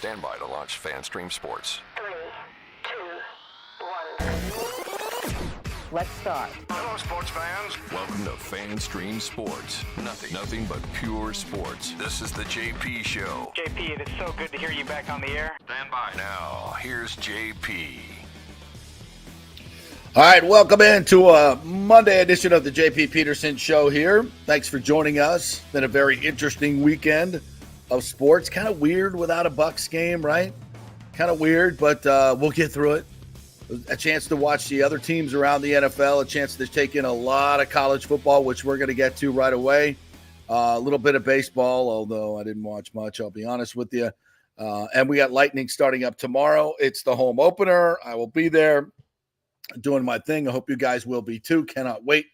Stand by to launch FanStream Sports. 3, 2, 1. Let's start. Hello, sports fans. Welcome to FanStream Sports. Nothing but pure sports. This is the JP Show. JP, it is so good to hear you back on the air. Stand by. Now, here's JP. All right, welcome into a Monday edition of the JP Peterson Show here. Thanks for joining us. Been a very interesting weekend of sports. Kind of weird without a Bucks game, right? Kind of weird, but we'll get through it. A chance to watch the other teams around the NFL, a chance to take in a lot of college football, which we're going to get to right away. A little bit of baseball, although I didn't watch much, I'll be honest with you. And we got Lightning starting up tomorrow. It's the home opener. I will be there doing my thing. I hope you guys will be too. Cannot wait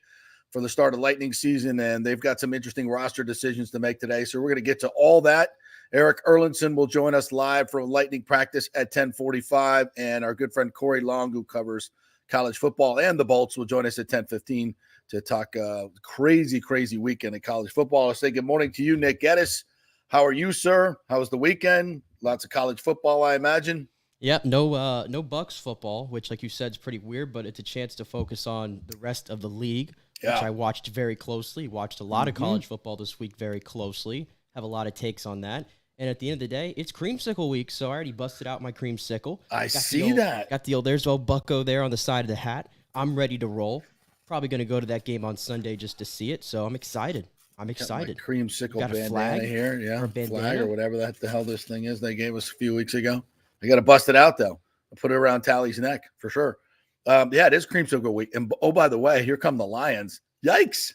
for the start of Lightning season, and they've got some interesting roster decisions to make today. So we're going to get to all that. Erik Erlendsson will join us live from Lightning practice at 10:45, and our good friend Corey Long, who covers college football and the Bolts, will join us at 10:15 to talk crazy weekend in college football. I say good morning to you, Nick Geddes. How are you, sir? How was the weekend? Lots of college football, I imagine. Yep, no Bucks football, which, like you said, is pretty weird, but it's a chance to focus on the rest of the league, which I watched very closely. Watched a lot of college football this week very closely. Have a lot of takes on that. And at the end of the day, it's creamsicle week, so I already busted out my creamsicle. I see that. Got the old, there's old Bucko there on the side of the hat. I'm ready to roll. Probably going to go to that game on Sunday just to see it, so I'm excited. Got my creamsicle bandana flag here. Yeah, bandana? flag or whatever the hell this thing is they gave us a few weeks ago. I got to bust it out, though. I'll put it around Tally's neck for sure. Yeah, it is creamsicle week. And, oh, by the way, here come the Lions. Yikes.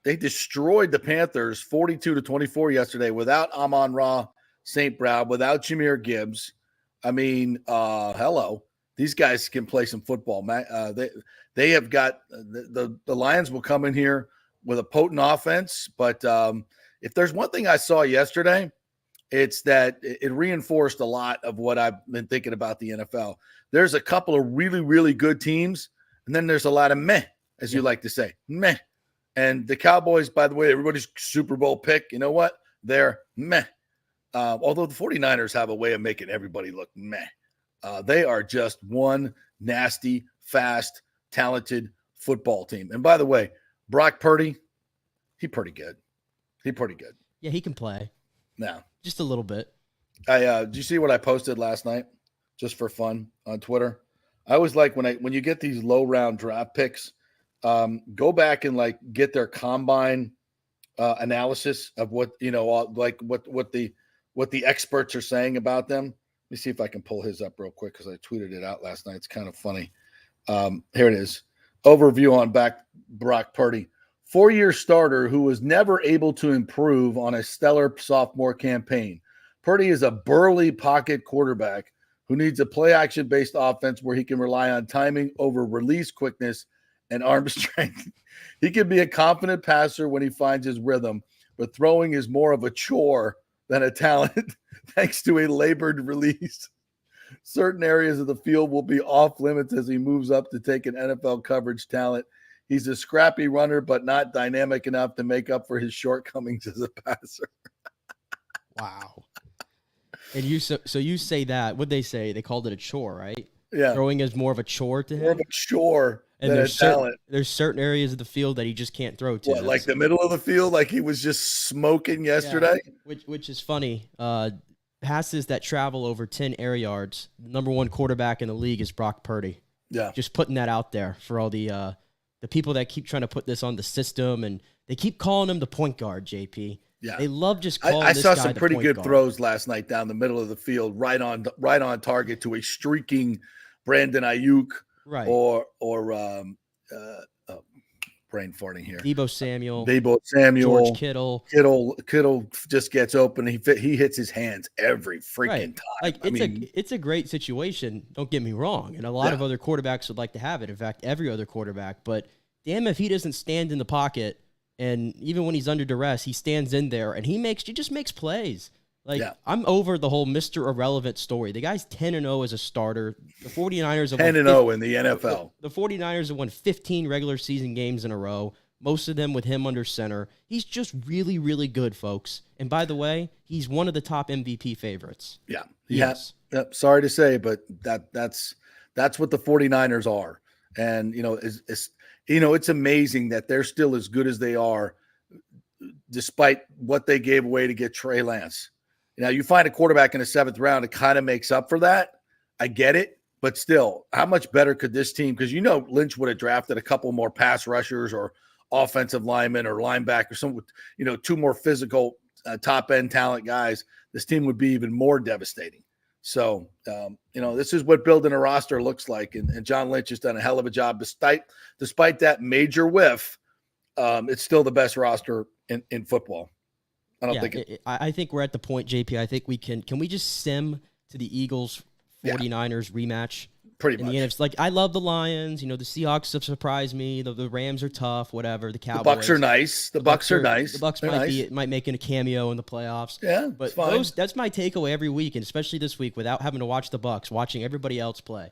They destroyed the Panthers 42-24 yesterday without Amon-Ra St. Brown, without Jahmyr Gibbs. I mean, hello. These guys can play some football. They have got the Lions will come in here with a potent offense. But if there's one thing I saw yesterday, it's that it reinforced a lot of what I've been thinking about the NFL. There's a couple of really, really good teams, and then there's a lot of meh, as you like to say, meh. And the Cowboys, by the way, everybody's Super Bowl pick, you know what? They're meh. Although the 49ers have a way of making everybody look meh. They are just one nasty, fast, talented football team. And by the way, Brock Purdy, he's pretty good. Yeah, he can play. Now, just a little bit. Did you see what I posted last night just for fun on Twitter? I always like when you get these low round draft picks, go back and like get their combine analysis of what, what the experts are saying about them. Let me see if I can pull his up real quick because I tweeted it out last night. It's kind of funny. Here it is. Overview on Brock Purdy. 4-year starter who was never able to improve on a stellar sophomore campaign. Purdy is a burly pocket quarterback who needs a play-action-based offense where he can rely on timing over release quickness and arm strength. He can be a confident passer when he finds his rhythm, but throwing is more of a chore than a talent thanks to a labored release. Certain areas of the field will be off limits as he moves up to take an NFL coverage talent. He's a scrappy runner, but not dynamic enough to make up for his shortcomings as a passer. Wow. And you say that, what'd they say? They called it a chore, right? Yeah. Throwing is more of a chore to him? More of a chore and than a talent. There's certain areas of the field that he just can't throw to. What, like the middle of the field, like he was just smoking yesterday? Yeah, which is funny. Passes that travel over 10 air yards, number one quarterback in the league is Brock Purdy. Yeah. Just putting that out there for all the people that keep trying to put this on the system, and they keep calling him the point guard, JP. Yeah. They love just calling I this saw guy some the pretty point good guard. throws last night down the middle of the field, right on target to a streaking Brandon Ayuk or brain farting here. Debo Samuel, George Kittle. Kittle just gets open. He hits his hands every freaking time. Like it's a great situation. Don't get me wrong, and a lot of other quarterbacks would like to have it. In fact, every other quarterback. But damn, if he doesn't stand in the pocket, and even when he's under duress, he stands in there and he just makes plays. Like, I'm over the whole Mr. Irrelevant story. The guy's 10-0 as a starter. The 49ers have 10-0 in the NFL. The 49ers have won 15 regular season games in a row. most of them with him under center. He's just really, really good, folks. And by the way, he's one of the top MVP favorites. Yeah. Yes. Yep. Sorry to say, but that's what the 49ers are. And, it's amazing that they're still as good as they are despite what they gave away to get Trey Lance. Now, you find a quarterback in the 7th round, it kind of makes up for that. I get it. But still, how much better could this team, because Lynch would have drafted a couple more pass rushers or offensive linemen or linebackers, some with, 2 more physical top-end talent guys. This team would be even more devastating. So, this is what building a roster looks like. And John Lynch has done a hell of a job. Despite that major whiff, it's still the best roster in football. I think we're at the point, JP. I think we can we just sim to the Eagles 49ers rematch? Pretty much. NFC, like, I love the Lions. The Seahawks have surprised me. The Rams are tough, whatever. The Cowboys. The Bucks are nice. The Bucks are nice. The Bucks might make a cameo in the playoffs. Yeah, but fine. That's my takeaway every week, and especially this week without having to watch the Bucks, watching everybody else play.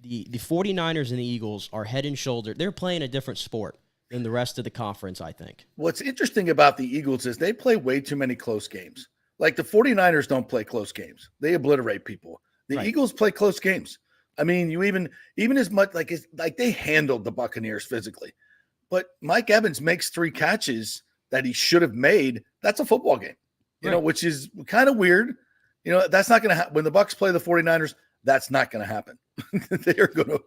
The 49ers and the Eagles are head and shoulder. They're playing a different sport than the rest of the conference, I think. What's interesting about the Eagles is they play way too many close games. Like, the 49ers don't play close games. They obliterate people. The Eagles play close games. I mean, you even as much like they handled the Buccaneers physically. But Mike Evans makes 3 catches that he should have made. That's a football game, which is kind of weird. That's not going to happen. When the Bucs play the 49ers, that's not going to happen. They are going to,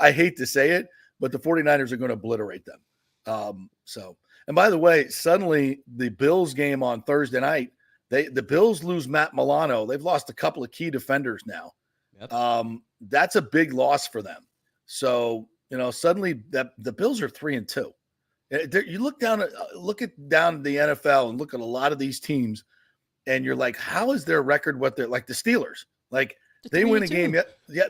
I hate to say it, but the 49ers are going to obliterate them. And by the way, suddenly the Bills game on Thursday night, the Bills lose Matt Milano. They've lost a couple of key defenders now. Yep. That's a big loss for them. So, suddenly the Bills are 3-2. You look down the NFL and look at a lot of these teams, and you're like, how is their record what they're like? The Steelers, like, they win a game.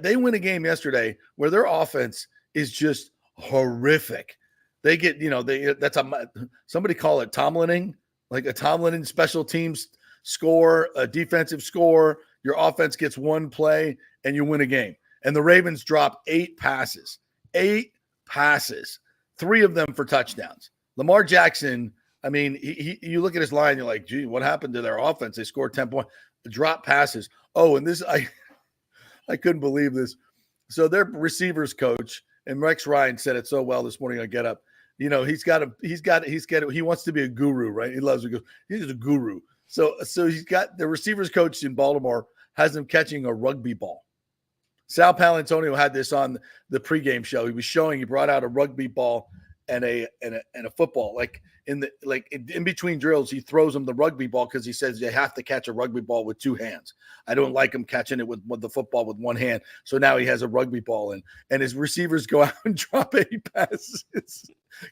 They win a game yesterday where their offense is just horrific. They get, somebody call it Tomlining, like a Tomlin special teams score, a defensive score. Your offense gets 1 play and you win a game. And the Ravens drop 8 passes, 3 of them for touchdowns. Lamar Jackson, you look at his line, you're like, gee, what happened to their offense? They scored 10 points, drop passes. Oh, and this, I couldn't believe this. So their receivers coach, and Rex Ryan said it so well this morning on Get Up. He wants to be a guru, right? He loves to go. He's a guru. So he's got the receivers coach in Baltimore has him catching a rugby ball. Sal Palantonio had this on the pregame show. He brought out a rugby ball and a football. Like in between drills, he throws him the rugby ball because he says you have to catch a rugby ball with 2 hands. I don't like him catching it with the football with 1 hand. So now he has a rugby ball and his receivers go out and drop 8 passes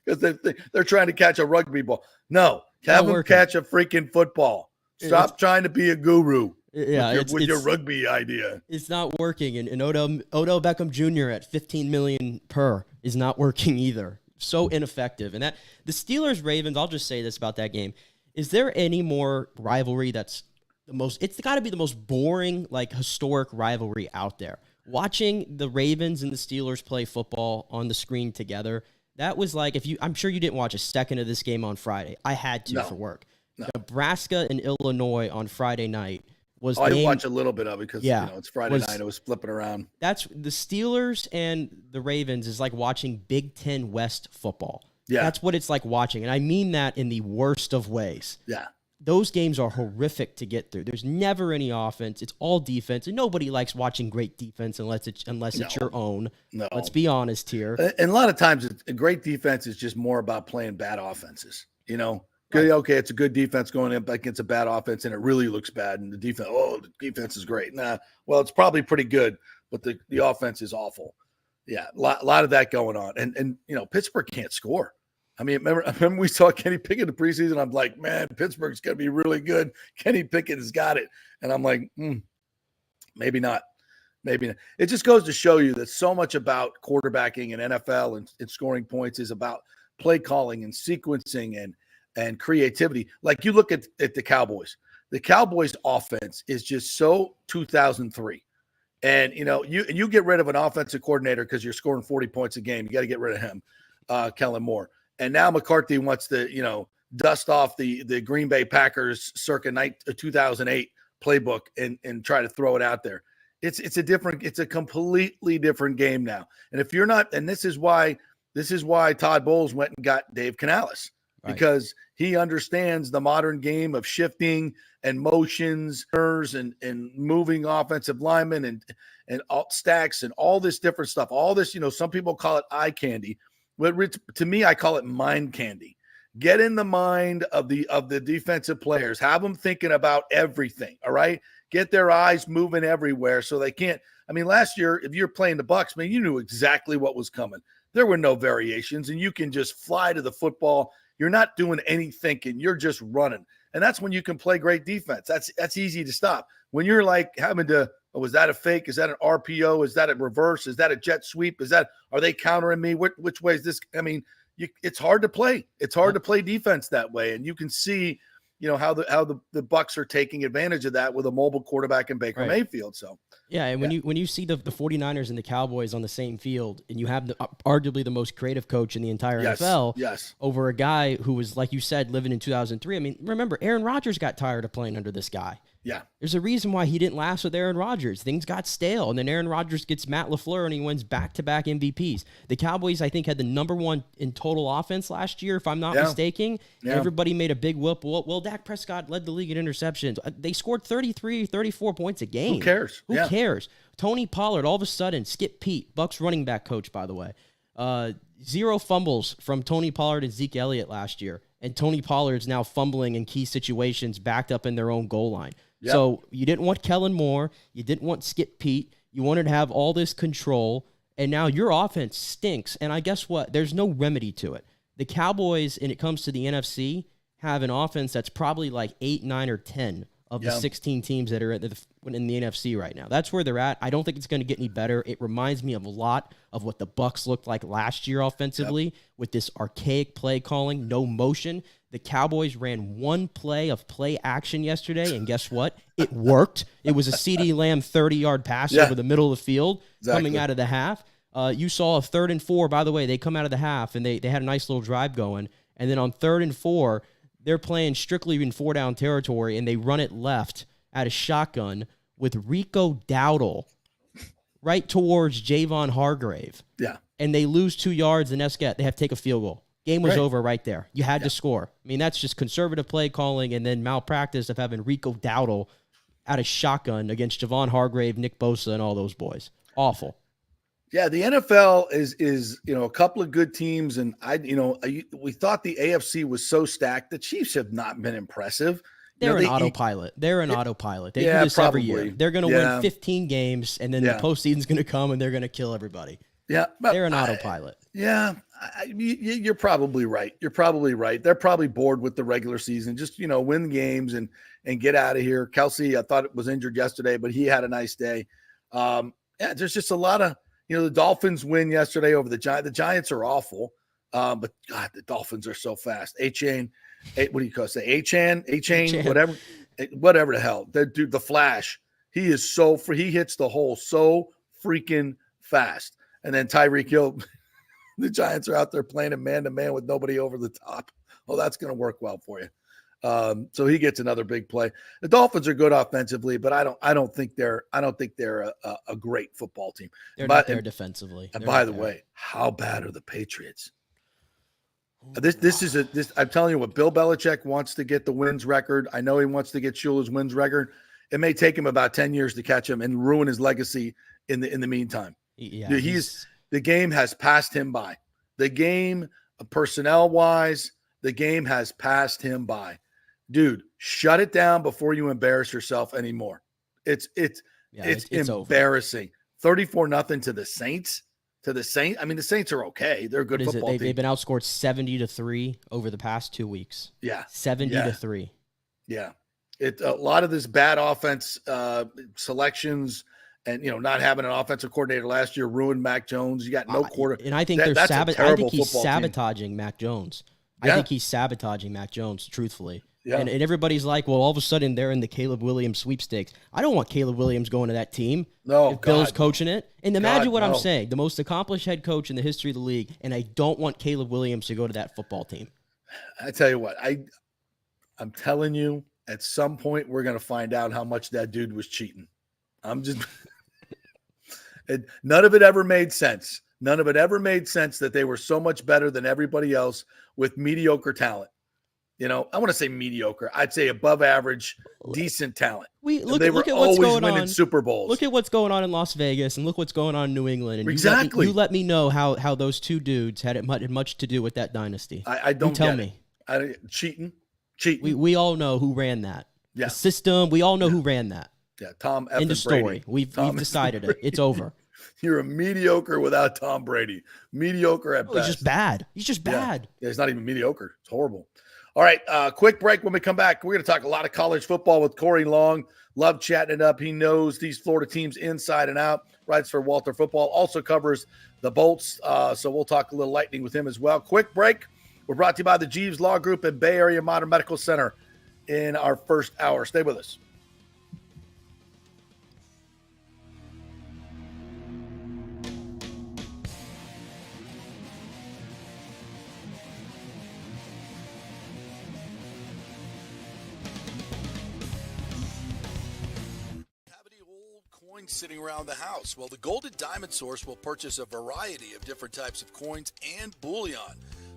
because they're trying to catch a rugby ball. No, have him catch a freaking football. Stop trying to be a guru. Yeah, with your rugby idea. It's not working, and Odell Beckham Jr. at $15 million per is not working either. So ineffective. And that the Steelers Ravens, I'll just say this about that game: is there any more rivalry that's the most? It's got to be the most boring, like, historic rivalry out there. Watching the Ravens and the Steelers play football on the screen together, that was like I'm sure you didn't watch a second of this game on Friday. I had to for work. No. Nebraska and Illinois on Friday night. I watch a little bit of it because it's Friday night. I was flipping around. That's the Steelers and the Ravens is like watching Big Ten West football. Yeah. That's what it's like watching. And I mean that in the worst of ways. Yeah. Those games are horrific to get through. There's never any offense. It's all defense. And nobody likes watching great defense unless it's your own. No. Let's be honest here. And a lot of times a great defense is just more about playing bad offenses, Right. Okay, it's a good defense going up against a bad offense, and it really looks bad. And the defense is great. Nah, well, it's probably pretty good, but the offense is awful. Yeah, a lot of that going on. And Pittsburgh can't score. Remember we saw Kenny Pickett in the preseason. I'm like, man, Pittsburgh's going to be really good. Kenny Pickett has got it. And I'm like, maybe not. Maybe not. It just goes to show you that so much about quarterbacking and NFL and scoring points is about play calling and sequencing and creativity. Like, you look at the Cowboys. The Cowboys offense is just so 2003. And, you get rid of an offensive coordinator because you're scoring 40 points a game. You got to get rid of him, Kellen Moore. And now McCarthy wants to, dust off the Green Bay Packers circa 2008 playbook and try to throw it out there. It's a completely different game now. And if you're not, and this is why Todd Bowles went and got Dave Canales, because he understands the modern game of shifting and motions and moving offensive linemen and alt stacks and all this different stuff. All this, some people call it eye candy. But to me, I call it mind candy. Get in the mind of the defensive players. Have them thinking about everything. All right. Get their eyes moving everywhere so they can't. I mean, last year, if you're playing the Bucs, man, you knew exactly what was coming. There were no variations, and you can just fly to the football. You're not doing any thinking. You're just running. And that's when you can play great defense. That's easy to stop. When you're like having to, was that a fake? Is that an RPO? Is that a reverse? Is that a jet sweep? Are they countering me? Which way is this? I mean, it's hard to play. It's hard to play defense that way. And you can see, how the Bucs are taking advantage of that with a mobile quarterback in Baker Mayfield. So yeah, and when you see the 49ers and the Cowboys on the same field, and you have arguably the most creative coach in the entire NFL over a guy who was, like you said, living in 2003. I mean, remember, Aaron Rodgers got tired of playing under this guy. Yeah. There's a reason why he didn't last with Aaron Rodgers. Things got stale, and then Aaron Rodgers gets Matt LaFleur, and he wins back-to-back MVPs. The Cowboys, I think, had the number one in total offense last year, if I'm not mistaken. Yeah. Everybody made a big whoop. Well, Dak Prescott led the league in interceptions. They scored 33, 34 points a game. Who cares? Who cares? Tony Pollard, all of a sudden, Skip Pete, Bucs running back coach, by the way. 0 fumbles from Tony Pollard and Zeke Elliott last year, and Tony Pollard's now fumbling in key situations backed up in their own goal line. Yep. So you didn't want Kellen Moore. You didn't want Skip Pete. You wanted to have all this control, and now your offense stinks. And I guess what? There's no remedy to it. The Cowboys, when it comes to the NFC, have an offense that's probably like 8, 9, or 10 of the 16 teams that are in the NFC right now. That's where they're at. I don't think it's going to get any better. It reminds me of a lot of what the Bucs looked like last year offensively with this archaic play calling, no motion. The Cowboys ran one play of play action yesterday, and guess what? It worked. It was a CeeDee Lamb 30-yard pass over the middle of the field coming out of the half. You saw a 3rd and 4. By the way, they come out of the half, and they had a nice little drive going. And then on 3rd and 4, they're playing strictly in 4-down territory, and they run it left at a shotgun with Rico Dowdle right towards Javon Hargrave. Yeah. And they lose 2 yards, and they have to take a field goal. Game was over right there. You had to score. I mean, that's just conservative play calling and then malpractice of having Rico Dowdle out of shotgun against Javon Hargrave, Nick Bosa, and all those boys. Awful. Yeah, the NFL is a couple of good teams, and we thought the AFC was so stacked. The Chiefs have not been impressive. They're an autopilot. They're an autopilot. They do this probably. Every year. They're going to win 15 games, and then the postseason's going to come, and they're going to kill everybody. Yeah, but they're an autopilot. You're probably right. You're probably right. They're probably bored with the regular season. Just win games and get out of here. Kelsey, I thought it was injured yesterday, but he had a nice day. There's just a lot of the Dolphins win yesterday over the Giants. The Giants are awful, but God, the Dolphins are so fast. A-Chain, what do you call it? A-Chain, whatever the hell. That dude, the Flash. He is so free. He hits the hole so freaking fast. And then Tyreek Hill, the Giants are out there playing him man-to-man with nobody over the top. Oh, that's going to work well for you. So he gets another big play. The Dolphins are good offensively, but I don't think they're a great football team. They're not there defensively. And by the way, how bad are the Patriots? I'm telling you what, Bill Belichick wants to get the wins record. I know he wants to get Shula's wins record. It may take him about 10 years to catch him and ruin his legacy in the meantime. Yeah, the game has passed him by. The game, personnel-wise, the game has passed him by. Dude, shut it down before you embarrass yourself anymore. It's embarrassing. 34-0 to the Saints. I mean, the Saints are okay. They're a good football team. They've been outscored 70-3 over the past 2 weeks. Yeah. 70-3. Yeah. A lot of this bad offense selections and not having an offensive coordinator last year ruined Mac Jones. You got no quarter. And I think I think he's sabotaging Mac Jones. I think he's sabotaging Mac Jones, truthfully. Yeah. And everybody's like, well, all of a sudden they're in the Caleb Williams sweepstakes. I don't want Caleb Williams going to that team. No, if Bill's coaching it. And imagine what no. I'm saying, the most accomplished head coach in the history of the league, and I don't want Caleb Williams to go to that football team. I tell you what, I'm telling you, at some point we're going to find out how much that dude was cheating. I'm just – none of it ever made sense. None of it ever made sense that they were so much better than everybody else with mediocre talent. You know, I want to say mediocre. I'd say above average, decent talent. Look they at were what's always going winning on. Super Bowls. Look at what's going on in Las Vegas, and look what's going on in New England. And exactly. You let me know how those two dudes had much to do with that dynasty. I don't tell me. Cheating. We all know who ran that. Yeah. The system. We all know who ran that. Yeah, Tom F. End of story. Brady. We've decided it. It's over. You're a mediocre without Tom Brady. Mediocre at best. He's just bad. He's just bad. Yeah, he's not even mediocre. It's horrible. All right, quick break. When we come back, we're going to talk a lot of college football with Corey Long. Love chatting it up. He knows these Florida teams inside and out. Writes for Walter Football. Also covers the Bolts. So we'll talk a little lightning with him as well. Quick break. We're brought to you by the Jeeves Law Group and Bay Area Modern Medical Center in our first hour. Stay with us. Sitting around the house? Well, the Golden Diamond Source will purchase a variety of different types of coins and bullion.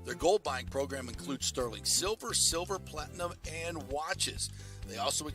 Their gold buying program includes sterling silver, silver, platinum, and watches. They also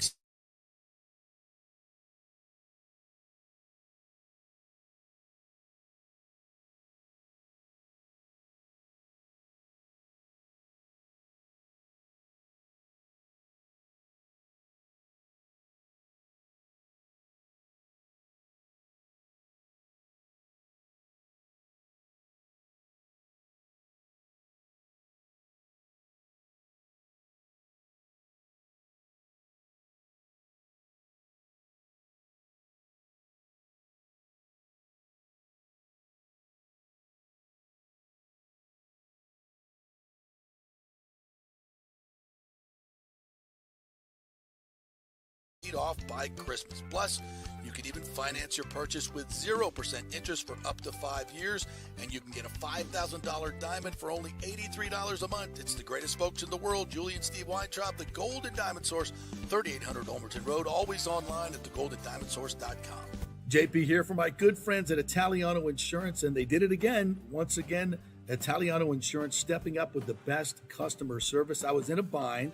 off by Christmas. Plus, you can even finance your purchase with 0% interest for up to 5 years, and you can get a $5,000 diamond for only $83 a month. It's the greatest folks in the world, Julie and Steve Weintraub, the Golden Diamond Source, 3800 Olmerton Road, always online at thegoldendiamondsource.com. JP here for my good friends at Italiano Insurance, and they did it again. Once again, Italiano Insurance stepping up with the best customer service. I was in a bind.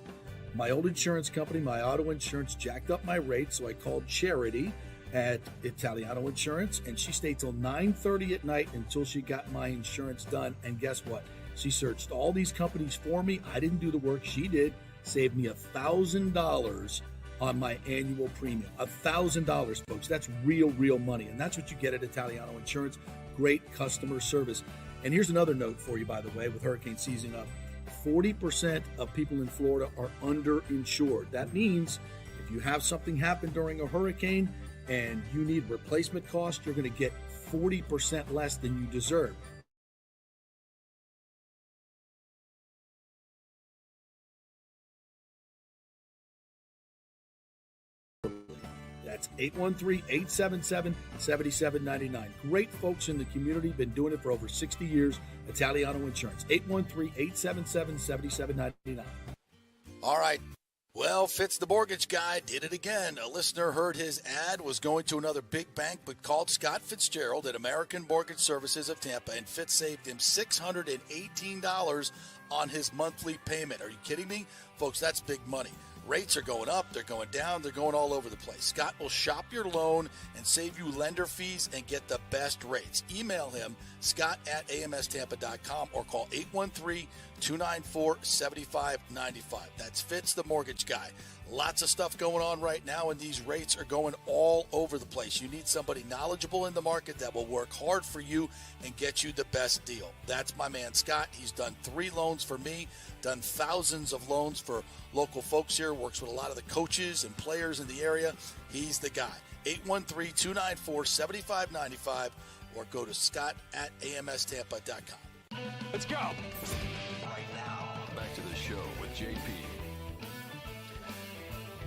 My old insurance company, my auto insurance, jacked up my rates, so I called Charity at Italiano Insurance, and she stayed till 9:30 at night until she got my insurance done. And guess what? She searched all these companies for me. I didn't do the work. She did. Saved me $1,000 on my annual premium. $1,000, folks. That's real money. And that's what you get at Italiano Insurance. Great customer service. And here's another note for you, by the way, with hurricane season up. 40% of people in Florida are underinsured. That means if you have something happen during a hurricane and you need replacement cost, you're going to get 40% less than you deserve. That's 813-877-7799. Great folks in the community, been doing it for over 60 years. Italiano Insurance, 813-877-7799. All right. Well, Fitz the mortgage guy did it again. A listener heard his ad, was going to another big bank, but called Scott Fitzgerald at American Mortgage Services of Tampa, and Fitz saved him $618 on his monthly payment. Are you kidding me? Folks, that's big money. Rates are going up, they're going down, they're going all over the place. Scott will shop your loan and save you lender fees and get the best rates. Email him, scott@amstampa.com, or call 813-294-7595. That's Fitz the mortgage guy. Lots of stuff going on right now, and these rates are going all over the place. You need somebody knowledgeable in the market that will work hard for you and get you the best deal. That's my man, Scott. He's done 3 loans for me, done thousands of loans for local folks here, works with a lot of the coaches and players in the area. He's the guy. 813-294-7595, or go to scott@amstampa.com. Let's go. Right now, back to the show with JP.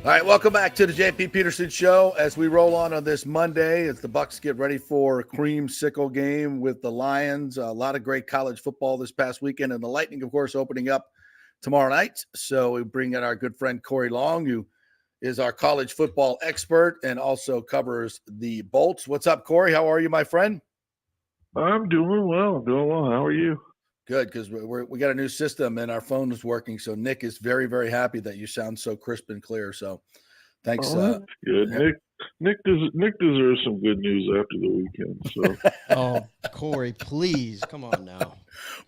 All right, welcome back to the JP Peterson Show. As we roll on this Monday, as the Bucs get ready for a creamsicle game with the Lions. A lot of great college football this past weekend, and the Lightning, of course, opening up tomorrow night. So we bring in our good friend Corey Long, who is our college football expert and also covers the Bolts. What's up, Corey? How are you, my friend? I'm doing well. How are you? Good, because we got a new system and our phone is working. So Nick is very, very happy that you sound so crisp and clear. So thanks. That's good. Yeah. Nick deserves some good news after the weekend. So. Oh, Corey, please, come on now.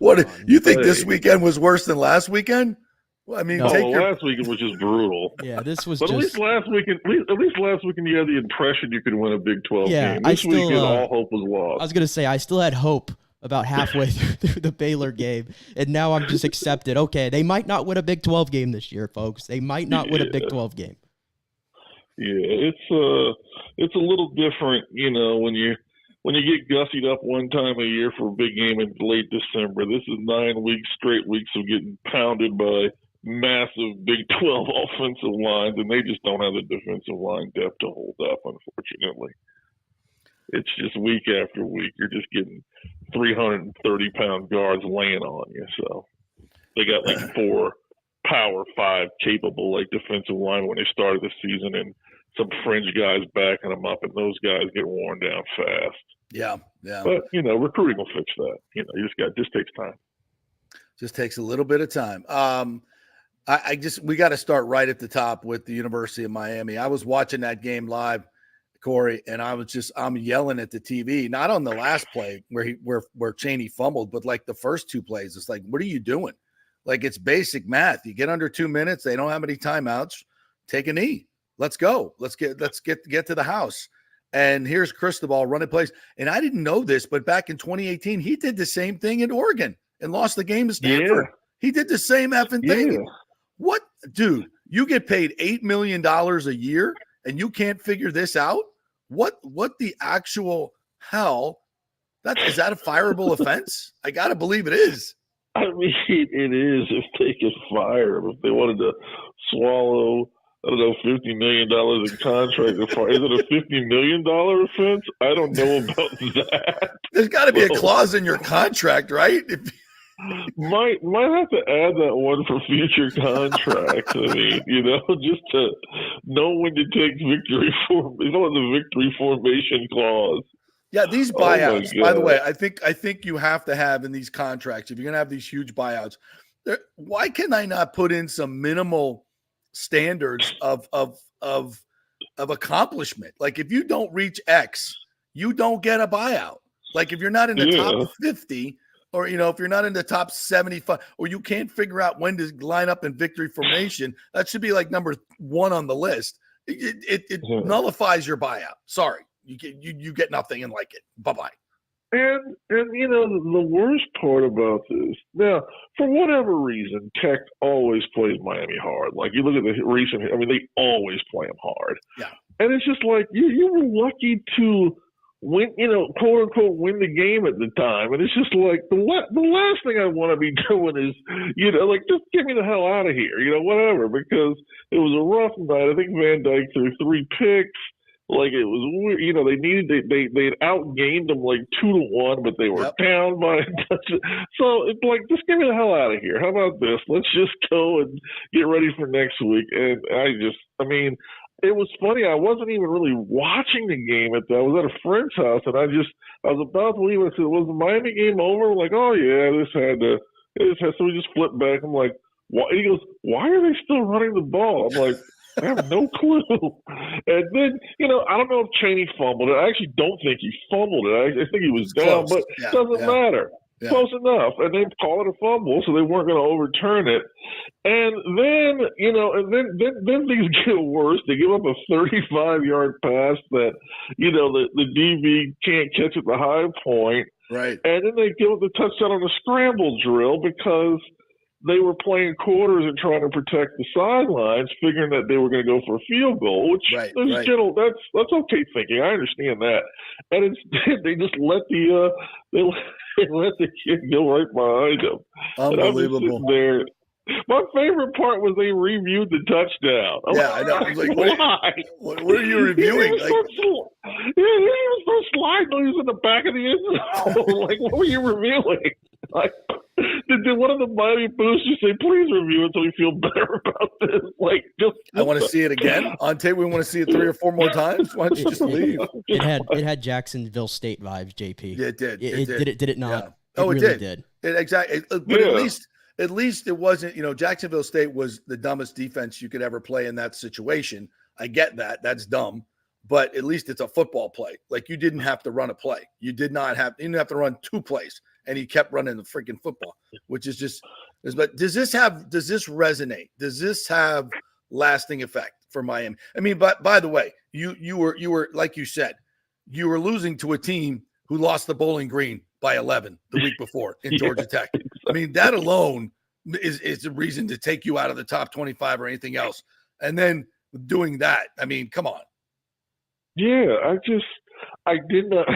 What you think this weekend was worse than last weekend? Well, I mean, last weekend was just brutal. Yeah, this was. But just... at least last weekend you had the impression you could win a Big 12 game. This weekend all hope was lost. I was gonna say I still had hope about halfway through the Baylor game, and now I'm just accepted. Okay, they might not win a Big 12 game this year, folks. They might not win a Big 12 game. Yeah, it's a little different, when you get gussied up one time a year for a big game in late December. This is 9 straight weeks of getting pounded by massive Big 12 offensive lines, and they just don't have the defensive line depth to hold up, unfortunately. It's just week after week. You're just getting 330-pound guards laying on you. So they got like 4 Power 5 capable defensive line when they started the season, and some fringe guys backing them up, and those guys get worn down fast. Yeah. But recruiting will fix that. Just takes time. Just takes a little bit of time. We got to start right at the top with the University of Miami. I was watching that game live, Corey, and I'm yelling at the TV, not on the last play where Chaney fumbled, but like the first 2 plays. It's like, what are you doing? Like, it's basic math. You get under 2 minutes. They don't have any timeouts. Take a knee. Let's go. Let's get to the house. And here's Cristobal running plays. And I didn't know this, but back in 2018, he did the same thing in Oregon and lost the game to Stanford. Yeah. He did the same effing thing. Yeah. What, dude? You get paid $8 million a year and you can't figure this out? What the actual hell? Is that a fireable offense? I got to believe it is. I mean, it is if they could fire him. If they wanted to swallow, $50 million in contract. Is it a $50 million offense? I don't know about that. There's got to be a clause in your contract, right? Might have to add that one for future contracts. I mean, just to know when to take victory the victory formation clause. Yeah, these buyouts, by the way, I think you have to have in these contracts, if you're going to have these huge buyouts, why can I not put in some minimal standards of accomplishment? Like, if you don't reach X, you don't get a buyout. Like, if you're not in the top 50 or, if you're not in the top 75 or you can't figure out when to line up in victory formation, that should be like number 1 on the list. It nullifies your buyout. Sorry. You get nothing and like it. Bye-bye. And the worst part about this, now, for whatever reason, Tech always plays Miami hard. Like, you look at the recent, they always play them hard. Yeah. And it's just like, you were lucky to win, quote unquote, win the game at the time. And it's just like, the last thing I want to be doing is, just get me the hell out of here, whatever, because it was a rough night. I think Van Dyke threw 3 picks. Like, it was weird, they'd outgained them like 2-1, but they were down by a touch. So it's like, just get me the hell out of here. How about this? Let's just go and get ready for next week. And it was funny. I wasn't even really watching the game I was at a friend's house, and I was about to leave. I said, was the Miami game over? I'm like, oh yeah, so we just flipped back. I'm like, why? He goes, why are they still running the ball? I'm like, I have no clue. And then, I don't know if Chaney fumbled it. I actually don't think he fumbled it. I think he was down, but it doesn't matter. Yeah. Close enough. And they call it a fumble, so they weren't going to overturn it. And then, then things get worse. They give up a 35-yard pass that, the DB can't catch at the high point. Right. And then they give up the touchdown on a scramble drill because they were playing quarters and trying to protect the sidelines, figuring that they were going to go for a field goal, which that's okay thinking. I understand that. And instead, they just let the kid go right behind him. Unbelievable. And I'm just sitting there, My favorite part was they reviewed the touchdown. I know. I was like, why? What are you reviewing? He was so slide noise in the back of the end zone. Like, what were you reviewing? Like, did one of the Miami boosters say, "Please review it so we feel better about this"? Like, I want to see it again on tape. We want to see it 3 or 4 more times. Why don't you just leave? It had Jacksonville State vibes, JP. Yeah, it did. Did it not? Yeah. It really did. Exactly. But at least it wasn't. Jacksonville State was the dumbest defense you could ever play in that situation. I get that. That's dumb. But at least it's a football play. Like, you didn't have to run a play. You didn't have to run 2 plays. And he kept running the freaking football, which is just. But does this resonate? Does this have lasting effect for Miami? I mean, by the way, you were like you said, you were losing to a team who lost the Bowling Green by 11 the week before in Georgia Tech. I mean, that alone is a reason to take you out of the top 25 or anything else. And then doing that, I mean, come on. Yeah, I did not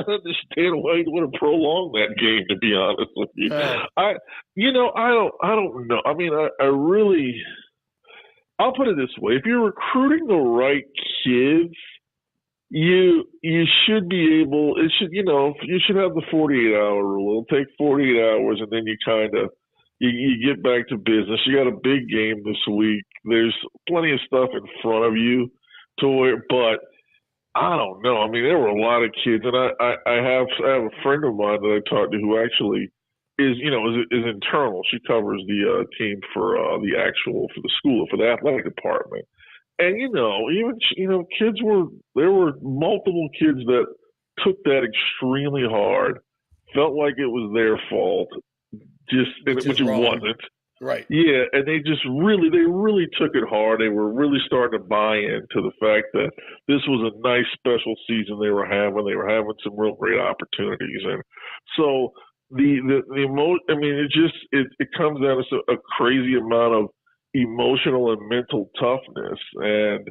understand why he would have prolonged that game, to be honest with you. I don't know. I mean, I really, I'll put it this way. If you're recruiting the right kids, you should be able, you should have the 48-hour rule. It'll take 48 hours, and then you kind of, you get back to business. You got a big game this week. There's plenty of stuff in front of you but I don't know. I mean, there were a lot of kids, and I have a friend of mine that I talked to who actually is internal. She covers the team for the school, for the athletic department. And kids there were multiple kids that took that extremely hard, felt like it was their fault, which it wasn't. Right. Yeah, and they really took it hard. They were really starting to buy into the fact that this was a nice special season they were having. They were having some real great opportunities, and so the emotion. I mean, it comes down to a crazy amount of emotional and mental toughness, and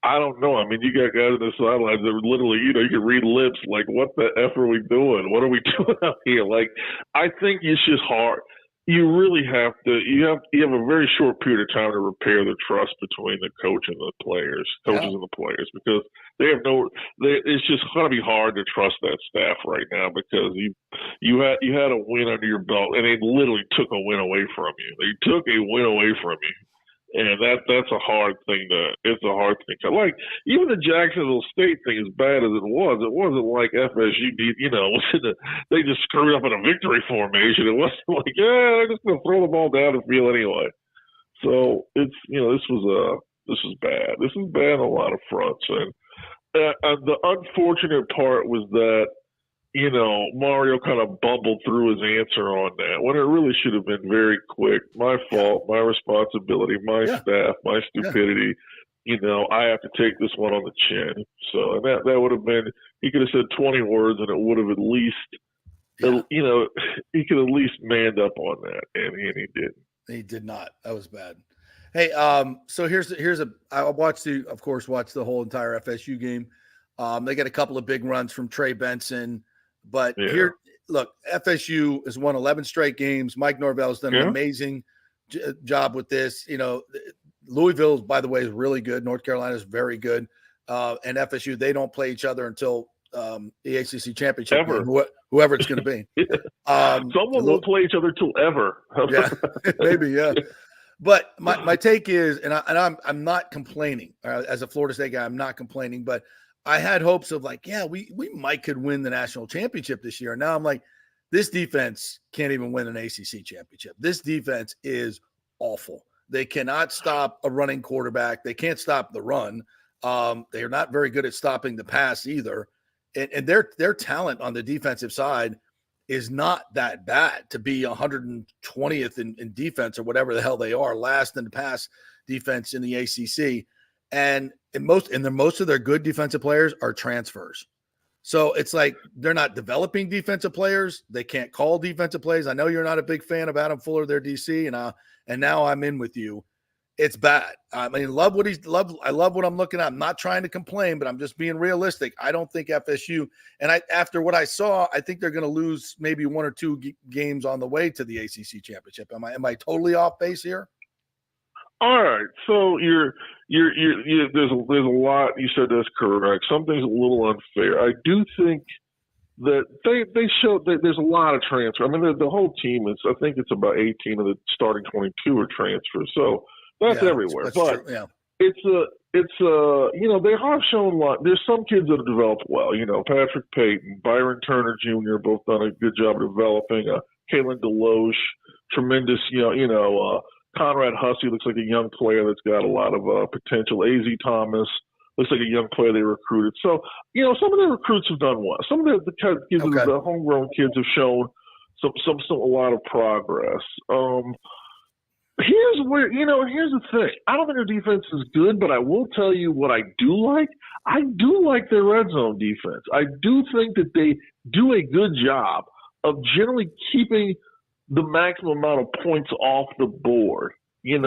I don't know. I mean, you got guys in the sidelines that literally, you can read lips like, "What the F are we doing? What are we doing out here?" Like, I think it's just hard. You really have to. You have a very short period of time to repair the trust between the coach and the players, and the players, because it's just going to be hard to trust that staff right now because you had a win under your belt and they literally took a win away from you. They took a win away from you, and that's a hard thing it's a hard thing to, like, even the Jacksonville State thing, as bad as it wasn't like FSU they just screwed up in a victory formation. It wasn't like, they're just gonna throw the ball down the field anyway. So it's this was bad. This was bad on a lot of fronts, and the unfortunate part was that Mario kind of bumbled through his answer on that when it really should have been very quick. My fault, my responsibility, my staff, my stupidity. I have to take this one on the chin. So, and that would have been, he could have said 20 words and it would have at least, he could at least manned up on that, and he didn't. He did not. That was bad. Hey, so I watched the whole entire FSU game. They got a couple of big runs from Trey Benson. But here, look, FSU has won 11 straight games. Mike Norvell's done an amazing job with this. Louisville, by the way, is really good. North Carolina is very good. And FSU, they don't play each other until the ACC championship game, whoever it's going to be. Someone will play each other till ever. Maybe, yeah. But my take is, and I'm not complaining. As a Florida State guy, I'm not complaining, but I had hopes of we might could win the national championship this year. Now I'm like, this defense can't even win an ACC championship. This defense is awful. They cannot stop a running quarterback. They can't stop the run. They are not very good at stopping the pass either. And their talent on the defensive side is not that bad to be 120th in defense or whatever the hell they are, last in the pass defense in the ACC. And most of their good defensive players are transfers. So it's like they're not developing defensive players. They can't call defensive plays. I know you're not a big fan of Adam Fuller, their DC, and now I'm in with you. it's bad. I mean, I love what I'm looking at. I'm not trying to complain, but I'm just being realistic. I don't think FSU, and after what I saw, I think they're going to lose maybe one or two games on the way to the ACC championship. Am I totally off base here? All right, so you're there's a lot you said that's correct. Something's a little unfair. I do think that they showed that there's a lot of transfer. I mean, the whole team is. I think it's about 18 of the starting 22 are transfers. So that's everywhere. That's but true. Yeah. it's they have shown a lot. There's some kids that have developed well. Patrick Payton, Byron Turner Jr. both done a good job of developing. Kalen DeLoche, tremendous. Conrad Hussey looks like a young player that's got a lot of potential. A.Z. Thomas looks like a young player they recruited. So, some of the recruits have done well. Some of the kids, the homegrown kids have shown a lot of progress. Here's the thing. I don't think their defense is good, but I will tell you what I do like. I do like their red zone defense. I do think that they do a good job of generally keeping the maximum amount of points off the board. They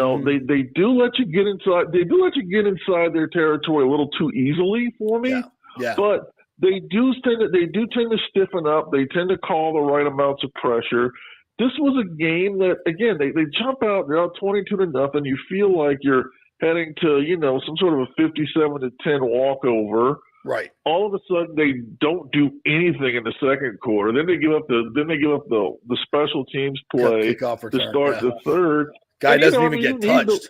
do let you get inside. They do let you get inside their territory a little too easily for me. Yeah. But they do tend to stiffen up. They tend to call the right amounts of pressure. This was a game that, again, they jump out. They're out 22-0. You feel like you're heading to some sort of a 57-10 walkover. Right. All of a sudden, they don't do anything in the second quarter. Then they give up the special teams play to start the third. Guy doesn't even get touched.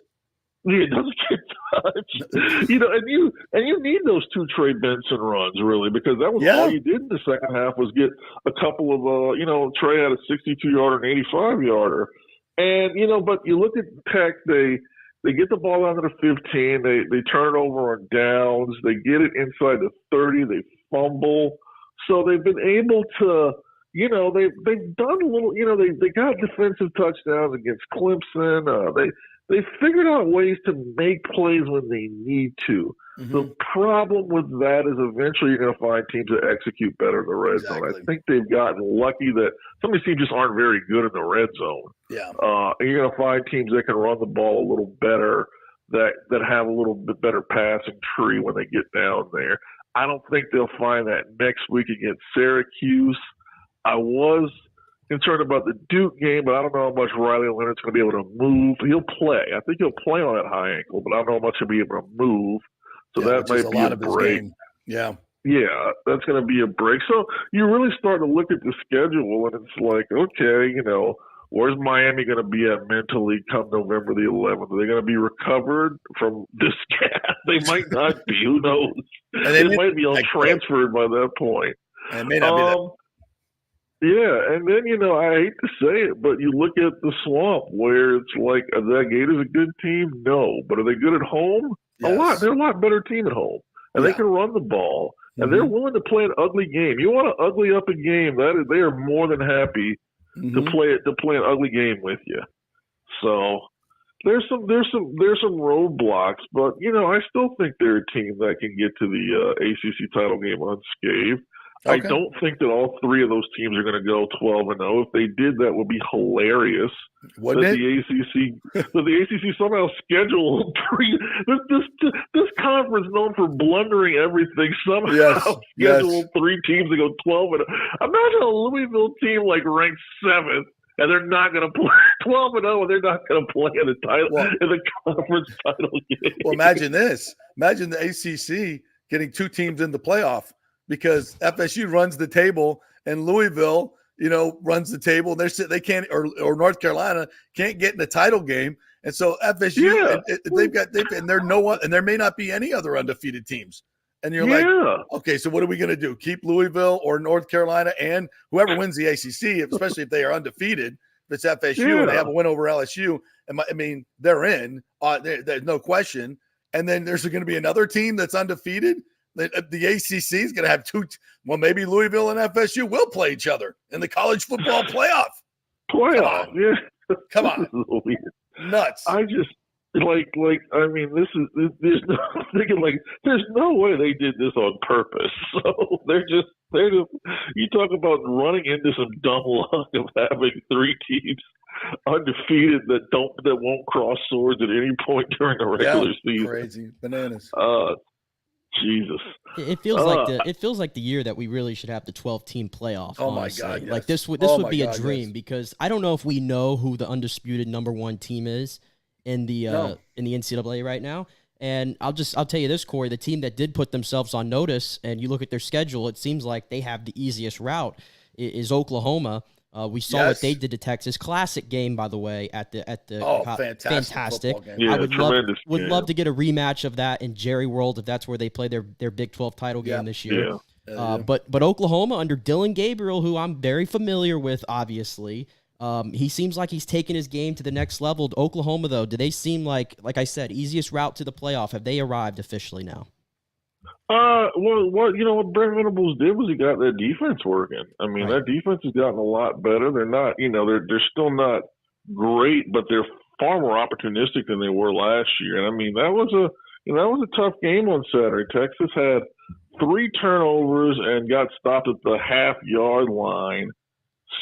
He doesn't get touched. And you need those two Trey Benson runs really, because that was all you did in the second half was get a couple of Trey had a 62-yarder and 85-yarder, and but you look at Tech, they get the ball out of the 15. They turn it over on downs. They get it inside the 30. They fumble. So they've been able to, they've done a little, they got defensive touchdowns against Clemson. They figured out ways to make plays when they need to. Mm-hmm. The problem with that is eventually you're going to find teams that execute better in the red zone. I think they've gotten lucky that some of these teams just aren't very good in the red zone. Yeah. And you're going to find teams that can run the ball a little better, that have a little bit better passing tree when they get down there. I don't think they'll find that next week against Syracuse. I was concerned about the Duke game, but I don't know how much Riley Leonard's going to be able to move. He'll play. I think he'll play on that high ankle, but I don't know how much he'll be able to move. So that might be a break. Yeah, that's going to be a break. So you really start to look at the schedule, and it's like, okay, where's Miami going to be at mentally come November the 11th? Are they going to be recovered from this gap? They might not be. Who knows? They might be all transferred by that point. And it may not be that. Yeah, and then, I hate to say it, but you look at the Swamp where it's like, are the Gators a good team? No. But are they good at home? Yes. A lot. They're a lot better team at home. And they can run the ball. And they're willing to play an ugly game. You want to ugly up a game, they are more than happy to play an ugly game with you. So there's some roadblocks, but I still think they're a team that can get to the ACC title game unscathed. Okay. I don't think that all three of those teams are going to go 12-0. If they did, that would be hilarious. Wouldn't it? The ACC somehow schedule this conference known for blundering everything somehow schedule three teams to go 12-0. Imagine a Louisville team ranked 7th. And they're not going to play 12-0, and they're not going to play in the conference title game. Well, imagine this. Imagine the ACC getting two teams in the playoff, because FSU runs the table and Louisville, runs the table. They can't, or North Carolina can't get in the title game, and so FSU and they're no one, and there may not be any other undefeated teams. And you're like, okay, so what are we going to do? Keep Louisville or North Carolina and whoever wins the ACC, especially if they are undefeated, if it's FSU and they have a win over LSU, they're in. There's no question. And then there's going to be another team that's undefeated. The ACC is going to have maybe Louisville and FSU will play each other in the college football playoff. Come on. Nuts. I just there's no thinking there's no way they did this on purpose. So they're just you talk about running into some dumb luck of having three teams undefeated that won't cross swords at any point during the regular season. Crazy bananas. Jesus. It feels like the year that we really should have the 12-team playoff. Oh honestly. my God! Yes. Like this would be a dream because I don't know if we know who the undisputed number one team is in the NCAA right now. And I'll tell you this, Corey, the team that did put themselves on notice, and you look at their schedule, it seems like they have the easiest route is Oklahoma. We saw what they did to Texas. Classic game, by the way, at the fantastic. Yeah, I would love to get a rematch of that in Jerry World if that's where they play their Big 12 title game this year. Yeah. But Oklahoma under Dylan Gabriel, who I'm very familiar with, obviously, he seems like he's taken his game to the next level. Oklahoma, though, do they seem like I said, easiest route to the playoff? Have they arrived officially now? Well, what Brent Venables did was he got that defense working. I mean, that defense has gotten a lot better. They're not, they're still not great, but they're far more opportunistic than they were last year. And I mean, that was a tough game on Saturday. Texas had 3 turnovers and got stopped at the half-yard line.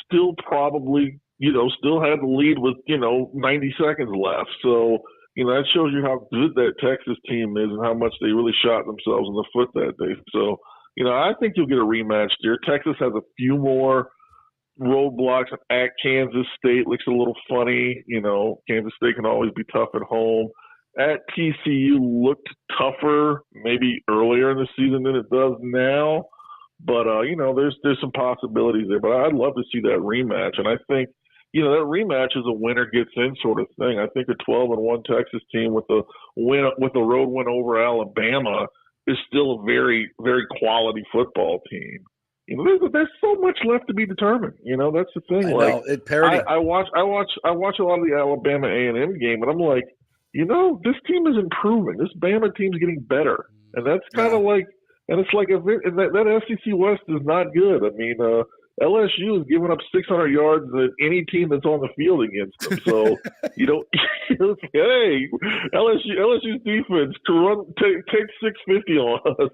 Still probably, still had the lead with 90 seconds left. So. That shows you how good that Texas team is and how much they really shot themselves in the foot that day. So, I think you'll get a rematch there. Texas has a few more roadblocks at Kansas State. Looks a little funny. Kansas State can always be tough at home. At TCU looked tougher maybe earlier in the season than it does now. But, there's some possibilities there. But I'd love to see that rematch. And I think, that rematch is a winner gets in sort of thing. I think a 12-1 Texas team with a road win over Alabama is still a very, very quality football team. There's so much left to be determined. That's the thing. I watch a lot of the Alabama A&M game, and I'm like, this team is improving. This Bama team's getting better, and that's kind of like, and it's like that SEC West is not good. I mean. LSU is giving up 600 yards to any team that's on the field against them. So, hey, LSU's defense to take 650 on us,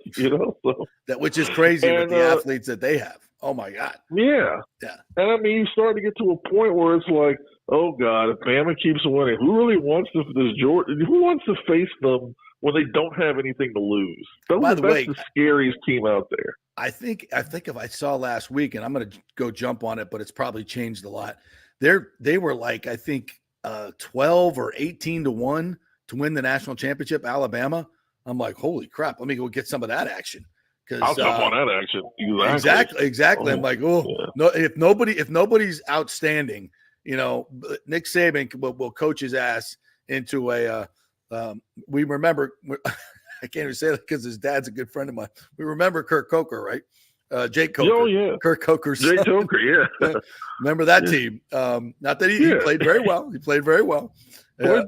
So which is crazy with the athletes that they have. Oh my God. Yeah. And I mean, you start to get to a point where it's like, oh God, if Bama keeps winning, who really wants to? Who wants to face them when they don't have anything to lose? That's the scariest team out there. I think if I saw last week, and I'm going to go jump on it, but it's probably changed a lot. They were like, I think 12 or 18-1 to win the national championship, Alabama. I'm like, holy crap, let me go get some of that action. I'll jump on that action. Exactly. I'm like, no, if nobody's outstanding, Nick Saban will coach his ass into a. We remember. I can't even say that because his dad's a good friend of mine. We remember Kirk Coker, right? Jake Coker. Oh, yeah. Kirk Coker's Jake Coker, yeah. Remember that team. Not that he played very well. He played very well. Yeah,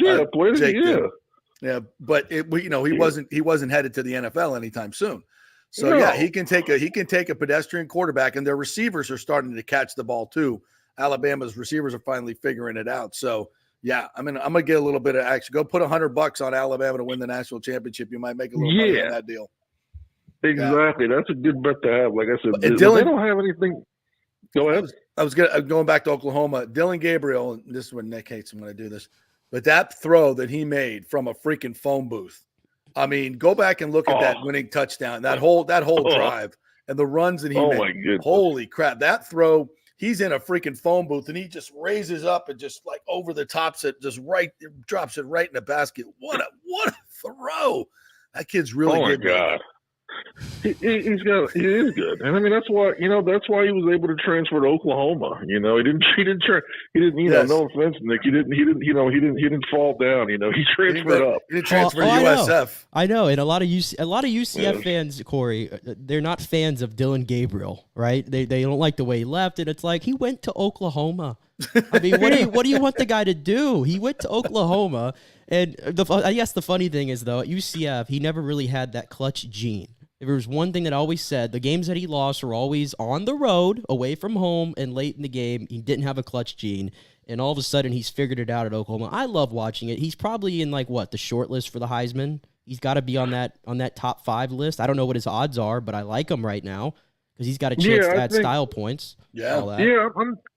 but he wasn't headed to the NFL anytime soon. So he can take a pedestrian quarterback, and their receivers are starting to catch the ball too. Alabama's receivers are finally figuring it out. So yeah, I'm gonna get a little bit of action. Go put $100 on Alabama to win the national championship. You might make a little money on that deal. Exactly, that's a good bet to have. Like I said, Dylan, they don't have anything. Go ahead. I was going back to Oklahoma. Dylan Gabriel, and this is what Nick hates. I'm going to do this, but that throw that he made from a freaking phone booth. I mean, go back and look at that winning touchdown. That whole drive and the runs that he made. My goodness. Holy crap! That throw. He's in a freaking phone booth, and he just raises up and just like over the tops it, drops it right in the basket. What a throw! That kid's really good. Oh my God. He is good, and I mean that's why he was able to transfer to Oklahoma. He didn't no offense, Nick, he didn't fall down. He transferred up. He didn't transfer to USF. I know, and a lot of UCF fans, Corey, they're not fans of Dylan Gabriel, right? They don't like the way he left, and it's like he went to Oklahoma. I mean, what do you want the guy to do? He went to Oklahoma, and I guess the funny thing is though at UCF he never really had that clutch gene. If there was one thing that I always said, the games that he lost were always on the road, away from home, and late in the game. He didn't have a clutch gene, and all of a sudden he's figured it out at Oklahoma. I love watching it. He's probably in the short list for the Heisman. He's got to be on that top 5 list. I don't know what his odds are, but I like him right now because he's got a chance to add think, style points. Yeah. All that. Yeah,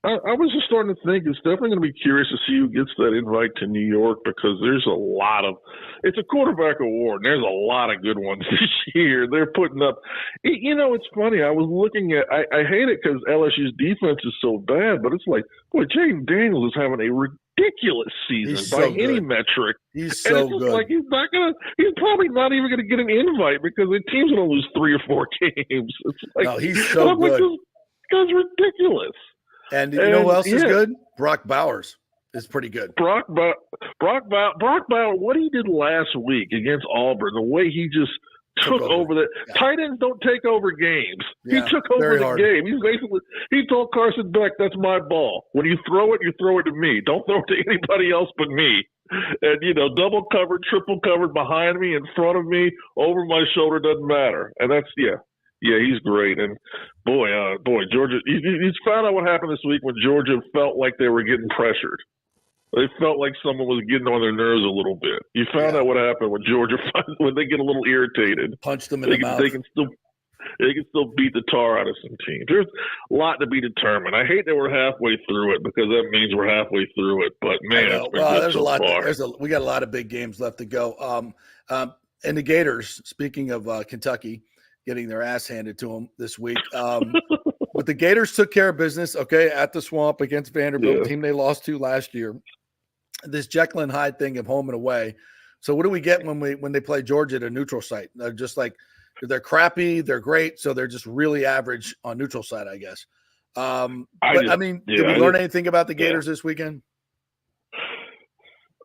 I was just starting to think it's definitely going to be curious to see who gets that invite to New York, because there's a lot of – it's a quarterback award, and there's a lot of good ones this year. They're putting up – it's funny. I was looking at – I hate it because LSU's defense is so bad, but it's like, boy, Jaden Daniels is having a ridiculous season by any metric. He's so good. Like he's probably not even going to get an invite because the team's going to lose 3 or 4 games. It's like, no, he's so good. Like, this guy's ridiculous. And you know who else is good? Brock Bowers is pretty good. Brock Bowers, what he did last week against Auburn, the way he just took over the tight ends don't take over games. Yeah, he took over the game. He told Carson Beck, "That's my ball. When you throw it to me. Don't throw it to anybody else but me." And double covered, triple covered, behind me, in front of me, over my shoulder, doesn't matter. And that's Yeah, he's great. And boy, Georgia, you found out what happened this week when Georgia felt like they were getting pressured. They felt like someone was getting on their nerves a little bit. You found out what happened when Georgia, when they get a little irritated. Punch them in the mouth. They can still beat the tar out of some teams. There's a lot to be determined. I hate that we're halfway through it, because that means we're halfway through it. But man, it's been good there's so a lot. far. We got a lot of big games left to go. And the Gators, speaking of Kentucky, getting their ass handed to them this week. But the Gators took care of business, at the Swamp against Vanderbilt, team they lost to last year. This Jekyll and Hyde thing of home and away. So what do we get when they play Georgia at a neutral site? They're just like, they're crappy, they're great, so they're just really average on neutral site, I guess. Did we learn anything about the Gators this weekend?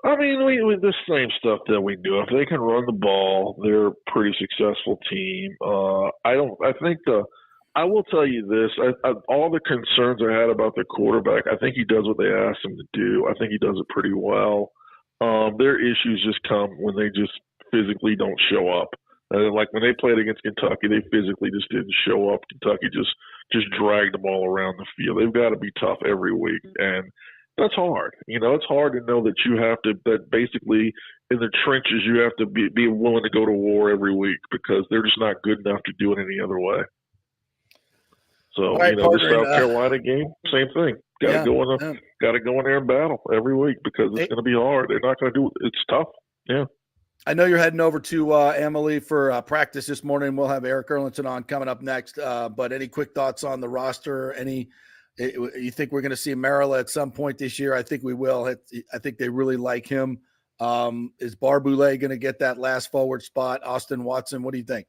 I mean, we the same stuff that we do. If they can run the ball, they're a pretty successful team. I will tell you this: all the concerns I had about the quarterback, I think he does what they asked him to do. I think he does it pretty well. Their issues just come when they just physically don't show up. Like when they played against Kentucky, they physically just didn't show up. Kentucky just dragged them all around the field. They've got to be tough every week, and that's hard. It's hard to know that that basically in the trenches you have to be willing to go to war every week, because they're just not good enough to do it any other way. So, right, the South Carolina game, same thing. Got to go in there and battle every week, because it's going to be hard. They're not going to do it. It's tough. Yeah. I know you're heading over to Emily for practice this morning. We'll have Erik Erlendsson on coming up next. But any quick thoughts on the roster? You think we're going to see Merrill at some point this year? I think we will. I think they really like him. Is Barboulay going to get that last forward spot? Austin Watson, what do you think?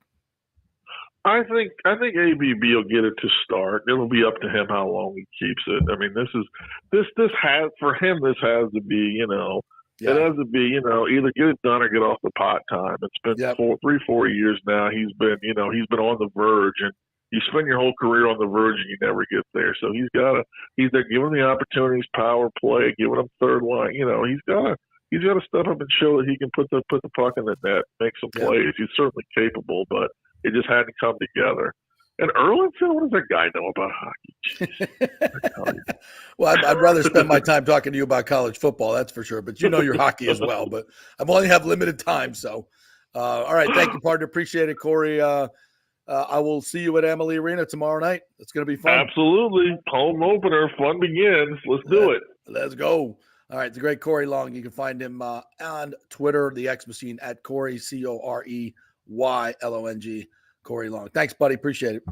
I think ABB will get it to start. It'll be up to him how long he keeps it. I mean, this has to be, it has to be, either get it done or get off the pot time. It's been 4 years now. He's been on the verge, and you spend your whole career on the verge and you never get there. So he's there, give him the opportunities, power play, giving him third line. He's got to step up and show that he can put the puck in the net, make some plays. He's certainly capable, but it just hadn't come together. And Erlendsson, what does that guy know about hockey? Well, I'd rather spend my time talking to you about college football, that's for sure. But you know your hockey as well. But I only have limited time. So, all right. Thank you, partner. Appreciate it, Corey. I will see you at Emily Arena tomorrow night. It's going to be fun. Absolutely. Home opener. Fun begins. Let's do it. Let's go. All right. The great Corey Long. You can find him on Twitter, the X Machine, at Corey, CoreyLong. Corey Long. Thanks, buddy. Appreciate it.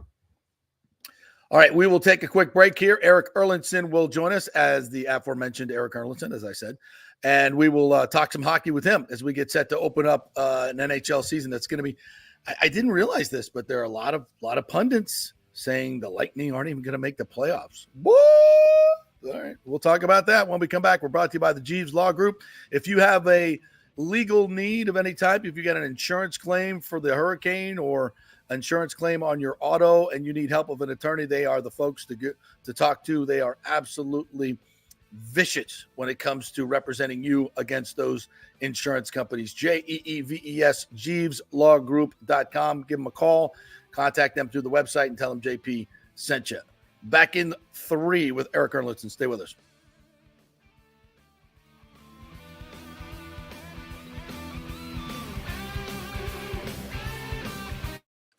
All right, we will take a quick break here. Erik Erlendsson will join us as the aforementioned Erik Erlendsson, as I said, and we will talk some hockey with him as we get set to open up an NHL season. That's going to be. I didn't realize this, but there are a lot of pundits saying the Lightning aren't even going to make the playoffs. What? All right, we'll talk about that when we come back. We're brought to you by the Jeeves Law Group. If you have a legal need of any type, if you got an insurance claim for the hurricane or insurance claim on your auto and you need help of an attorney, they are the folks to talk to. They are absolutely vicious when it comes to representing you against those insurance companies. JEEVES, JeevesLawGroup.com. Give them a call, contact them through the website, and tell them JP sent you. Back in 3 with Erik Erlendsson. Stay with us.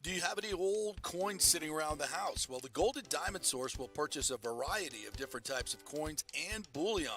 Do you have any old coins sitting around the house? Well, the Gold and Diamond Source will purchase a variety of different types of coins and bullion.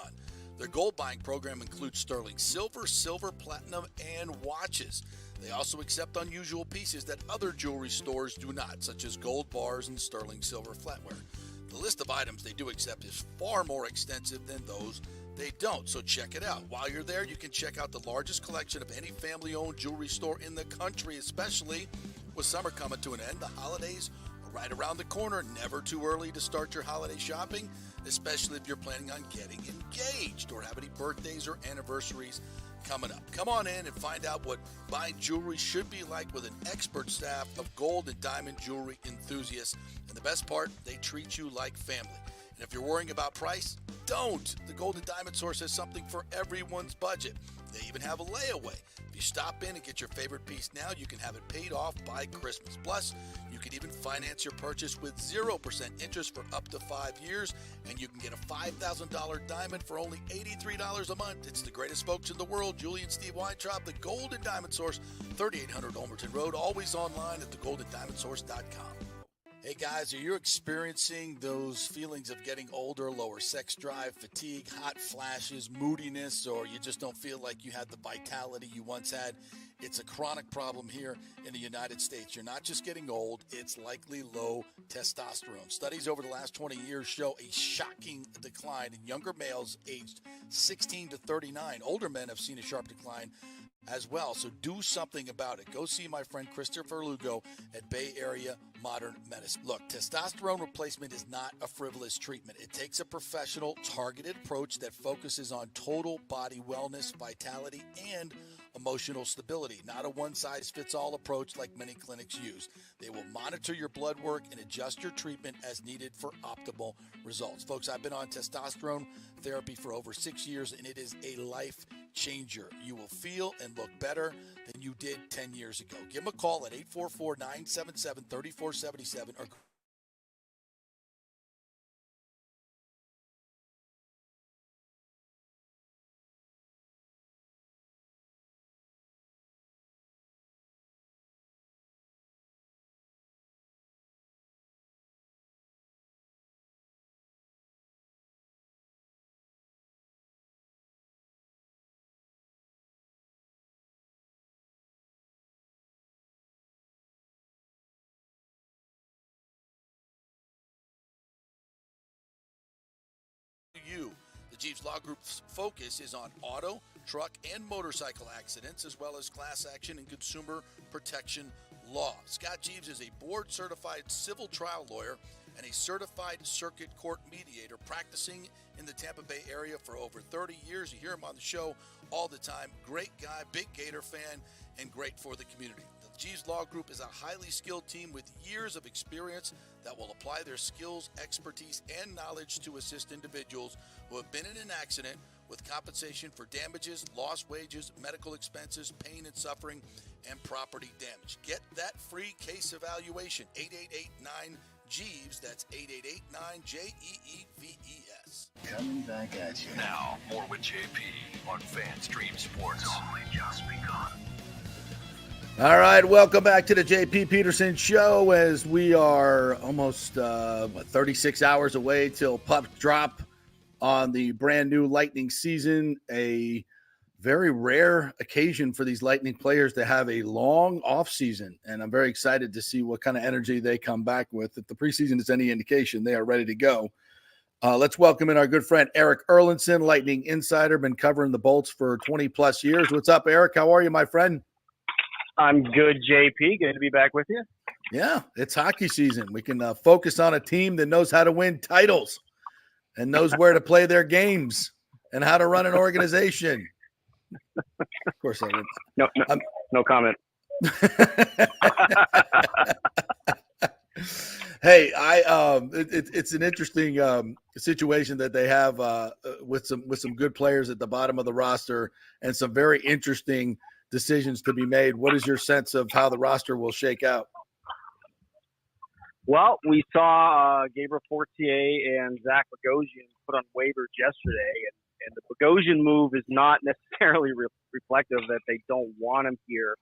Their gold buying program includes sterling silver, silver, platinum, and watches. They also accept unusual pieces that other jewelry stores do not, such as gold bars and sterling silver flatware. The list of items they do accept is far more extensive than those they don't, so check it out. While you're there, you can check out the largest collection of any family-owned jewelry store in the country, especially with summer coming to an end. The holidays are right around the corner. Never too early to start your holiday shopping, especially if you're planning on getting engaged or have any birthdays or anniversaries coming up. Come on in and find out what buying jewelry should be like with an expert staff of gold and diamond jewelry enthusiasts. And the best part, they treat you like family. And if you're worrying about price, don't. The Gold and Diamond Source has something for everyone's budget. They even have a layaway. If you stop in and get your favorite piece now, you can have it paid off by Christmas. Plus, you can even finance your purchase with 0% interest for up to 5 years, and you can get a $5,000 diamond for only $83 a month. It's the greatest folks in the world, Julie and Steve Weintraub, the Gold and Diamond Source, 3800 Olmerton Road, always online at thegoldendiamondsource.com. Hey guys, are you experiencing those feelings of getting older, lower sex drive, fatigue, hot flashes, moodiness, or you just don't feel like you had the vitality you once had? It's a chronic problem here in the United States. You're not just getting old, it's likely low testosterone. Studies over the last 20 years show a shocking decline in younger males aged 16 to 39. Older men have seen a sharp decline as well, so do something about it. Go see my friend Christopher Lugo at Bay Area Modern Medicine. Look, testosterone replacement is not a frivolous treatment. It takes a professional, targeted approach that focuses on total body wellness, vitality, and emotional stability, not a one-size-fits-all approach like many clinics use. They will monitor your blood work and adjust your treatment as needed for optimal results. Folks, I've been on testosterone therapy for over 6 years, and it is a life changer. You will feel and look better than you did 10 years ago. Give them a call at 844-977-3477 or you. The Jeeves Law Group's focus is on auto, truck, and motorcycle accidents, as well as class action and consumer protection law. Scott Jeeves is a board-certified civil trial lawyer and a certified circuit court mediator practicing in the Tampa Bay area for over 30 years. You hear him on the show all the time. Great guy, big Gator fan, and great for the community. The Jeeves Law Group is a highly skilled team with years of experience that will apply their skills, expertise, and knowledge to assist individuals who have been in an accident with compensation for damages, lost wages, medical expenses, pain and suffering, and property damage. Get that free case evaluation, 888-9-JEEVES. That's 888-9-JEEVES. Coming back at you. Now, more with JP on FanStream Sports. It's only just begun. All right, welcome back to the JP Peterson Show as we are almost 36 hours away till pup drop on the brand new Lightning season. A very rare occasion for these Lightning players to have a long off season, and I'm very excited to see what kind of energy they come back with. If the preseason is any indication, they are ready to go. Let's welcome in our good friend Erik Erlendsson, Lightning insider, been covering the Bolts for 20 plus years. What's up, Erik? How are you, my friend? I'm good, JP. Good to be back with you. Yeah, it's hockey season. We can focus on a team that knows how to win titles and knows where to play their games and how to run an organization. Of course I would. No comment. Hey, it's an interesting situation that they have with some good players at the bottom of the roster and some very interesting decisions to be made. What is your sense of how the roster will shake out? Well, we saw Gabriel Fortier and Zach Bogosian put on waivers yesterday, and the Bogosian move is not necessarily reflective that they don't want him here.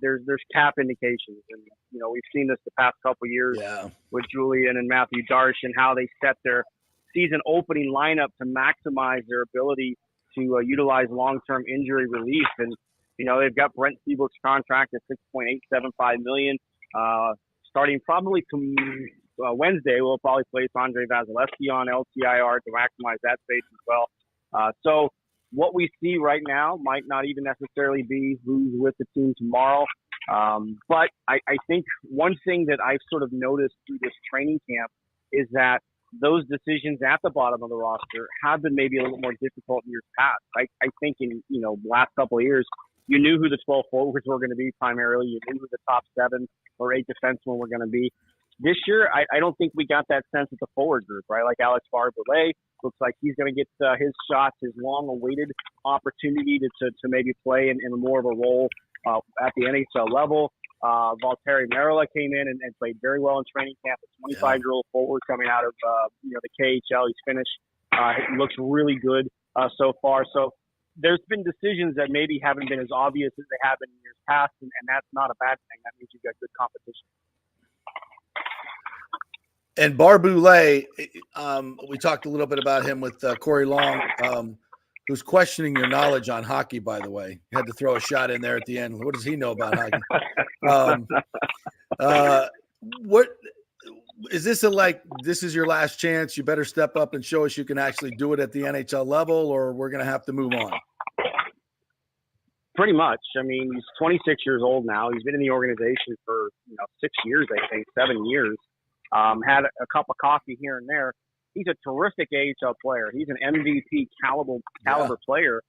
there's cap indications, and we've seen this the past couple of years with Julian and Matthew Darsh and how they set their season opening lineup to maximize their ability to utilize long-term injury relief. And they've got Brent Seabrook's contract at $6.875 million, starting probably Wednesday. We'll probably place Andre Vasilevsky on LTIR to maximize that space as well. So what we see right now might not even necessarily be who's with the team tomorrow. But I think one thing that I've sort of noticed through this training camp is that those decisions at the bottom of the roster have been maybe a little more difficult in years past. I think in, the last couple of years, you knew who the 12 forwards were going to be primarily. You knew who the top 7 or 8 defensemen were going to be. This year, I don't think we got that sense with the forward group, right? Like Alex Barber-Lay looks like he's going to get his shots, his long-awaited opportunity to maybe play in more of a role at the NHL level. Valtteri Merula came in and played very well in training camp. A 25-year-old forward coming out of the KHL. He's finished. He looks really good so far. So there's been decisions that maybe haven't been as obvious as they have been in years past, and that's not a bad thing. That means you've got good competition. And Barber-Lay, we talked a little bit about him with Corey Long, who's questioning your knowledge on hockey, by the way. Had to throw a shot in there at the end. What does he know about hockey? What is this this is your last chance? You better step up and show us you can actually do it at the NHL level, or we're going to have to move on? Pretty much. I mean, he's 26 years old now. He's been in the organization for 6 years, I think, 7 years. Had a cup of coffee here and there. He's a terrific AHL player. He's an MVP caliber player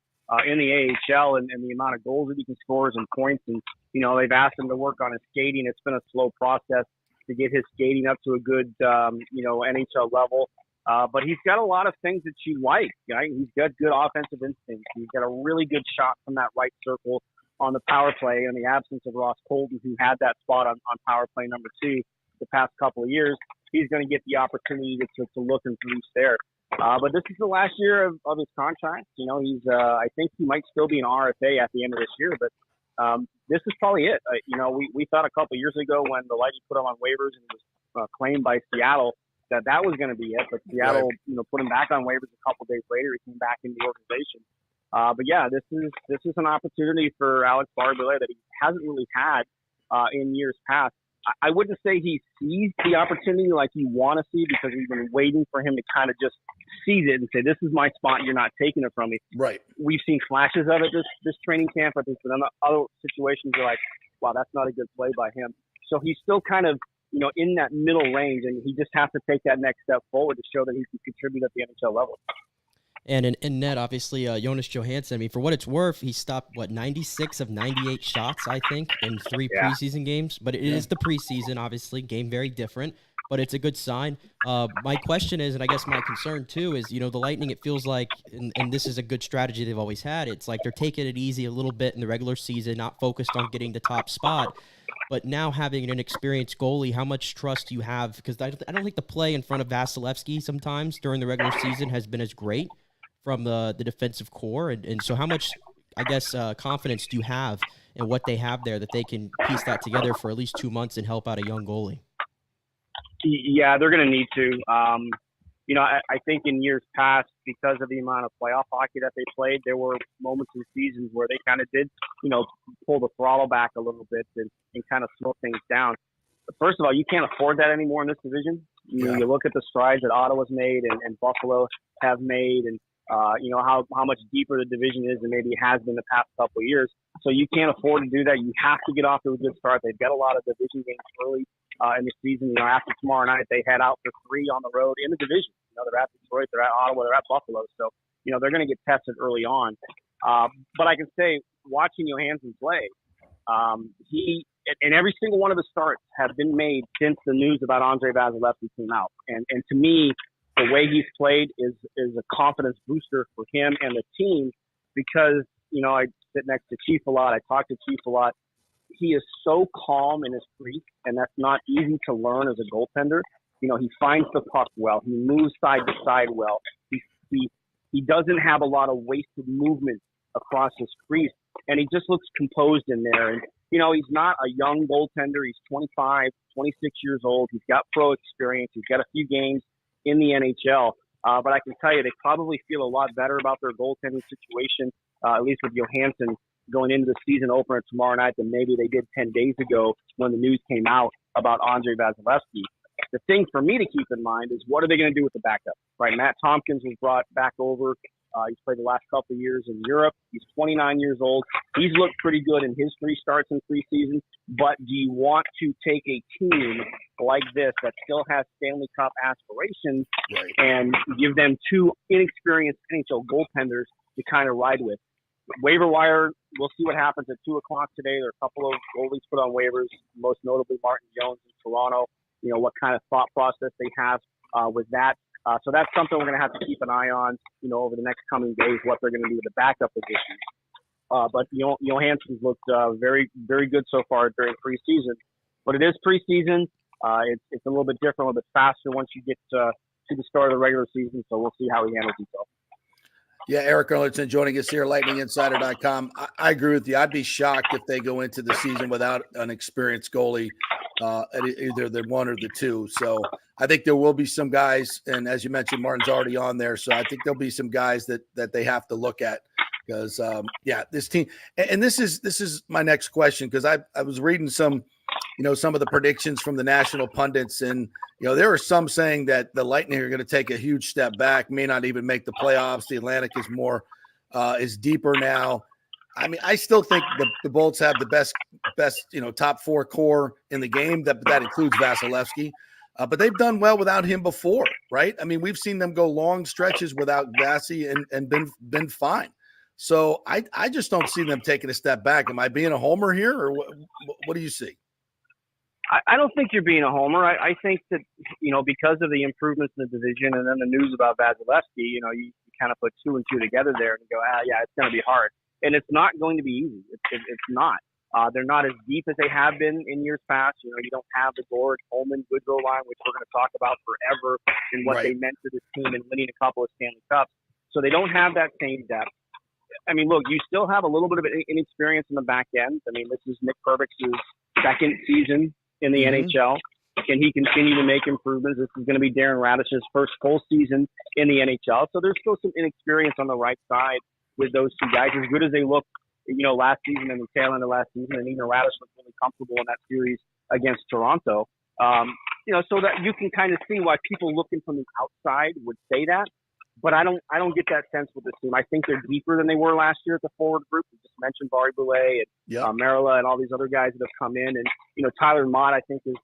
in the AHL, and the amount of goals that he can score and points. And, they've asked him to work on his skating. It's been a slow process to get his skating up to a good, NHL level. But he's got a lot of things that you like, right? He's got good offensive instincts. He's got a really good shot from that right circle on the power play in the absence of Ross Colton, who had that spot on power play number 2 the past couple of years. He's going to get the opportunity to look and produce there. But this is the last year of his contract. He's I think he might still be an RFA at the end of this year, but this is probably it. We thought a couple of years ago when the Lightning put him on waivers and was claimed by Seattle that was going to be it. But Seattle, put him back on waivers a couple of days later. He came back into the organization. But yeah, this is an opportunity for Alex Barber-Lay that he hasn't really had in years past. I wouldn't say he sees the opportunity like you want to see, because we've been waiting for him to kind of just seize it and say, this is my spot, you're not taking it from me. Right. We've seen flashes of it this training camp, but there's been other situations where wow, that's not a good play by him. So he's still kind of, in that middle range, and he just has to take that next step forward to show that he can contribute at the NHL level. And in net, obviously, Jonas Johansson, I mean, for what it's worth, he stopped, 96 of 98 shots, I think, in 3 preseason games. But it is the preseason, obviously, game very different, but it's a good sign. My question is, and I guess my concern, too, is, the Lightning, it feels like, and this is a good strategy they've always had, it's like they're taking it easy a little bit in the regular season, not focused on getting the top spot. But now having an inexperienced goalie, how much trust do you have? Because I don't think the play in front of Vasilevsky sometimes during the regular season has been as great from the defensive core. And so how much, I guess, confidence do you have in what they have there that they can piece that together for at least 2 months and help out a young goalie? Yeah, they're going to need to. I think in years past, because of the amount of playoff hockey that they played, there were moments in seasons where they kind of did, pull the throttle back a little bit and kind of slow things down. But first of all, you can't afford that anymore in this division. You look at the strides that Ottawa's made and Buffalo have made, and how much deeper the division is than maybe it has been the past couple of years. So you can't afford to do that. You have to get off to a good start. They've got a lot of division games early in the season. After tomorrow night, they head out for 3 on the road in the division. They're at Detroit, they're at Ottawa, they're at Buffalo. So, they're going to get tested early on. But I can say, watching Johansson play, he and every single one of the starts have been made since the news about Andre Vasilevsky came out. And to me, the way he's played is a confidence booster for him and the team, because, I sit next to Chief a lot. I talk to Chief a lot. He is so calm in his crease, and that's not easy to learn as a goaltender. He finds the puck well. He moves side to side well. He doesn't have a lot of wasted movement across his crease. and he just looks composed in there. And, he's not a young goaltender. He's 25, 26 years old. He's got pro experience. He's got a few games in the NHL. But I can tell you, they probably feel a lot better about their goaltending situation, at least with Johansson going into the season opener tomorrow night than maybe they did 10 days ago when the news came out about Andrei Vasilevskiy. The thing for me to keep in mind is what are they going to do with the backup, right? Matt Tompkins was brought back over. He's played the last couple of years in Europe. He's 29 years old. He's looked pretty good in his 3 starts in preseason. But do you want to take a team like this that still has Stanley Cup aspirations and give them 2 inexperienced NHL goaltenders to kind of ride with? Waiver wire, we'll see what happens at 2 o'clock today. There are a couple of goalies put on waivers, most notably Martin Jones in Toronto. What kind of thought process they have with that. So that's something we're going to have to keep an eye on, over the next coming days, what they're going to do with the backup position. But Johansson's looked very, very good so far during preseason. But it is preseason. It's a little bit different, a little bit faster once you get to the start of the regular season. So we'll see how he handles himself. Yeah, Erik Erlendsson joining us here, LightningInsider.com. I agree with you. I'd be shocked if they go into the season without an experienced goalie, at either the 1 or the 2. So I think there will be some guys, and as you mentioned, Martin's already on there. So I think there'll be some guys that they have to look at because, this team. And this is my next question because I was reading some of the predictions from the national pundits, and there are some saying that the Lightning are going to take a huge step back, may not even make the playoffs. The Atlantic is is deeper now. I mean, I still think the Bolts have the best top 4 core in the game. That includes Vasilevskiy, but they've done well without him before, right? I mean, we've seen them go long stretches without Vasi and been fine. So I just don't see them taking a step back. Am I being a homer here, or what do you see? I don't think you're being a homer. I think that, because of the improvements in the division and then the news about Vasilevskiy, you kind of put 2 and 2 together there and go, yeah, it's going to be hard. And it's not going to be easy. It's not. They're not as deep as they have been in years past. You don't have the Gord, Holman, Goodrow line, which we're going to talk about forever and what they meant to this team and winning a couple of Stanley Cups. So they don't have that same depth. I mean, look, you still have a little bit of inexperience in the back end. I mean, this is Nick Pervix's second season in the NHL. Can he continue to make improvements? This is going to be Darren Radish's first full season in the NHL. So there's still some inexperience on the right side with those 2 guys. As good as they looked, last season and the tail end of last season, and even Radish was really comfortable in that series against Toronto. So that you can kind of see why people looking from the outside would say that. But I don't get that sense with this team. I think they're deeper than they were last year at the forward group. We just mentioned Barry Boulet and Marilla and all these other guys that have come in. And, Tyler Mott, I think, is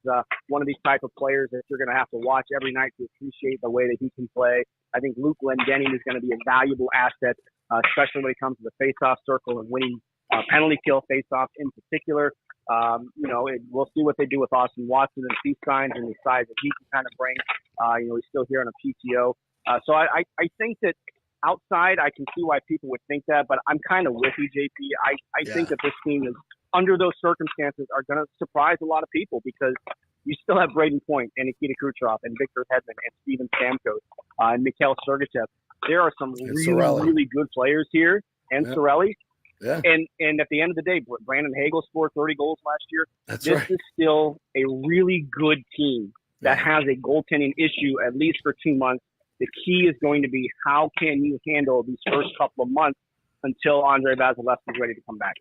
one of these type of players that you're going to have to watch every night to appreciate the way that he can play. I think Luke Glendening is going to be a valuable asset, especially when it comes to the face-off circle and winning penalty kill face-offs in particular. We'll see what they do with Austin Watson and C signs and the size that he can kind of bring. He's still here on a PTO. So I think that outside, I can see why people would think that, but I'm kind of with you, JP. I think that this team is, under those circumstances, are going to surprise a lot of people because you still have Braden Point and Nikita Kucherov and Victor Hedman and Steven Stamkos and Mikhail Sergachev. There are some really good players here, and Cirelli. Yeah. And at the end of the day, Brandon Hagel scored 30 goals last year. This is still a really good team that has a goaltending issue, at least for 2 months. The key is going to be how can you handle these first couple of months until Andrei Vasilevskiy is ready to come back.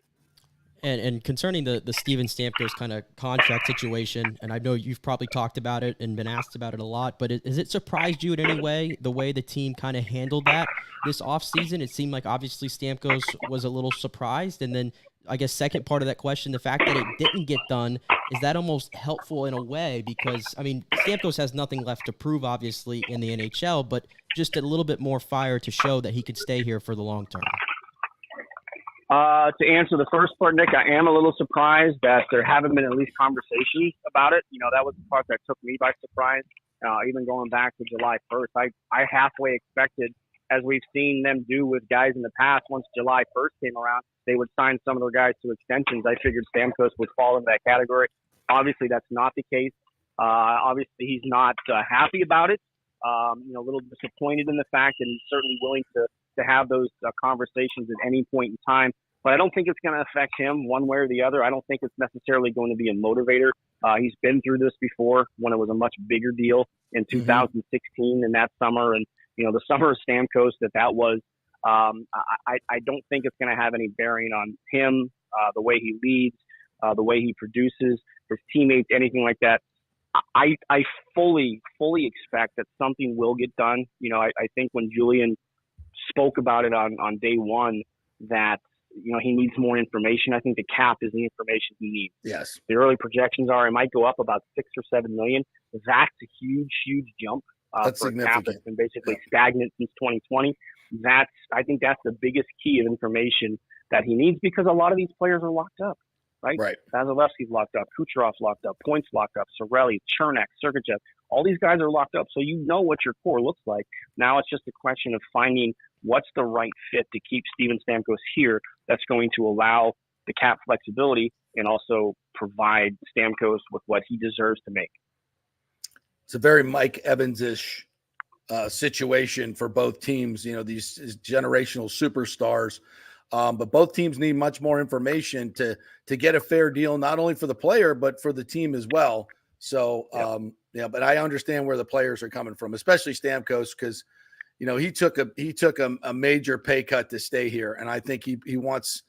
And concerning the Steven Stamkos kind of contract situation, and I know you've probably talked about it and been asked about it a lot, but has it surprised you in any way, the way the team kind of handled that this offseason? It seemed like obviously Stamkos was a little surprised, and then I guess second part of that question, the fact that it didn't get done, is that almost helpful in a way? Because, I mean, Stamkos has nothing left to prove, obviously, in the NHL, but just a little bit more fire to show that he could stay here for the long term. To answer the first part, Nick, I am a little surprised that there haven't been at least conversations about it. That was the part that took me by surprise, even going back to July 1st. I halfway expected, as we've seen them do with guys in the past, once July 1st came around, they would sign some of their guys to extensions. I figured Stamkos would fall into that category. Obviously, that's not the case. Obviously, he's not happy about it. A little disappointed in the fact that he's certainly willing to have those conversations at any point in time. but I don't think it's going to affect him one way or the other. I don't think it's necessarily going to be a motivator. He's been through this before when it was a much bigger deal in 2016 in that summer. And, the summer of Stamkos that was, I don't think it's going to have any bearing on him, the way he leads, the way he produces, his teammates, anything like that. I fully expect that something will get done. I think when Julian spoke about it on day one that, he needs more information. I think the cap is the information he needs. Yes. The early projections are it might go up about 6 or 7 million. That's a huge jump. That's for significant. A cap that's been basically stagnant since 2020. I think that's the biggest key of information that he needs because a lot of these players are locked up. Right? Vasilevsky's locked up, Kucherov's locked up, Point's locked up, Cirelli, Chernak, Sergachev. All these guys are locked up, so you know what your core looks like. Now it's just a question of finding what's the right fit to keep Steven Stamkos here that's going to allow the cap flexibility and also provide Stamkos with what he deserves to make. It's a very Mike Evans-ish situation for both teams, these generational superstars. But both teams need much more information to get a fair deal, not only for the player, but for the team as well. So, but I understand where the players are coming from, especially Stamkos, because, he took a major pay cut to stay here. And I think he wants,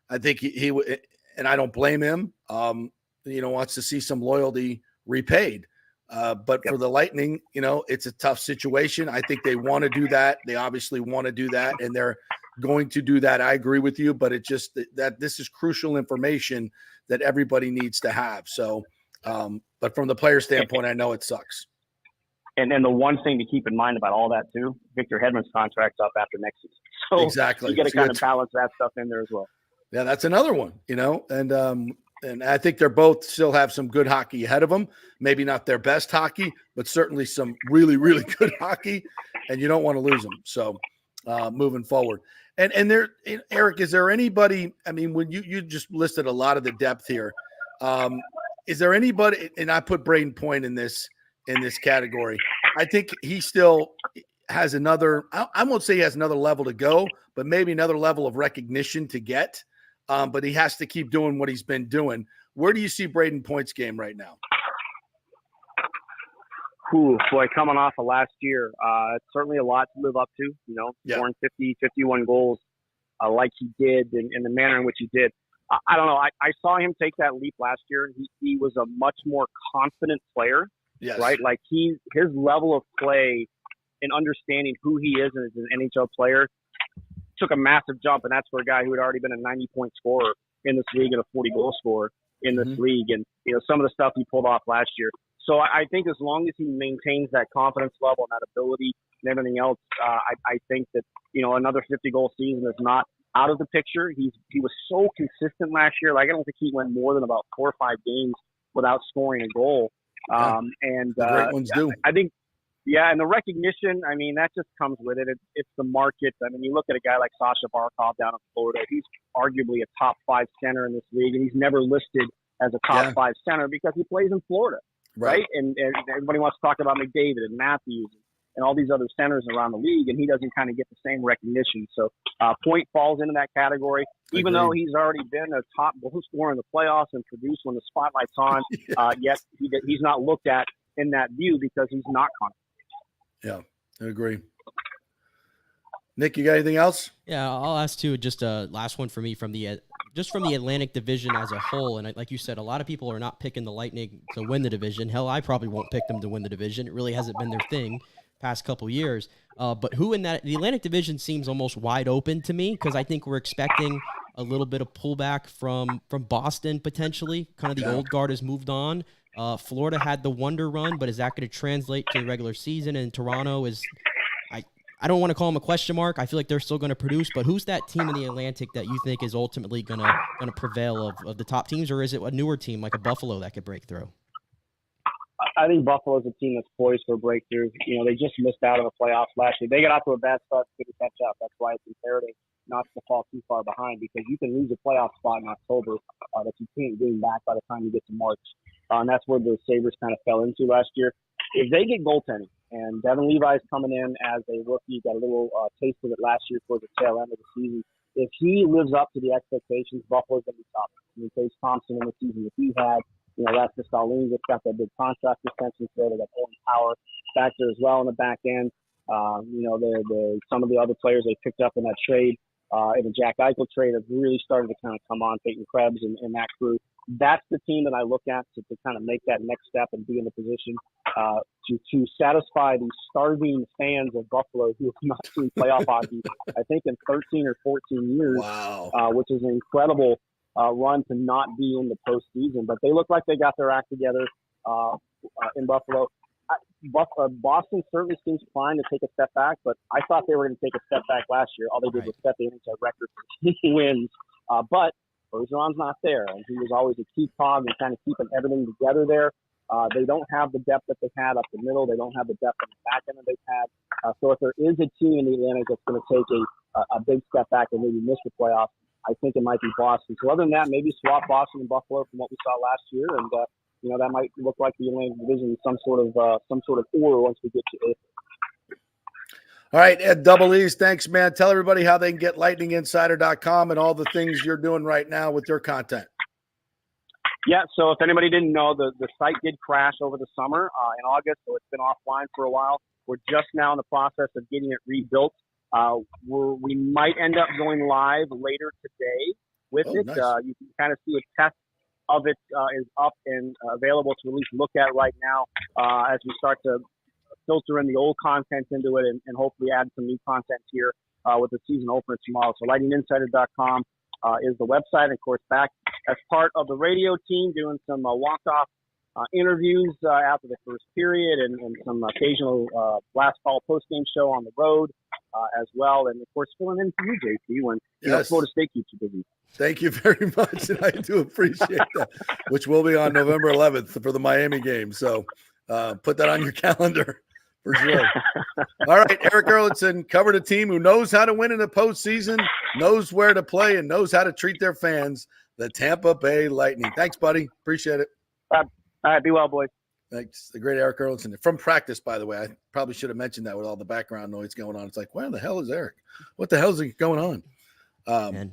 and I don't blame him, wants to see some loyalty repaid. But for the Lightning, it's a tough situation. I think they want to do that. They obviously want to do that, and they're going to do that. I agree with you, but it just that this is crucial information that everybody needs to have. So, but from the player standpoint, I know it sucks. And then the one thing to keep in mind about all that too, Victor Hedman's contract's up after next season. So exactly, you got to kind of balance that stuff in there as well. Yeah, that's another one, and I think they're both still have some good hockey ahead of them. Maybe not their best hockey, but certainly some really, really good hockey, and you don't want to lose them. So moving forward. And there, Erik, is there anybody, when you just listed a lot of the depth here, is there anybody, and I put Braden Point in this category, I think he still has another, I won't say he has another level to go, but maybe another level of recognition to get. But he has to keep doing what he's been doing. Where do you see Braden Point's game right now? Boy, coming off of last year, it's certainly a lot to live up to, scoring 50, 51 goals like he did in the manner in which he did. I don't know. I saw him take that leap last year. He was a much more confident player, right? Like his level of play and understanding who he is as an NHL player took a massive jump, and that's for a guy who had already been a 90-point scorer in this league and a 40-goal scorer in this league. And, some of the stuff he pulled off last year. So I think as long as he maintains that confidence level and that ability and everything else, I think that, another 50-goal season is not out of the picture. He was so consistent last year. Like, I don't think he went more than about 4 or 5 games without scoring a goal. The great ones do. I think, and the recognition, that just comes with it. It's the market. You look at a guy like Sasha Barkov down in Florida. He's arguably a top 5 center in this league, and he's never listed as a top 5 center because he plays in Florida, right? And everybody wants to talk about McDavid and Matthews and all these other centers around the league, and he doesn't kind of get the same recognition. So Point falls into that category, even though he's already been a top goal scorer in the playoffs and produced when the spotlight's on, yet he's not looked at in that view because he's not confident. Yeah, I agree. Nick, you got anything else? Yeah, I'll ask too. Just a last one for me from the Atlantic Division as a whole. And like you said, a lot of people are not picking the Lightning to win the division. Hell, I probably won't pick them to win the division. It really hasn't been their thing past couple years. But who in the Atlantic Division seems almost wide open to me because I think we're expecting a little bit of pullback from Boston potentially. Kind of the old guard has moved on. Florida had the wonder run, but is that going to translate to the regular season? And Toronto is, I don't want to call them a question mark. I feel like they're still going to produce, but who's that team in the Atlantic that you think is ultimately going to prevail of the top teams, or is it a newer team like a Buffalo that could break through? I think Buffalo is a team that's poised for a breakthrough. They just missed out on the playoffs last year. They got out to a bad start to catch up. That's why it's imperative not to fall too far behind because you can lose a playoff spot in October that you can't gain back by the time you get to March. And that's where the Sabres kind of fell into last year. If they get goaltending, and Devin Levi's coming in as a rookie, got a little taste of it last year towards the tail end of the season. if he lives up to the expectations, Buffalo's going to be tough. I mean, Chase Thompson in the season that he had, Rasmus Dahlin just got that big contract extension, so they got Owen Power back there as well in the back end. Some of the other players they picked up in that trade, in the Jack Eichel trade, have really started to kind of come on, Peyton Krebs and that crew. That's the team that I look at to kind of make that next step and be in the position to satisfy these starving fans of Buffalo who have not seen playoff hockey, I think, in 13 or 14 years. Wow. Which is an incredible run to not be in the postseason. But they look like they got their act together in Buffalo. Boston certainly seems fine to take a step back, but I thought they were going to take a step back last year. All they did was set the NHL record for wins. But Bergeron's not there, and he was always a key cog in kind of keeping everything together there. They don't have the depth that they had up the middle. They don't have the depth on the back end that they've had. So if there is a team in the Atlantic that's going to take a big step back and maybe miss the playoffs, I think it might be Boston. So other than that, maybe swap Boston and Buffalo from what we saw last year, and that might look like the Atlantic Division in some sort of order once we get to April. All right, Ed Double E's, thanks, man. Tell everybody how they can get lightninginsider.com and all the things you're doing right now with your content. Yeah, so if anybody didn't know, the site did crash over the summer in August, so it's been offline for a while. We're just now in the process of getting it rebuilt. We might end up going live later today with it. Nice. You can kind of see a test of it is up and available to at least look at right now as we start to filter in the old content into it and hopefully add some new content here with the season opener tomorrow. So lightninginsider.com is the website. Of course, back as part of the radio team doing some walk-off interviews after the first period and some occasional last call post-game show on the road as well. And, of course, filling in for you, JP, when Florida State keeps you busy. Thank you very much, and I do appreciate that, which will be on November 11th for the Miami game. So put that on your calendar for sure. All right, Erik Erlendsson covered a team who knows how to win in the postseason, knows where to play, and knows how to treat their fans, the Tampa Bay Lightning. Thanks, buddy. Appreciate it. All right, be well, boys. Thanks. The great Erik Erlendsson. From practice, by the way. I probably should have mentioned that with all the background noise going on. It's like, where the hell is Erik? What the hell is going on?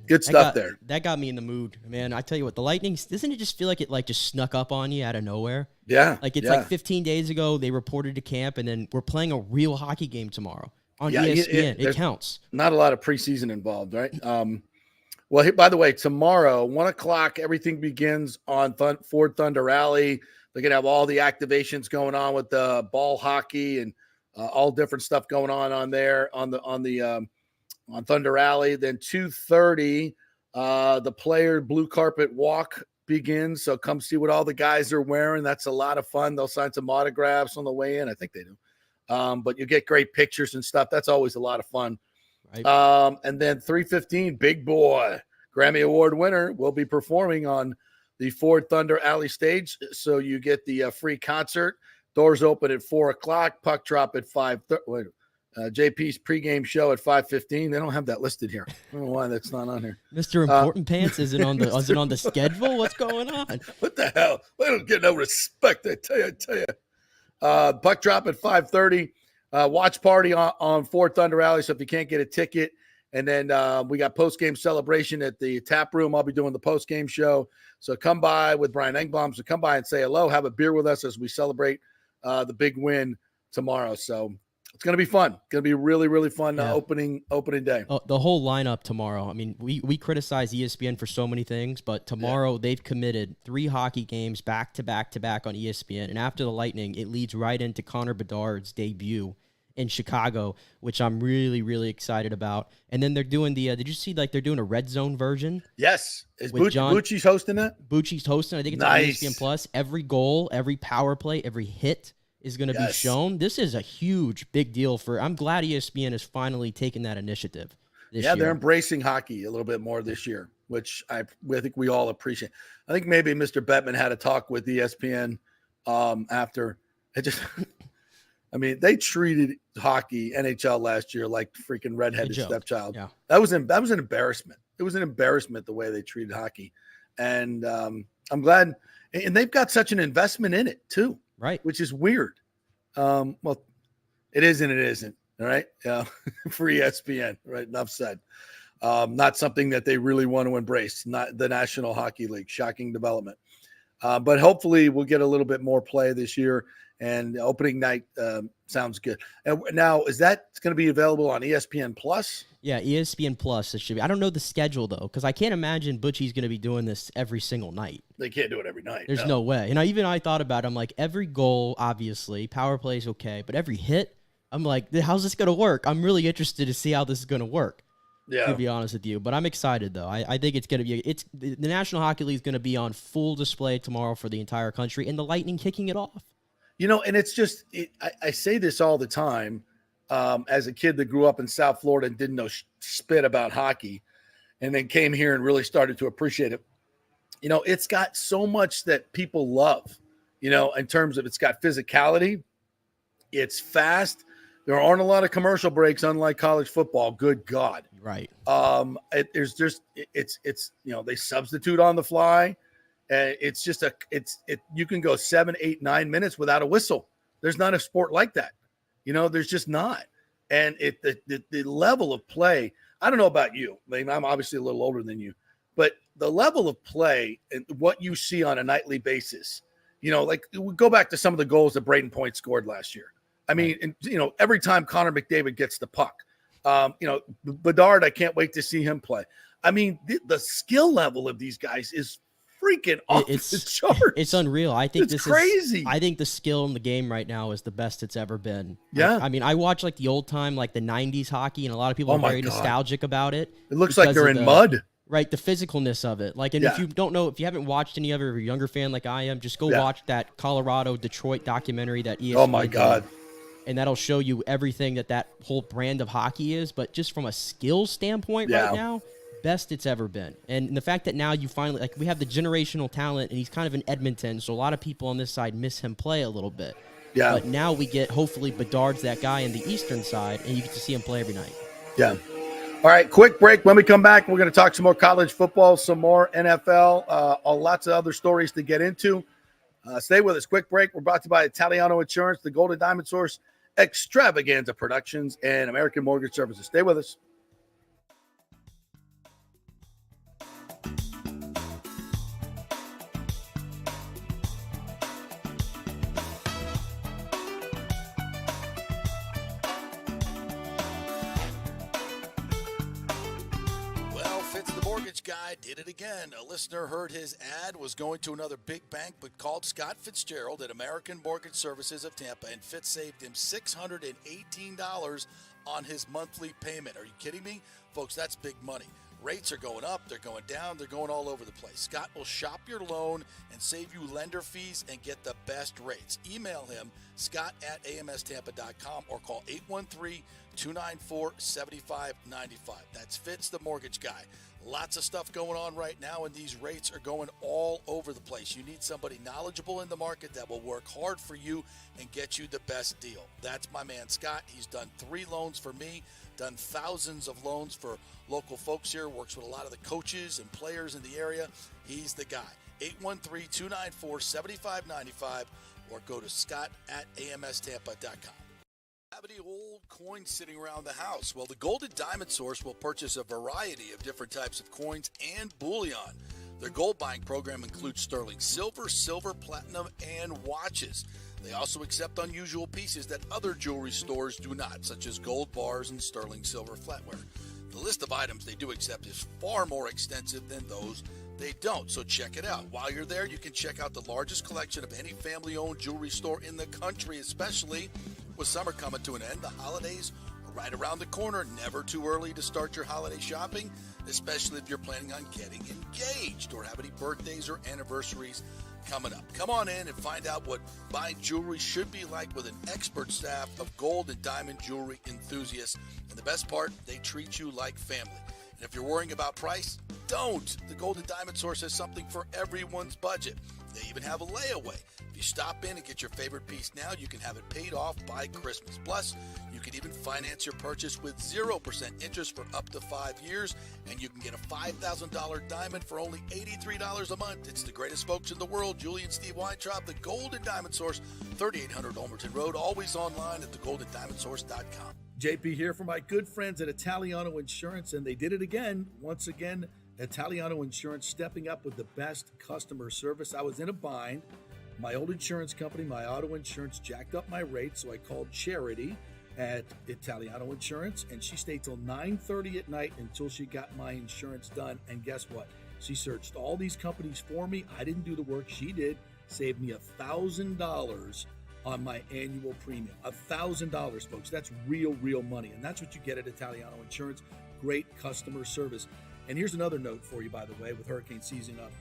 Good stuff there. That got me in the mood, man. I tell you what, the Lightning, doesn't it just feel like it just snuck up on you out of nowhere? Yeah. Like it's 15 days ago they reported to camp, and then we're playing a real hockey game tomorrow on ESPN. It counts. Not a lot of preseason involved, right? Well, by the way, tomorrow, 1:00, everything begins on Ford Thunder Alley. They're going to have all the activations going on with the ball hockey and all different stuff going on there on Thunder Alley. Then 2:30, the player blue carpet walk begins. So come see what all the guys are wearing. That's a lot of fun. They'll sign some autographs on the way in. I think they do. But you get great pictures and stuff. That's always a lot of fun. Right. And then 3:15, Big Boy, Grammy Award winner, will be performing on the Ford Thunder Alley stage. So you get the free concert. Doors open at 4:00. Puck drop at 5:30. JP's pregame show at 5:15. They don't have that listed here. I don't know why that's not on here. Mr. Important Pants isn't on the isn't on the schedule. What's going on? What the hell? They don't get no respect. I tell you. Puck drop at 5:30. Watch party on Ford Thunder Alley. So if you can't get a ticket, and then we got post-game celebration at the tap room. I'll be doing the post-game show. So come by with Brian Engblom. So come by and say hello. Have a beer with us as we celebrate the big win tomorrow. So it's going to be fun. It's going to be really, really fun opening day. Oh, the whole lineup tomorrow. I mean, we criticize ESPN for so many things, but tomorrow they've committed 3 hockey games back to back on ESPN. And after the Lightning, it leads right into Connor Bedard's debut in Chicago, which I'm really, really excited about. And then they're doing did you see they're doing a red zone version? Yes. Is Bucci's hosting that? Bucci's hosting. I think it's on ESPN Plus. Every goal, every power play, every hit is going to be shown. This is a huge, big deal I'm glad ESPN is finally taking that initiative this year. They're embracing hockey a little bit more this year, which I think we all appreciate. I think maybe Mr. Bettman had a talk with ESPN after. I mean, they treated hockey, NHL last year, like freaking redheaded stepchild. Yeah. That was an embarrassment. It was an embarrassment the way they treated hockey. And I'm glad. And they've got such an investment in it, too. Right. Which is weird. Well, it is and it isn't. All right. For ESPN. Right. Enough said. Not something that they really want to embrace, not the National Hockey League. Shocking development. But hopefully we'll get a little bit more play this year, and opening night sounds good. And now, is that going to be available on ESPN Plus? Yeah, ESPN Plus. It should be. I don't know the schedule though, because I can't imagine Butchie's going to be doing this every single night. They can't do it every night. There's no way. And I thought about it. I'm like, every goal, obviously, power play is okay, but every hit, I'm like, how's this going to work? I'm really interested to see how this is going to work. Yeah. To be honest with you, but I'm excited though. I think it's going to be. The National Hockey League is going to be on full display tomorrow for the entire country, and the Lightning kicking it off. And it's just, I say this all the time. As a kid that grew up in South Florida and didn't know spit about hockey, and then came here and really started to appreciate it. It's got so much that people love, in terms of it's got physicality. It's fast. There aren't a lot of commercial breaks, unlike college football. Good God. Right. They substitute on the fly. It's just you can go 7, 8, 9 minutes without a whistle. There's not a sport like that. There's just not. And the level of play, I don't know about you. I mean, I'm obviously a little older than you, but the level of play and what you see on a nightly basis, like we go back to some of the goals that Braden Point scored last year. I mean, and, every time Connor McDavid gets the puck, Bedard, I can't wait to see him play. I mean, the skill level of these guys is freaking off the charts. It's unreal. I think it's crazy. I think the skill in the game right now is the best it's ever been. Yeah. I mean, I watch like the old time, like the 90s hockey, and a lot of people are very nostalgic about it. It looks like they're in mud. Right, the physicalness of it. Like, and if you don't know, if you haven't watched any of it, or you're a younger fan like I am, just go watch that Colorado-Detroit documentary that ESPN Oh my God. did. And that'll show you everything that whole brand of hockey is. But just from a skill standpoint right now, best it's ever been. And the fact that now you finally, like, we have the generational talent, and he's kind of in Edmonton, so a lot of people on this side miss him play a little bit. Yeah. But now we get, hopefully, Bedard's that guy in the eastern side, and you get to see him play every night. Yeah. All right, quick break. When we come back, we're going to talk some more college football, some more NFL, lots of other stories to get into. Stay with us. Quick break. We're brought to you by Italiano Insurance, the Golden Diamond Source, Extravaganza Productions, and American Mortgage Services. Stay with us. Guy did it again. A listener heard his ad, was going to another big bank, but called Scott Fitzgerald at American Mortgage Services of Tampa, and Fitz saved him $618 on his monthly payment. Are you kidding me? Folks, that's big money. Rates are going up, they're going down, they're going all over the place. Scott will shop your loan and save you lender fees and get the best rates. Email him, scott@amstampa.com, or call 813-294-7595. That's Fitz, the mortgage guy. Lots of stuff going on right now, and these rates are going all over the place. You need somebody knowledgeable in the market that will work hard for you and get you the best deal. That's my man, Scott. He's done 3 loans for me, done thousands of loans for local folks here, works with a lot of the coaches and players in the area. He's the guy. 813-294-7595, or go to scott@amstampa.com. Have any old coins sitting around the house? Well, the Golden Diamond Source will purchase a variety of different types of coins and bullion. Their gold buying program includes sterling silver, silver, platinum, and watches. They also accept unusual pieces that other jewelry stores do not, such as gold bars and sterling silver flatware. The list of items they do accept is far more extensive than those they don't, so check it out. While you're there, you can check out the largest collection of any family-owned jewelry store in the country, especially with summer coming to an end. The holidays are right around the corner. Never too early to start your holiday shopping, especially if you're planning on getting engaged or have any birthdays or anniversaries coming up. Come on in and find out what buying jewelry should be like with an expert staff of gold and diamond jewelry enthusiasts. And the best part, they treat you like family. And if you're worrying about price, don't. The Golden Diamond Source has something for everyone's budget. They even have a layaway. If you stop in and get your favorite piece now, you can have it paid off by Christmas. Plus, you can even finance your purchase with 0% interest for up to 5 years, and you can get a $5,000 diamond for only $83 a month. It's the greatest folks in the world, Julie and Steve Weintraub, the Golden Diamond Source, 3800 Olmerton Road, always online at thegoldendiamondsource.com. JP here for my good friends at Italiano Insurance, and they did it again. Once again, Italiano Insurance stepping up with the best customer service. I was in a bind. My old insurance company, my auto insurance, jacked up my rates, so I called Charity at Italiano Insurance, and she stayed till 9:30 at night until she got my insurance done. And guess what? She searched all these companies for me. I didn't do the work. She did. Saved me $1,000 on my annual premium. $1,000, folks. That's real money. And that's what you get at Italiano Insurance. Great customer service. And here's another note for you, by the way, with hurricane season up.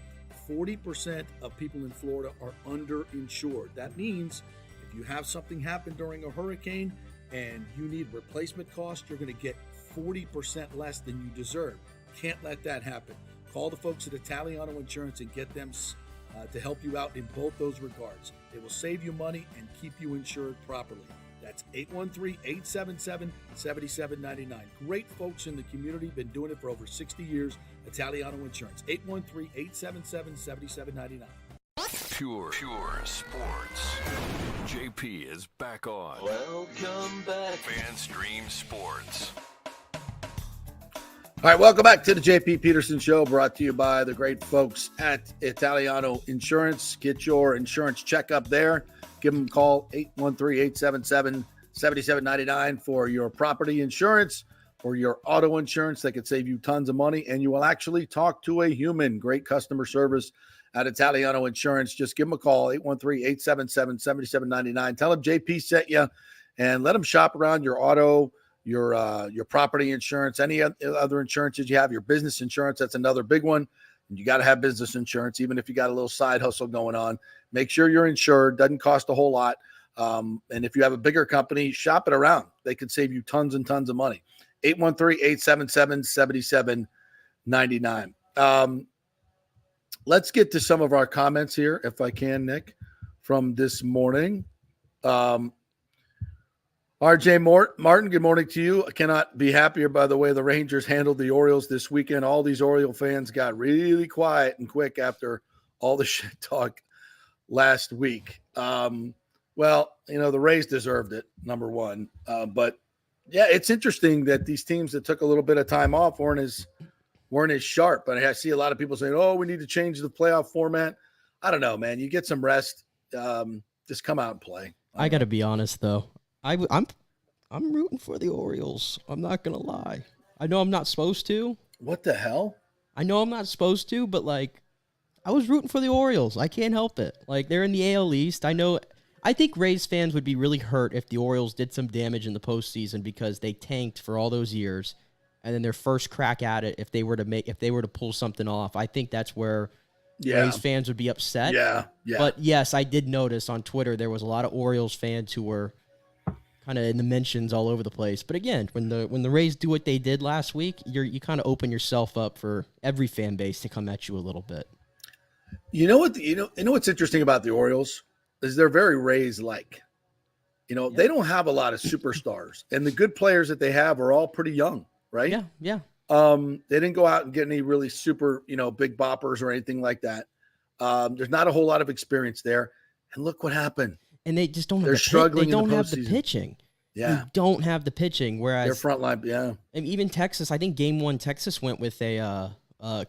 40% of people in Florida are underinsured. That means if you have something happen during a hurricane and you need replacement costs, you're going to get 40% less than you deserve. Can't let that happen. Call the folks at Italiano Insurance and get them to help you out in both those regards. They will save you money and keep you insured properly. That's 813-877-7799. Great folks in the community, been doing it for over 60 years. Italiano Insurance, 813-877-7799. Pure sports. JP is back on. Welcome back. FanStream Sports. All right, welcome back to the JP Peterson Show, brought to you by the great folks at Italiano Insurance. Get your insurance checkup there. Give them a call, 813-877-7799 for your property insurance or your auto insurance. They could save you tons of money, and you will actually talk to a human. Great customer service at Italiano Insurance. Just give them a call, 813-877-7799. Tell them JP sent you, and let them shop around your auto, your property insurance, any other insurances you have, your business insurance. That's another big one. And you got to have business insurance, even if you got a little side hustle going on. Make sure you're insured. Doesn't cost a whole lot. And if you have a bigger company, shop it around. They could save you tons and tons of money. 813-877-7799. Let's get to some of our comments here, if I can, Nick, from this morning. RJ Martin, good morning to you. I cannot be happier by the way the Rangers handled the Orioles this weekend. All these Oriole fans got really quiet and quick after all the shit talk last week. Well, the Rays deserved it, number one. But, yeah, it's interesting that these teams that took a little bit of time off weren't as sharp. But I see a lot of people saying, oh, we need to change the playoff format. I don't know, man. You get some rest. Just come out and play. I got to be honest, though. I'm rooting for the Orioles. I'm not going to lie. I know I'm not supposed to. What the hell? I know I'm not supposed to, but, I was rooting for the Orioles. I can't help it. They're in the AL East. I think Rays fans would be really hurt if the Orioles did some damage in the postseason because they tanked for all those years, and then their first crack at it, if they were to pull something off, I think that's where Rays fans would be upset. Yeah. But, yes, I did notice on Twitter there was a lot of Orioles fans who were kind of in the mentions all over the place. But again, when the Rays do what they did last week, you kind of open yourself up for every fan base to come at you a little bit. You know what's interesting about the Orioles is they're very Rays-like. They don't have a lot of superstars, and the good players that they have are all pretty young, right? Yeah. They didn't go out and get any really super, big boppers or anything like that. There's not a whole lot of experience there. And look what happened. And they just don't have struggling. They don't have the pitching. Yeah. They don't have the pitching. Whereas their front line, and even Texas, I think game one, Texas went with a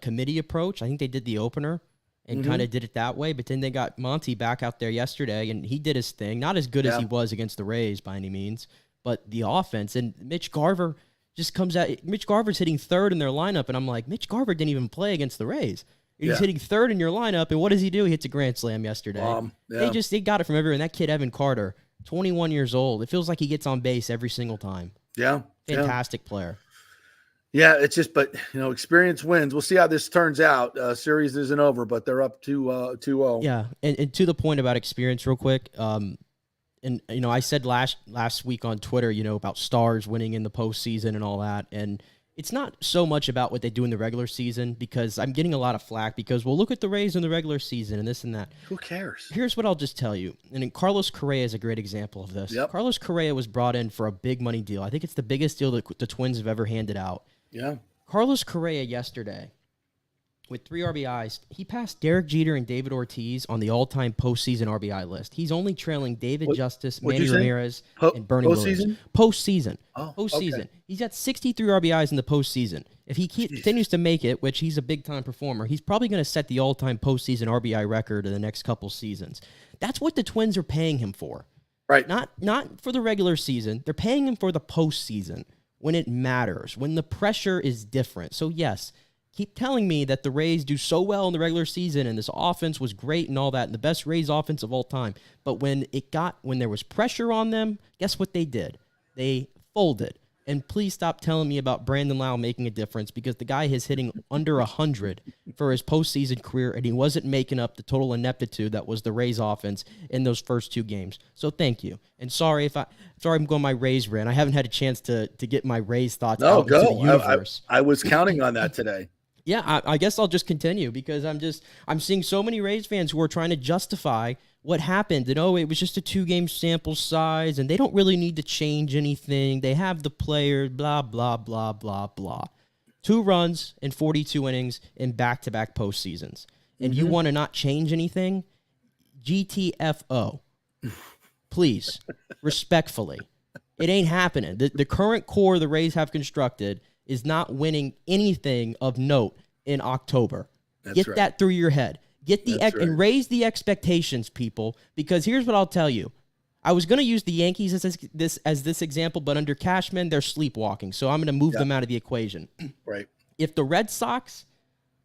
committee approach. I think they did the opener and kind of did it that way. But then they got Monty back out there yesterday, and he did his thing. Not as good as he was against the Rays by any means, but the offense. And Mitch Garver just comes out. Mitch Garver's hitting third in their lineup, and I'm like, Mitch Garver didn't even play against the Rays. He's hitting third in your lineup, and what does he do? He hits a grand slam yesterday. They got it from everywhere. And that kid, Evan Carter, 21 years old, it feels like he gets on base every single time. Yeah. Fantastic player. Yeah, it's just, but, experience wins. We'll see how this turns out. Series isn't over, but they're up 2-0. Yeah, and to the point about experience real quick, and, I said last week on Twitter, about stars winning in the postseason and all that, and it's not so much about what they do in the regular season because I'm getting a lot of flack because, well, look at the Rays in the regular season and this and that. Who cares? Here's what I'll just tell you. And Carlos Correa is a great example of this. Yep. Carlos Correa was brought in for a big money deal. I think it's the biggest deal that the Twins have ever handed out. Yeah. Carlos Correa yesterday with 3 RBIs, he passed Derek Jeter and David Ortiz on the all-time postseason RBI list. He's only trailing David Justice, Manny Ramirez, and Bernie Williams. Postseason. Postseason. Okay. He's got 63 RBIs in the postseason. If he continues to make it, which he's a big-time performer, he's probably going to set the all-time postseason RBI record in the next couple seasons. That's what the Twins are paying him for. Right. Not for the regular season. They're paying him for the postseason when it matters, when the pressure is different. So, yes, keep telling me that the Rays do so well in the regular season and this offense was great and all that, and the best Rays offense of all time. But when there was pressure on them, guess what they did? They folded. And please stop telling me about Brandon Lau making a difference, because the guy is hitting under 100 for his postseason career, and he wasn't making up the total ineptitude that was the Rays offense in those first 2 games. So thank you. And sorry I'm going my Rays rant. I haven't had a chance to get my Rays thoughts out into the universe. I was counting on that today. Yeah, I guess I'll just continue, because I'm seeing so many Rays fans who are trying to justify what happened. And, it was just a 2-game sample size, and they don't really need to change anything. They have the players, blah, blah, blah, blah, blah. 2 runs in 42 innings in back-to-back postseasons. And you want to not change anything? GTFO. Please, respectfully. It ain't happening. The current core the Rays have constructed is not winning anything of note in October. Get that through your head. And raise the expectations, people, because here's what I'll tell you. I was going to use the Yankees as this example, but under Cashman, they're sleepwalking, so I'm going to move them out of the equation. Right. If the Red Sox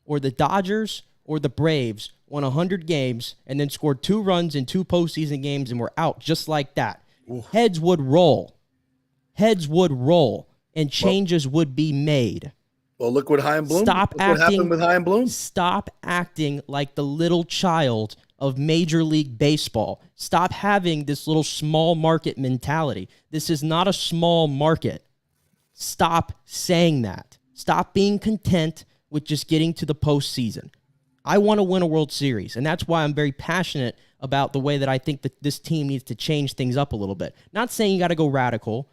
or the Dodgers or the Braves won 100 games and then scored 2 runs in 2 postseason games and were out just like that, heads would roll. And changes would be made. Well, look what Chaim Bloom. What happened with Chaim Bloom. Stop acting like the little child of Major League Baseball. Stop having this little small market mentality. This is not a small market. Stop saying that. Stop being content with just getting to the postseason. I want to win a World Series, and that's why I'm very passionate about the way that I think that this team needs to change things up a little bit. Not saying you got to go radical,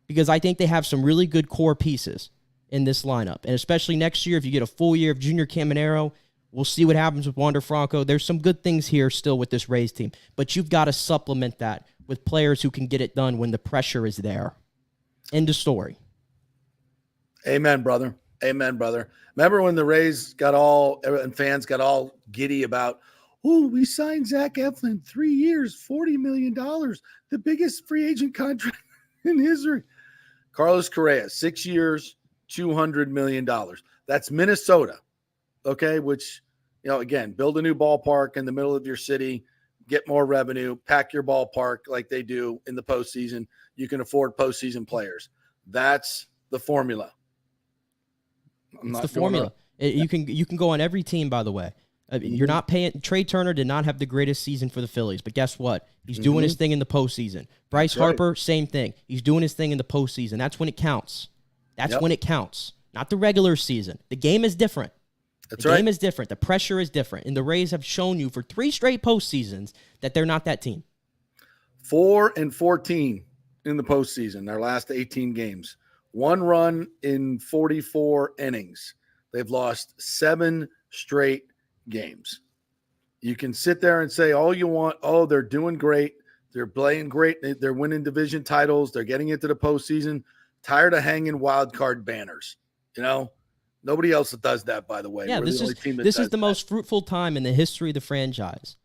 because I think they have some really good core pieces in this lineup. And especially next year, if you get a full year of Junior Caminero, we'll see what happens with Wander Franco. There's some good things here still with this Rays team, but you've got to supplement that with players who can get it done when the pressure is there. End of story. Amen, brother. Amen, brother. Remember when the Rays and fans got all giddy about, we signed Zach Eflin, 3 years, $40 million, the biggest free agent contract in history. Carlos Correa, 6 years, $200 million. That's Minnesota, okay? Which, again, build a new ballpark in the middle of your city, get more revenue, pack your ballpark like they do in the postseason. You can afford postseason players. That's the formula. It's the formula. You can go on every team, by the way. You're not paying. Trey Turner did not have the greatest season for the Phillies, but guess what? He's doing his thing in the postseason. Bryce Harper, same thing. He's doing his thing in the postseason. That's when it counts. When it counts. Not the regular season. The game is different. The game is different. The pressure is different. And the Rays have shown you for 3 straight postseasons that they're not that team. 4-14 in the postseason, their last 18 games. 1 run in 44 innings. They've lost 7 straight games. You can sit there and say all you want. They're doing great. They're playing great. They're winning division titles. They're getting into the postseason. Tired of hanging wild card banners. Nobody else does that, by the way. Yeah, this is the most fruitful time in the history of the franchise.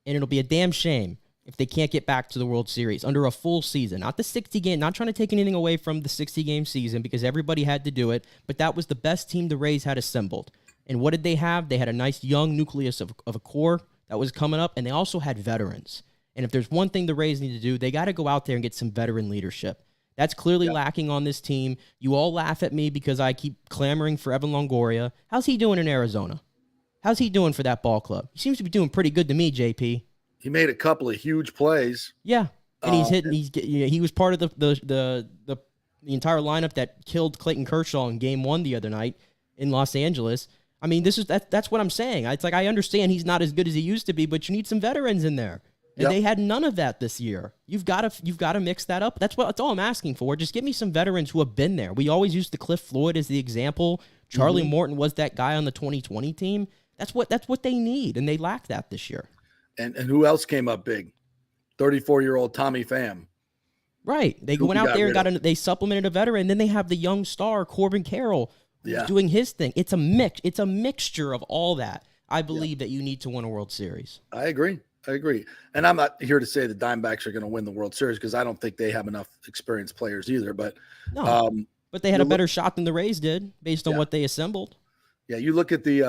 And it'll be a damn shame if they can't get back to the World Series under a full season. Not the 60 game, not trying to take anything away from the 60 game season, because everybody had to do it, but that was the best team the Rays had assembled. And what did they have? They had a nice young nucleus of a core that was coming up, and they also had veterans. And if there's one thing the Rays need to do, they got to go out there and get some veteran leadership. That's clearly lacking on this team. You all laugh at me because I keep clamoring for Evan Longoria. How's he doing in Arizona? How's he doing for that ball club? He seems to be doing pretty good to me, JP. He made a couple of huge plays. Yeah, and he's hitting. He was part of the entire lineup that killed Clayton Kershaw in Game 1 the other night in Los Angeles. I mean, that's what I'm saying. It's like, I understand he's not as good as he used to be, but you need some veterans in there. And they had none of that this year. You've got to mix that up. That's all I'm asking for. Just give me some veterans who have been there. We always use the Cliff Floyd as the example. Charlie Morton was that guy on the 2020 team. That's what they need, and they lack that this year. And who else came up big? 34-year-old Tommy Pham. Right. They went out there and they supplemented a veteran. Then they have the young star, Corbin Carroll, who's doing his thing. It's a mix. It's a mixture of all that. I believe that you need to win a World Series. I agree. And I'm not here to say the Diamondbacks are going to win the World Series because I don't think they have enough experienced players either. But but they had a better shot than the Rays did based on what they assembled. Yeah, you look at the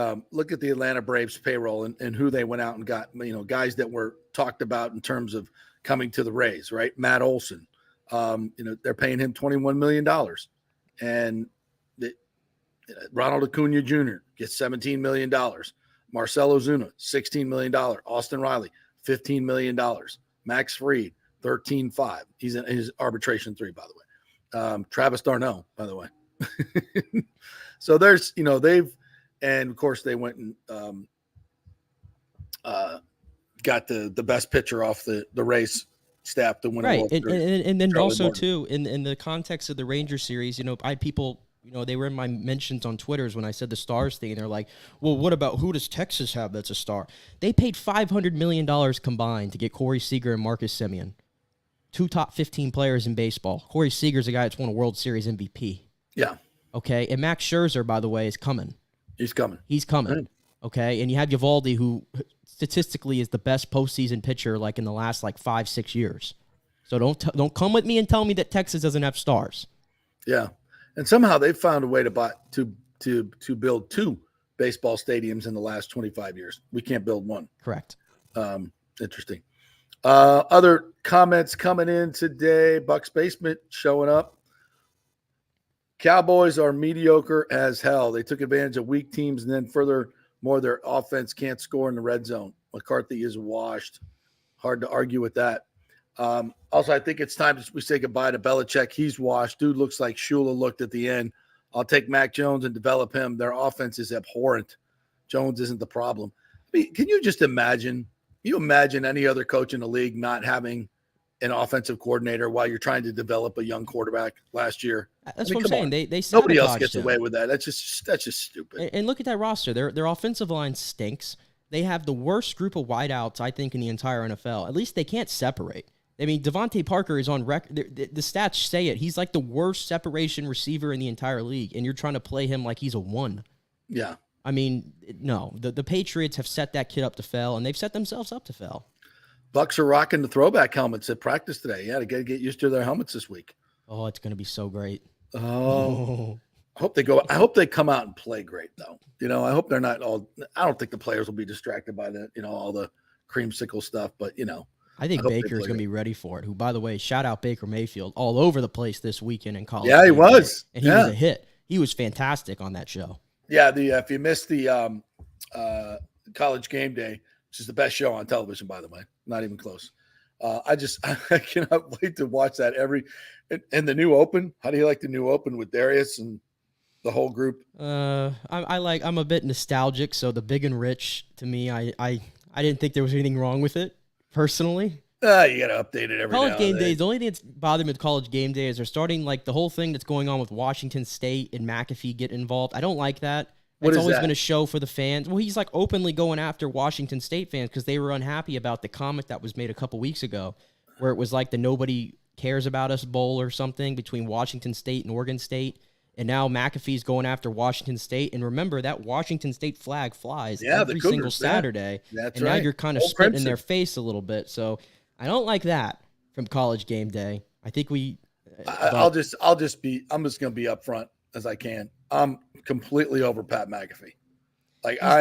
Atlanta Braves payroll and who they went out and got, guys that were talked about in terms of coming to the Rays, right? Matt Olson, they're paying him $21 million. And Ronald Acuna Jr. gets $17 million. Marcell Ozuna, $16 million. Austin Riley, $15 million. Max Fried, $13.5. He's in his arbitration 3, by the way. Travis d'Arnaud, by the way. So there's, and of course they went and got the best pitcher off the race staff to win. Right. And then Charlie also Morton. Too, in the context of the Ranger series, people, they were in my mentions on Twitters when I said the Stars thing, and they're like, well, what about who does Texas have that's a star? They paid $500 million combined to get Corey Seager and Marcus Semien, 2 top 15 players in baseball. Corey Seager's a guy that's won a World Series MVP. Yeah. Okay. And Max Scherzer, by the way, is coming. He's coming. Right. Okay. And you have Eovaldi, who statistically is the best postseason pitcher in the last 5-6 years. So don't come with me and tell me that Texas doesn't have stars. Yeah. And somehow they've found a way to build 2 baseball stadiums in the last 25 years. We can't build 1. Correct. Interesting. Other comments coming in today. Bucks Basement showing up. Cowboys are mediocre as hell. They took advantage of weak teams, and then furthermore, their offense can't score in the red zone. McCarthy is washed. Hard to argue with that. Also, I think it's time we say goodbye to Belichick. He's washed. Dude looks like Shula looked at the end. I'll take Mac Jones and develop him. Their offense is abhorrent. Jones isn't the problem. I mean, can you just imagine? You imagine any other coach in the league not having an offensive coordinator while you're trying to develop a young quarterback last year? That's what I'm saying. They nobody else gets away with that. That's just stupid. And look at that roster. Their offensive line stinks. They have the worst group of wideouts, I think, in the entire NFL. At least they can't separate. I mean, Devontae Parker is on record. The stats say it. He's like the worst separation receiver in the entire league, and you're trying to play him like he's a 1. Yeah. I mean, no. The Patriots have set that kid up to fail, and they've set themselves up to fail. Bucks are rocking the throwback helmets at practice today. Yeah, they got to get used to their helmets this week. Oh, it's going to be so great. Oh. I hope they come out and play great, though. I hope they're not all – I don't think the players will be distracted by all the creamsicle stuff, but, I think Baker's going to be ready for it, who, by the way, shout out Baker Mayfield all over the place this weekend in college. Yeah, he was. And he was a hit. He was fantastic on that show. Yeah, if you missed the College Game Day, which is the best show on television, by the way, not even close. I cannot wait to watch that and the new Open. How do you like the new Open with Darius and the whole group? I'm a bit nostalgic, so the Big and Rich, to me, I didn't think there was anything wrong with it. Personally, you got to update it every College Game Day. The only thing that's bothered me with College Game Day is they're starting the whole thing that's going on with Washington State and McAfee get involved. I don't like that. It's always been a show for the fans. Well, he's openly going after Washington State fans because they were unhappy about the comment that was made a couple weeks ago, where it was the Nobody Cares About Us Bowl or something between Washington State and Oregon State. And now McAfee's going after Washington State. And remember, that Washington State flag flies every single Saturday. That's and now you're kind of spitting in their face a little bit. So I don't like that from College Game Day. I think I'm just going to be upfront as I can. I'm completely over Pat McAfee.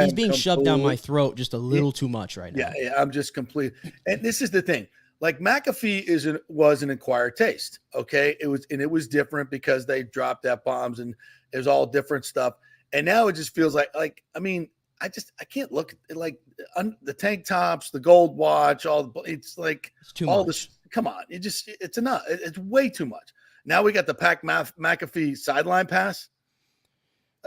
He's being shoved down my throat just a little too much right now. Yeah, I'm just complete. And this is the thing. McAfee was an acquired taste. Okay. It was different because they dropped F-bombs and there's all different stuff. And now it just feels I can't look at the tank tops, the gold watch, it's too all much. This. Come on. It's enough. It's way too much. Now we got the McAfee sideline pass.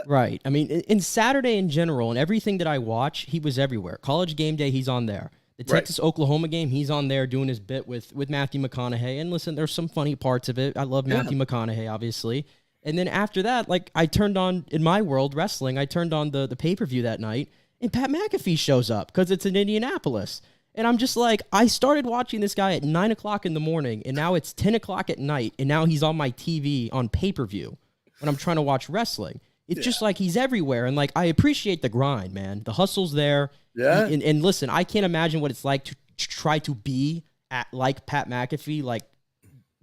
Right. I mean, in Saturday in general and everything that I watch, he was everywhere. College Game Day, he's on there. The Texas-Oklahoma game, he's on there doing his bit with Matthew McConaughey. And listen, there's some funny parts of it. I love Matthew McConaughey, obviously. And then after that, like I turned on, in my world, wrestling, I turned on the pay-per-view that night, and Pat McAfee shows up because it's in Indianapolis. And I'm just like, I started watching this guy at 9 o'clock in the morning, and now it's 10 o'clock at night, and now he's on my TV on pay-per-view when I'm trying to watch wrestling. It's just like he's everywhere. And like, I appreciate the grind, man. The hustle's there. Yeah. And listen, I can't imagine what it's like to try to be like Pat McAfee, like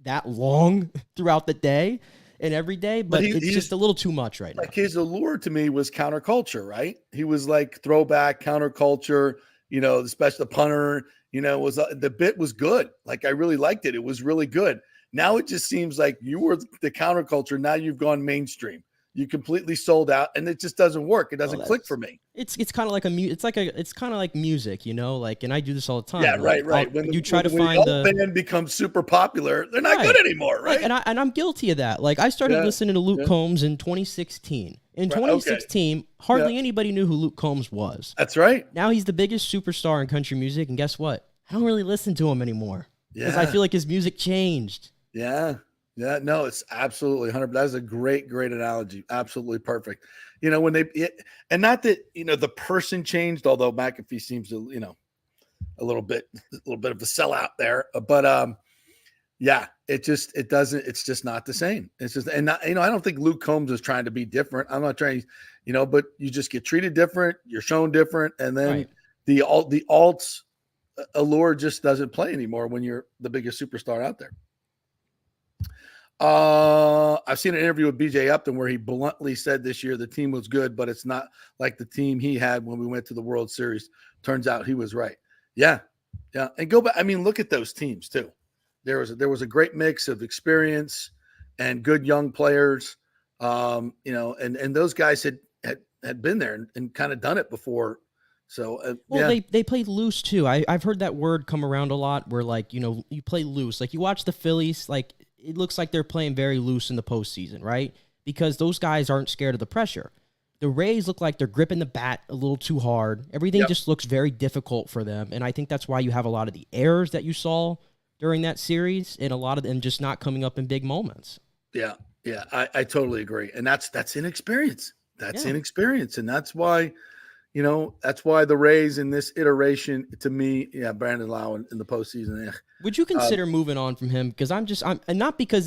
that long throughout the day and every day, but it's just a little too much right now. Like his allure to me was counterculture, right? He was like throwback counterculture, especially the punter, was the bit was good. Like I really liked it. It was really good. Now it just seems like you were the counterculture. Now you've gone mainstream. You completely sold out, and it just doesn't work. It doesn't click for me. It's kind of like it's kind of like music, like, and I do this all the time. Yeah, like, right. When you try to find the band becomes super popular, they're not good anymore, right? Like, and I'm guilty of that. Like I started listening to Luke Combs in 2016. In 2016, hardly anybody knew who Luke Combs was. That's right. Now he's the biggest superstar in country music, and guess what? I don't really listen to him anymore because I feel like his music changed. Yeah. Yeah, no, it's absolutely 100. That is a great analogy. Absolutely perfect. When and not that, the person changed, although McAfee seems to, a little bit of a sellout there, but it's just not the same. It's just, and not, I don't think Luke Combs is trying to be different. I'm not trying, but you just get treated different. You're shown different. And then the alts allure just doesn't play anymore when you're the biggest superstar out there. I've seen an interview with BJ Upton where he bluntly said this year the team was good, but it's not like the team he had when we went to the World Series. Turns out he was right. Yeah. And go back. I mean, look at those teams too. There was a great mix of experience and good young players. And those guys had been there and kind of done it before. So they played loose too. I've heard that word come around a lot where like, you play loose. Like you watch the Phillies, like it looks like they're playing very loose in the postseason, right? Because those guys aren't scared of the pressure. The Rays look like they're gripping the bat a little too hard. Everything just looks very difficult for them. And I think that's why you have a lot of the errors that you saw during that series and a lot of them just not coming up in big moments. Yeah. Yeah. I totally agree. And that's inexperience. That's inexperience. And that's why, the Rays in this iteration, to me, Brandon Lau in the postseason. Would you consider moving on from him? Because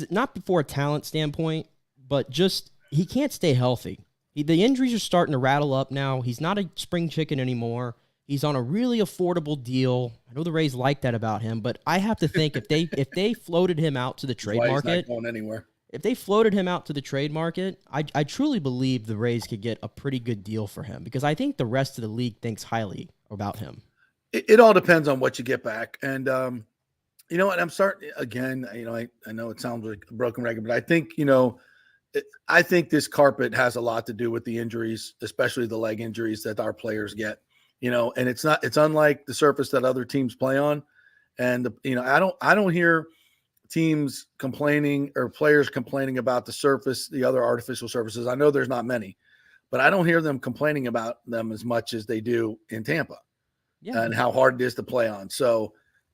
not for a talent standpoint, but just he can't stay healthy. The injuries are starting to rattle up now. He's not a spring chicken anymore. He's on a really affordable deal. I know the Rays like that about him, but I have to think if they floated him out to the trade market, he's not going anywhere. If they floated him out to the trade market, I truly believe the Rays could get a pretty good deal for him because I think the rest of the league thinks highly about him. It all depends on what you get back. And, I'm starting again, I know it sounds like a broken record, but I think, I think this carpet has a lot to do with the injuries, especially the leg injuries that our players get, and it's unlike the surface that other teams play on. And, I don't hear teams complaining or players complaining about the surface, the other artificial surfaces. I know there's not many, but I don't hear them complaining about them as much as they do in Tampa and how hard it is to play on. So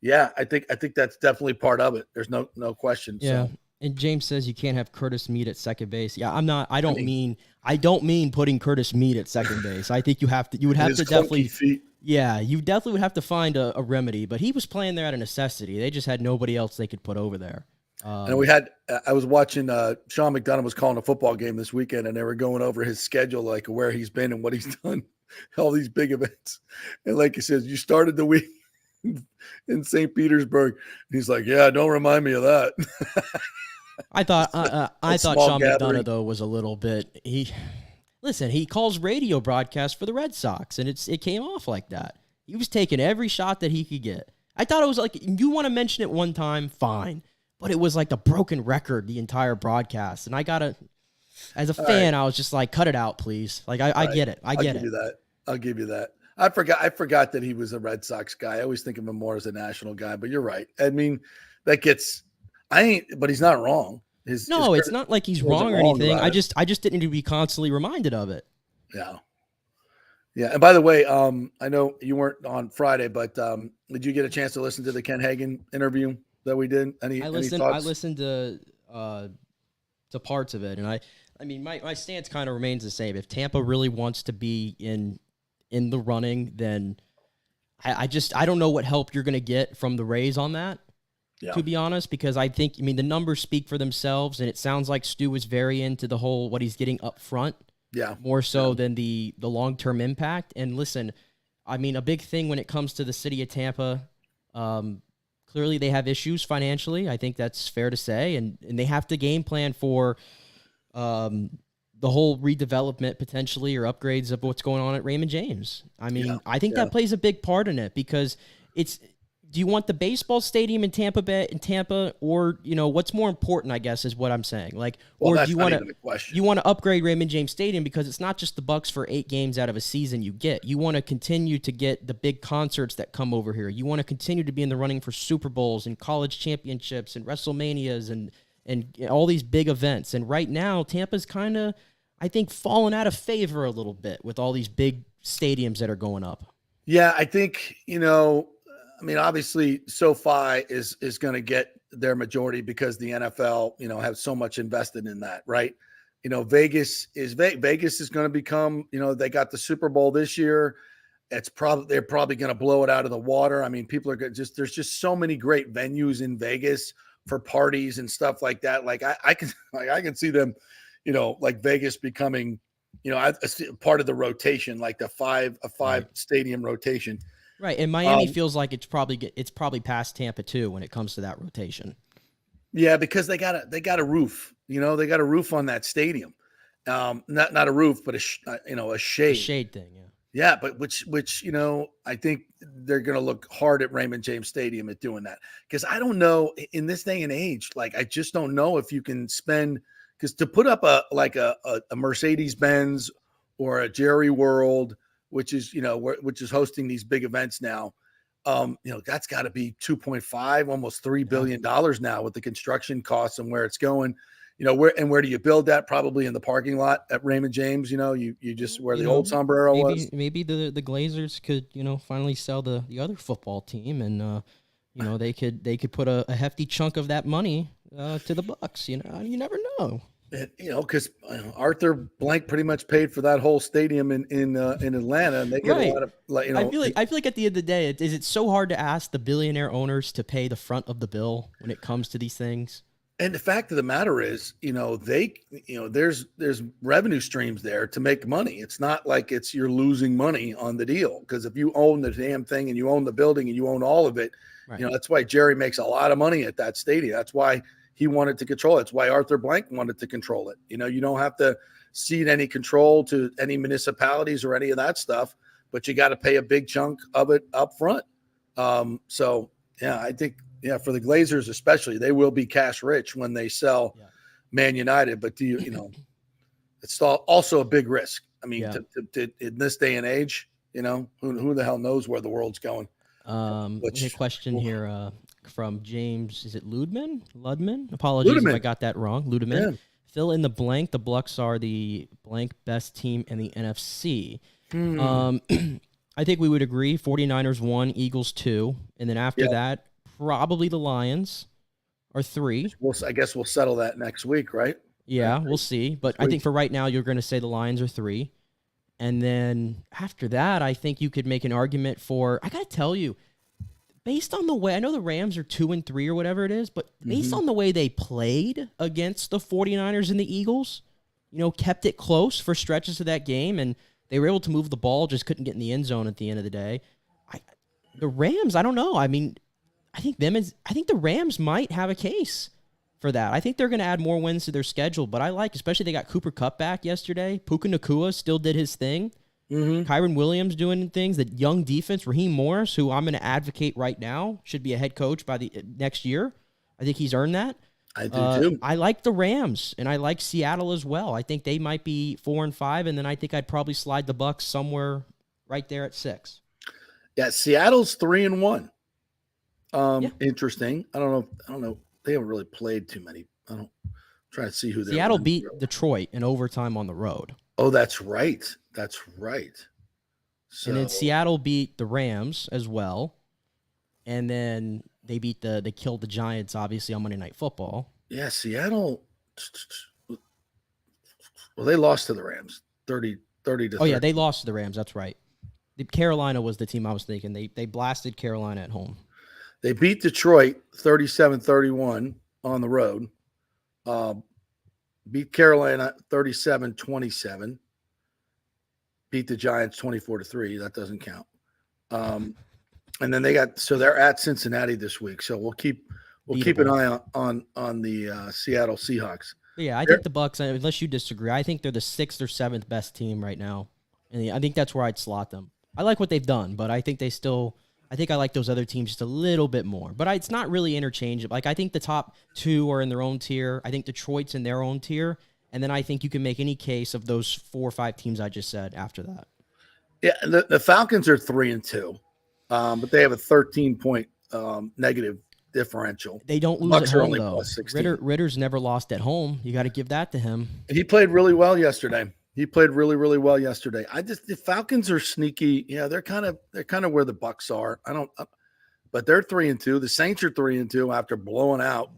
I think that's definitely part of it. There's no question. Yeah. So. And James says you can't have Curtis Mead at second base. Yeah, I don't mean putting Curtis Mead at second base. I think you would have to definitely feet. Yeah, you definitely would have to find a remedy, but he was playing there out of necessity. They just had nobody else they could put over there. And I was watching Sean McDonough was calling a football game this weekend, and they were going over his schedule, like where he's been and what he's done, all these big events. And like he says, you started the week in St. Petersburg. And he's like, yeah, don't remind me of that. I thought Sean McDonough though was a little bit. He calls radio broadcasts for the Red Sox, and it came off like that. He was taking every shot that he could get. I thought it was like, you want to mention it one time, fine, but it was like the broken record the entire broadcast, and as a fan, I was just like, cut it out, please. Like I get it, I'll give you that. I forgot that he was a Red Sox guy. I always think of him more as a national guy, but you're right. I mean, but he's not wrong. It's not like he's wrong or anything. I just didn't need to be constantly reminded of it. Yeah. Yeah. And by the way, I know you weren't on Friday, but did you get a chance to listen to the Ken Hagan interview that we did? Any thoughts? I listened to to parts of it. And I mean, my stance kind of remains the same. If Tampa really wants to be in the running, then I don't know what help you're going to get from the Rays on that, to be honest, because I mean, the numbers speak for themselves, and it sounds like Stu is very into the whole what he's getting up front. Yeah. More so than the long-term impact. And listen, I mean, a big thing when it comes to the city of Tampa, clearly they have issues financially. I think that's fair to say. And they have to game plan for the whole redevelopment potentially or upgrades of what's going on at Raymond James. I mean, I think that plays a big part in it because do you want the baseball stadium in Tampa, or, you know, what's more important, I guess, is what I'm saying. Like, or do you want to upgrade Raymond James Stadium because it's not just the Bucks for 8 games out of a season you get. You want to continue to get the big concerts that come over here. You want to continue to be in the running for Super Bowls and college championships and WrestleManias and all these big events. And right now, Tampa's kind of, I think, fallen out of favor a little bit with all these big stadiums that are going up. Yeah, I think, you know, I mean, obviously, SoFi is going to get their majority because the NFL, you know, have so much invested in that, right? You know, Vegas is going to become, you know, they got the Super Bowl this year. They're probably going to blow it out of the water. I mean, people are there's just so many great venues in Vegas for parties and stuff like that. Like I can see them, you know, like Vegas becoming, you know, part of the rotation, like a five stadium rotation. Right, and Miami feels like it's probably past Tampa too when it comes to that rotation. Yeah, because they got a roof. You know, they got a roof on that stadium. Not a roof, but a shade. A shade thing, yeah. Yeah, but which you know, I think they're going to look hard at Raymond James Stadium at doing that because I don't know in this day and age. Like, I just don't know if you can spend because to put up a Mercedes-Benz or a Jerry World, which is hosting these big events now, you know, that's got to be 2.5, almost $3 billion now with the construction costs and where it's going. You know, where do you build that? Probably in the parking lot at Raymond James. You know, you just where the old sombrero was. Maybe the Glazers could, you know, finally sell the other football team, and you know, they could put a hefty chunk of that money to the Bucks. You know, you never know. You know, because Arthur Blank pretty much paid for that whole stadium in Atlanta, and they get a lot of, like, you know. I feel like at the end of the day, is it so hard to ask the billionaire owners to pay the front of the bill when it comes to these things? And the fact of the matter is, you know, there's revenue streams there to make money. It's not like you're losing money on the deal because if you own the damn thing and you own the building and you own all of it, right. You know, that's why Jerry makes a lot of money at that stadium. That's why he wanted to control it. That's why Arthur Blank wanted to control it. You know, you don't have to cede any control to any municipalities or any of that stuff, but you got to pay a big chunk of it up front. So, yeah, I think, for the Glazers especially, they will be cash rich when they sell Man United. But you know, it's also a big risk. I mean, to in this day and age, you know, who the hell knows where the world's going? A question here from James. Is it Ludman? Apologies if I got that wrong. Ludeman. Yeah. Fill in the blank. The Bucks are the blank best team in the NFC. I think we would agree 49ers 1, Eagles 2. And then after that, probably the Lions are 3. I guess we'll settle that next week, right? Yeah, we'll see. But I think for right now, you're going to say the Lions are 3. And then after that, I think you could make an argument for, I got to tell you, based on the way, I know the Rams are 2-3 or whatever it is, but based on the way they played against the 49ers and the Eagles, you know, kept it close for stretches of that game, and they were able to move the ball, just couldn't get in the end zone at the end of the day. The Rams, I don't know. I mean, I think the Rams might have a case for that. I think they're going to add more wins to their schedule, but especially they got Cooper Kupp back yesterday. Puka Nacua still did his thing. Kyron Williams doing things. The young defense, Raheem Morris, who I'm going to advocate right now, should be a head coach by the next year. I think he's earned that. I do too. I like the Rams, and I like Seattle as well. I think they might be 4-5, and then I think I'd probably slide the Bucks somewhere right there at 6. Yeah, Seattle's 3-1. Interesting. I don't know. They haven't really played too many. Try to see who they Seattle beat Detroit in overtime on the road. Oh, that's right. So, and then Seattle beat the Rams as well. And then they killed the Giants, obviously, on Monday Night Football. Yeah, Seattle. Well, they lost to the Rams 30 to 30. Oh, yeah, they lost to the Rams. That's right. Carolina was the team I was thinking. They blasted Carolina at home. They beat Detroit 37-31 on the road. Beat Carolina 37-27. Beat the Giants 24-3. That doesn't count. And then they're at Cincinnati this week. So we'll keep an eye on the Seattle Seahawks. Yeah, I think the Bucs, unless you disagree, I think they're the 6th or 7th best team right now. And I think that's where I'd slot them. I like what they've done, but I think I like those other teams just a little bit more. But it's not really interchangeable. Like, I think the top 2 are in their own tier. I think Detroit's in their own tier. And then I think you can make any case of those 4 or 5 teams I just said after that. Yeah, the Falcons are 3-2, but they have a 13-point negative differential. They don't lose at home, though. Ritter's never lost at home. You got to give that to him. He played really well yesterday. Really well yesterday. The Falcons are sneaky. Yeah, they're kind of where the Bucs are. But they're 3-2. The Saints are 3-2 after blowing out.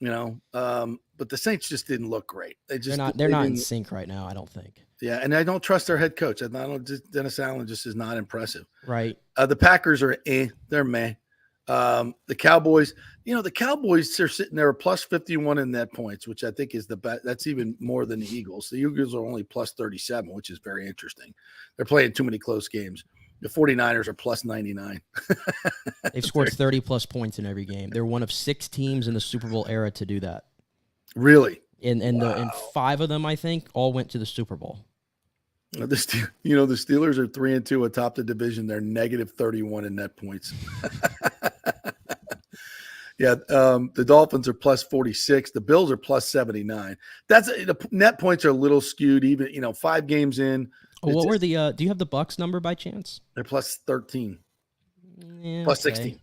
But the Saints just didn't look great. They're not in sync right now, I don't think. Yeah, and I don't trust their head coach. Dennis Allen just is not impressive. Right. The Packers are they're meh. The Cowboys, the Cowboys are sitting there plus 51 in net points, which I think is the best. That's even more than the Eagles. The Eagles are only plus 37, which is very interesting. They're playing too many close games. The 49ers are plus 99. They've scored 30-plus points in every game. They're one of 6 teams in the Super Bowl era to do that. Really? And 5 of them, I think, all went to the Super Bowl. The Steelers are 3-2 atop the division. They're negative 31 in net points. Yeah, the Dolphins are plus 46. The Bills are plus 79. The net points are a little skewed. Even 5 games in. What were the? Do you have the Bucs number by chance? They're plus 13. Yeah, plus 16.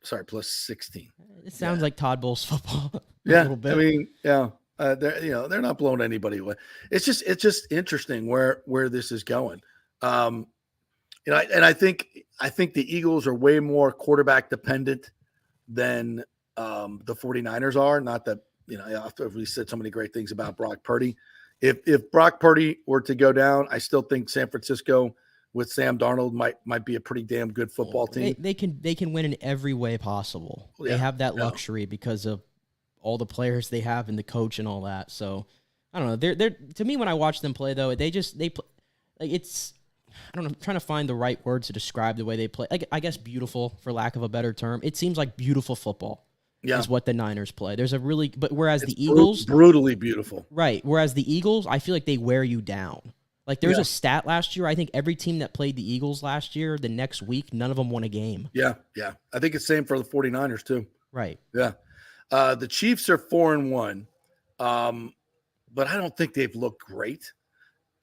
Sorry, plus 16. It sounds like Todd Bowles football. Yeah, I mean, yeah. They're not blowing anybody away. It's just interesting where this is going. And I think the Eagles are way more quarterback dependent than the 49ers are. Not that, after we said so many great things about Brock Purdy. If Brock Purdy were to go down, I still think San Francisco with Sam Darnold might be a pretty damn good football team. They can win in every way possible. Yeah, they have that luxury because of all the players they have and the coach and all that. So I don't know. They're to me, when I watch them play, though, they play like it's, I don't know, I'm trying to find the right words to describe the way they play. Like, I guess beautiful, for lack of a better term. It seems like beautiful football is what the Niners play. Whereas the Eagles, brutally beautiful. Right. Whereas the Eagles, I feel like they wear you down. Like, there's a stat last year. I think every team that played the Eagles last year, the next week, none of them won a game. Yeah. Yeah. I think it's the same for the 49ers too. Right. Yeah. The Chiefs are 4-1, but I don't think they've looked great.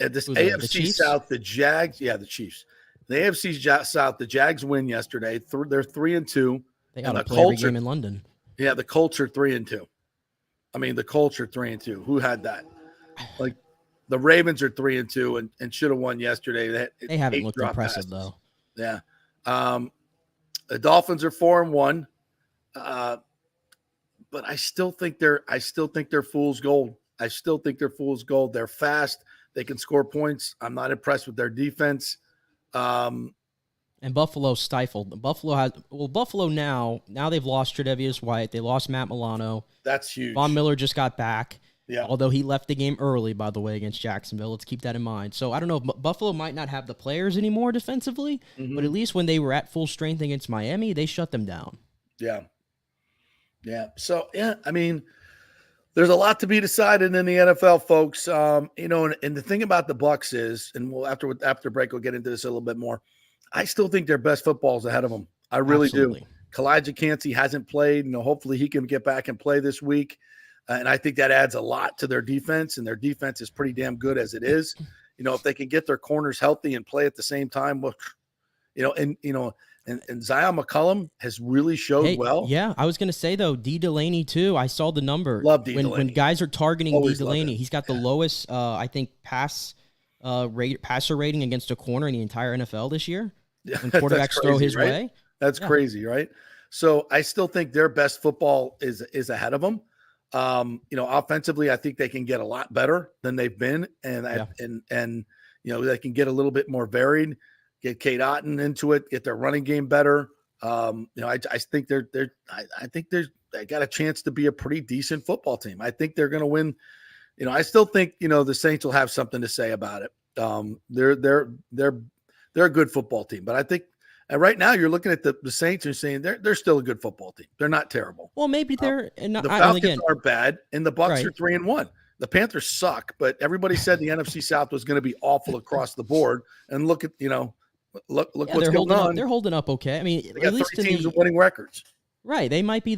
At this AFC South, the Jags, the Chiefs. The AFC South, the Jags win yesterday. They're 3-2. They got to play every game in London. Yeah, the Colts are 3-2. I mean, the Colts are 3-2. Who had that? Like, the Ravens are 3-2 and should have won yesterday. They haven't looked impressive though. Yeah. The Dolphins are 4-1. But I still think they're fool's gold. I still think they're fool's gold. They're fast. They can score points. I'm not impressed with their defense. And Buffalo stifled. Buffalo now they've lost Tre'Davious White. They lost Matt Milano. That's huge. Von Miller just got back. Yeah. Although he left the game early, by the way, against Jacksonville. Let's keep that in mind. So I don't know. Buffalo might not have the players anymore defensively, but at least when they were at full strength against Miami, they shut them down. Yeah. Yeah. So, I mean, there's a lot to be decided in the NFL, folks. And the thing about the Bucs is, and we'll after break, we'll get into this a little bit more. I still think their best football is ahead of them. I really do. Kalijah Kancey hasn't played. Hopefully he can get back and play this week. And I think that adds a lot to their defense, and their defense is pretty damn good as it is. If they can get their corners healthy and play at the same time, and Zion McCollum has really showed well. Yeah, I was going to say, though, D. Delaney, too. I saw the number. Love D. Delaney. When guys are targeting D. Delaney, he's got the lowest, I think, passer rating against a corner in the entire NFL this year. Yeah, when quarterbacks throw his way. That's crazy, right? So I still think their best football is ahead of them. Offensively, I think they can get a lot better than they've been, and they can get a little bit more varied. Get Kate Otten into it, get their running game better. I think they got a chance to be a pretty decent football team. I think they're going to win. I still think the Saints will have something to say about it. They're a good football team, but I think right now you're looking at the Saints and saying they're still a good football team. They're not terrible. Well, maybe they're the Falcons are bad, and the Bucs are 3-1. The Panthers suck, but everybody said the NFC South was going to be awful across the board. And look what's going on. They're holding up okay. I mean, they got 3 teams with winning records. Right, they might be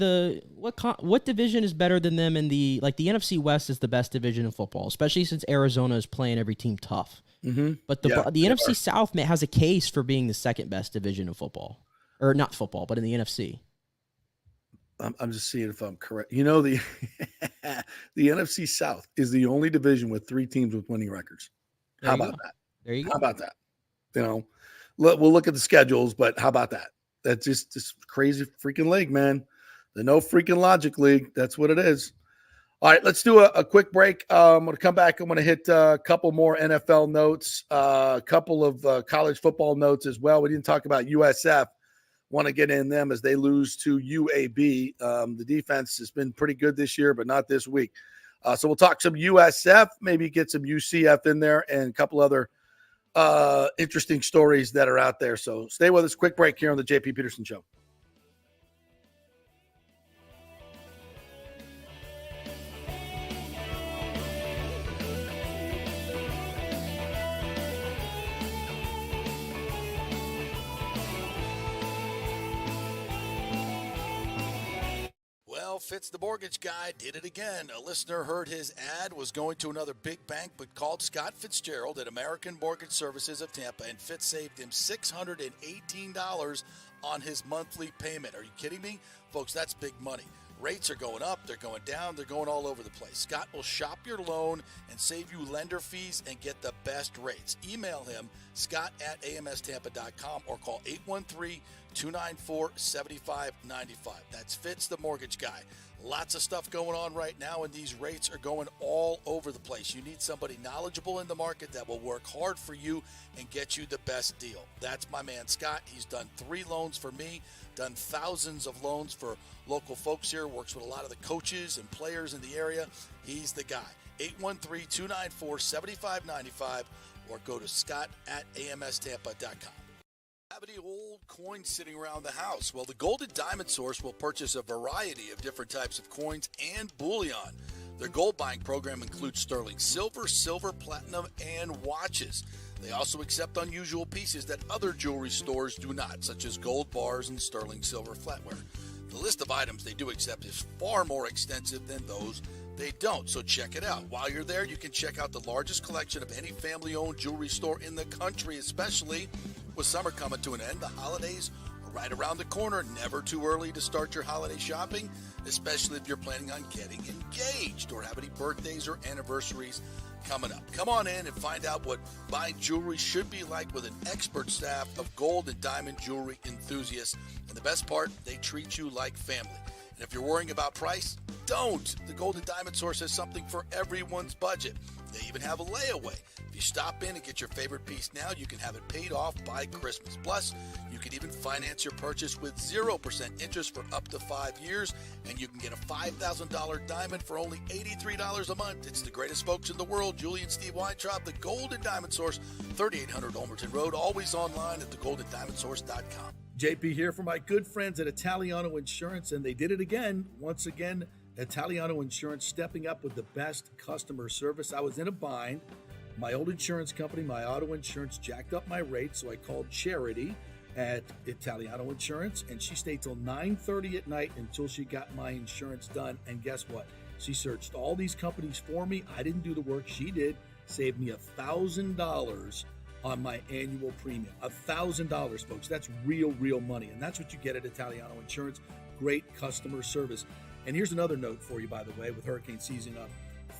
what division is better than them in the NFC West is the best division in football, especially since Arizona is playing every team tough. Mm-hmm. But the NFC South has a case for being the second best division in football, or not football, but in the NFC. I'm just seeing if I'm correct. The the NFC South is the only division with 3 teams with winning records. How about that? There you go. How about that? We'll look at the schedules, but how about that? That's just this crazy freaking league, man. The no freaking logic league. That's what it is. All right, let's do a quick break. I'm going to come back. I'm going to hit a couple more NFL notes, a couple of college football notes as well. We didn't talk about USF. Want to get in them as they lose to UAB. The defense has been pretty good this year, but not this week. So we'll talk some USF, maybe get some UCF in there, and a couple other interesting stories that are out there. So stay with us. Quick break here on the JP Peterson Show. Fitz the mortgage guy did it again. A listener heard his ad, was going to another big bank, but called Scott Fitzgerald at American Mortgage Services of Tampa, and Fitz saved him $618 on his monthly payment. Are you kidding me? Folks, that's big money. Rates are going up, they're going down, they're going all over the place. Scott will shop your loan and save you lender fees and get the best rates. Email him, scott@amstampa.com, or call 813-294-7595. That's Fitz the mortgage guy. Lots of stuff going on right now, and these rates are going all over the place. You need somebody knowledgeable in the market that will work hard for you and get you the best deal. That's my man Scott. He's done 3 loans for me, done thousands of loans for local folks here, works with a lot of the coaches and players in the area. He's the guy. 813-294-7595, or go to scott@amstampa.com. Have any old coins sitting around the house? Well, the Gold and Diamond Source will purchase a variety of different types of coins and bullion. Their gold buying program includes sterling silver, silver, platinum, and watches. They also accept unusual pieces that other jewelry stores do not, such as gold bars and sterling silver flatware. The list of items they do accept is far more extensive than those they don't, so check it out. While you're there, you can check out the largest collection of any family-owned jewelry store in the country, especially with summer coming to an end. The holidays are right around the corner. Never too early to start your holiday shopping, especially if you're planning on getting engaged or have any birthdays or anniversaries coming up. Come on in and find out what buying jewelry should be like with an expert staff of gold and diamond jewelry enthusiasts. And the best part, they treat you like family. And if you're worrying about price, don't. The Gold and Diamond Source has something for everyone's budget. They even have a layaway. If you stop in and get your favorite piece now, you can have it paid off by Christmas. Plus, you can even finance your purchase with 0% interest for up to 5 years, and you can get a $5,000 diamond for only $83 a month. It's the greatest folks in the world, Julie and Steve Weintraub, the Gold and Diamond Source, 3800 Olmerton Road, always online at thegoldendiamondsource.com. JP here for my good friends at Italiano Insurance, and they did it again. Once again, Italiano Insurance stepping up with the best customer service. I was in a bind. My old insurance company, my auto insurance, jacked up my rates, so I called Charity at Italiano Insurance, and she stayed till 9:30 at night until she got my insurance done. And guess what? She searched all these companies for me. I didn't do the work. She did. Saved me $1,000 on my annual premium. $1,000, folks. That's real money. And that's what you get at Italiano Insurance. Great customer service. And here's another note for you, by the way, with hurricane season up.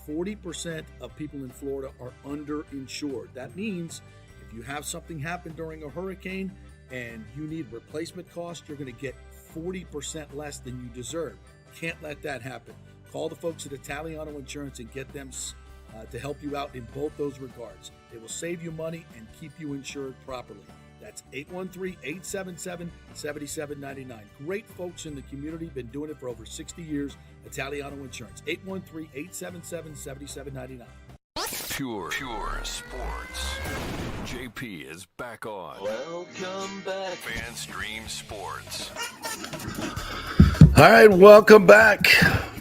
40% of people in Florida are underinsured. That means if you have something happen during a hurricane and you need replacement cost, you're going to get 40% less than you deserve. Can't let that happen. Call the folks at Italiano Insurance and get them to help you out in both those regards. They will save you money and keep you insured properly. That's 813-877-7799. Great folks in the community, been doing it for over 60 years. Italiano Insurance, 813-877-7799. Pure sports. JP is back on. Welcome back. FanStream Sports. All right, welcome back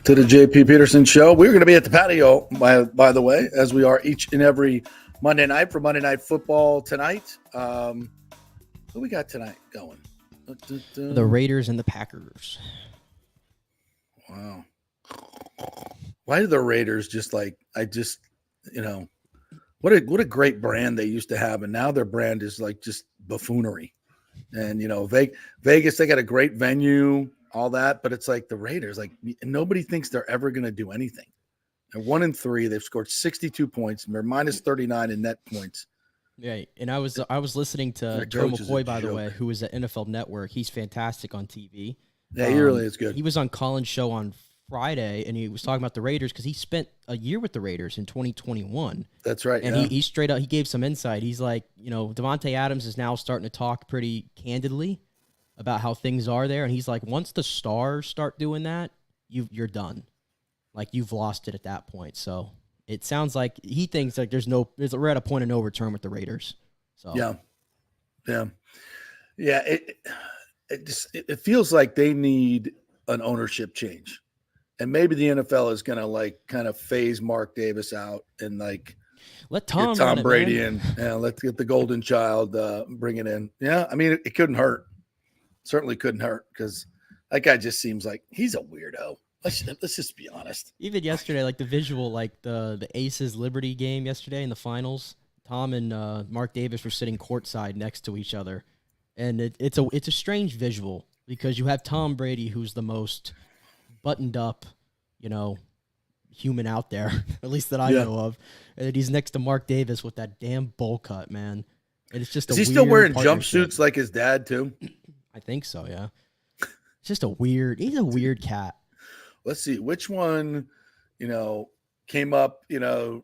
to the JP Peterson Show. We're going to be at the patio, by the way, as we are each and every Monday night for Monday Night Football tonight. Who we got tonight going? The Raiders and the Packers. Wow. Why do the Raiders what a great brand they used to have, and now their brand is like just buffoonery. And Vegas, they got a great venue, all that, but it's like the Raiders, like nobody thinks they're ever going to do anything. They're 1-3. They've scored 62 points, and they're minus 39 in net points. Yeah, and I was listening to Joe McCoy, by the way, who is at NFL Network. He's fantastic on TV. Yeah, he really is good. He was on Colin's show on Friday, and he was talking about the Raiders because he spent a year with the Raiders in 2021. That's right. And he straight up, he gave some insight. He's like, Devontae Adams is now starting to talk pretty candidly about how things are there. And he's like, once the stars start doing that, you're done. Like, you've lost it at that point. So it sounds like he thinks like we're at a point of no return with the Raiders. So yeah. It feels like they need an ownership change. And maybe the NFL is going to like kind of phase Mark Davis out and like let Tom Brady in. Yeah, let's get the golden child, bring it in. Yeah, I mean, it couldn't hurt. Certainly couldn't hurt because that guy just seems like he's a weirdo. Let's just be honest. Even yesterday, like the visual, like the Aces Liberty game yesterday in the finals, Tom and Mark Davis were sitting courtside next to each other, and it's a strange visual because you have Tom Brady, who's the most buttoned up, human out there, at least that I know of, and he's next to Mark Davis with that damn bowl cut, man. And it's just is he still wearing jumpsuits like his dad too? I think so. Yeah, it's just he's a weird cat. Let's see which one, came up, it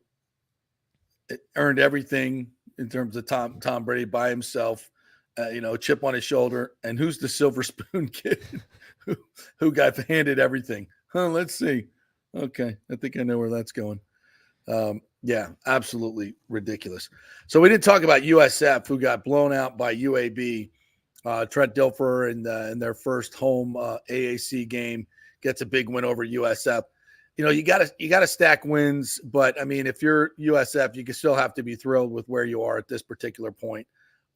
earned everything in terms of Tom Brady by himself, chip on his shoulder, and who's the silver spoon kid who got handed everything? Let's see. Okay, I think I know where that's going. Yeah, absolutely ridiculous. So we didn't talk about USF, who got blown out by UAB. Trent Dilfer in their first home AAC game gets a big win over USF. You got to stack wins, but I mean, if you're USF, you can still have to be thrilled with where you are at this particular point.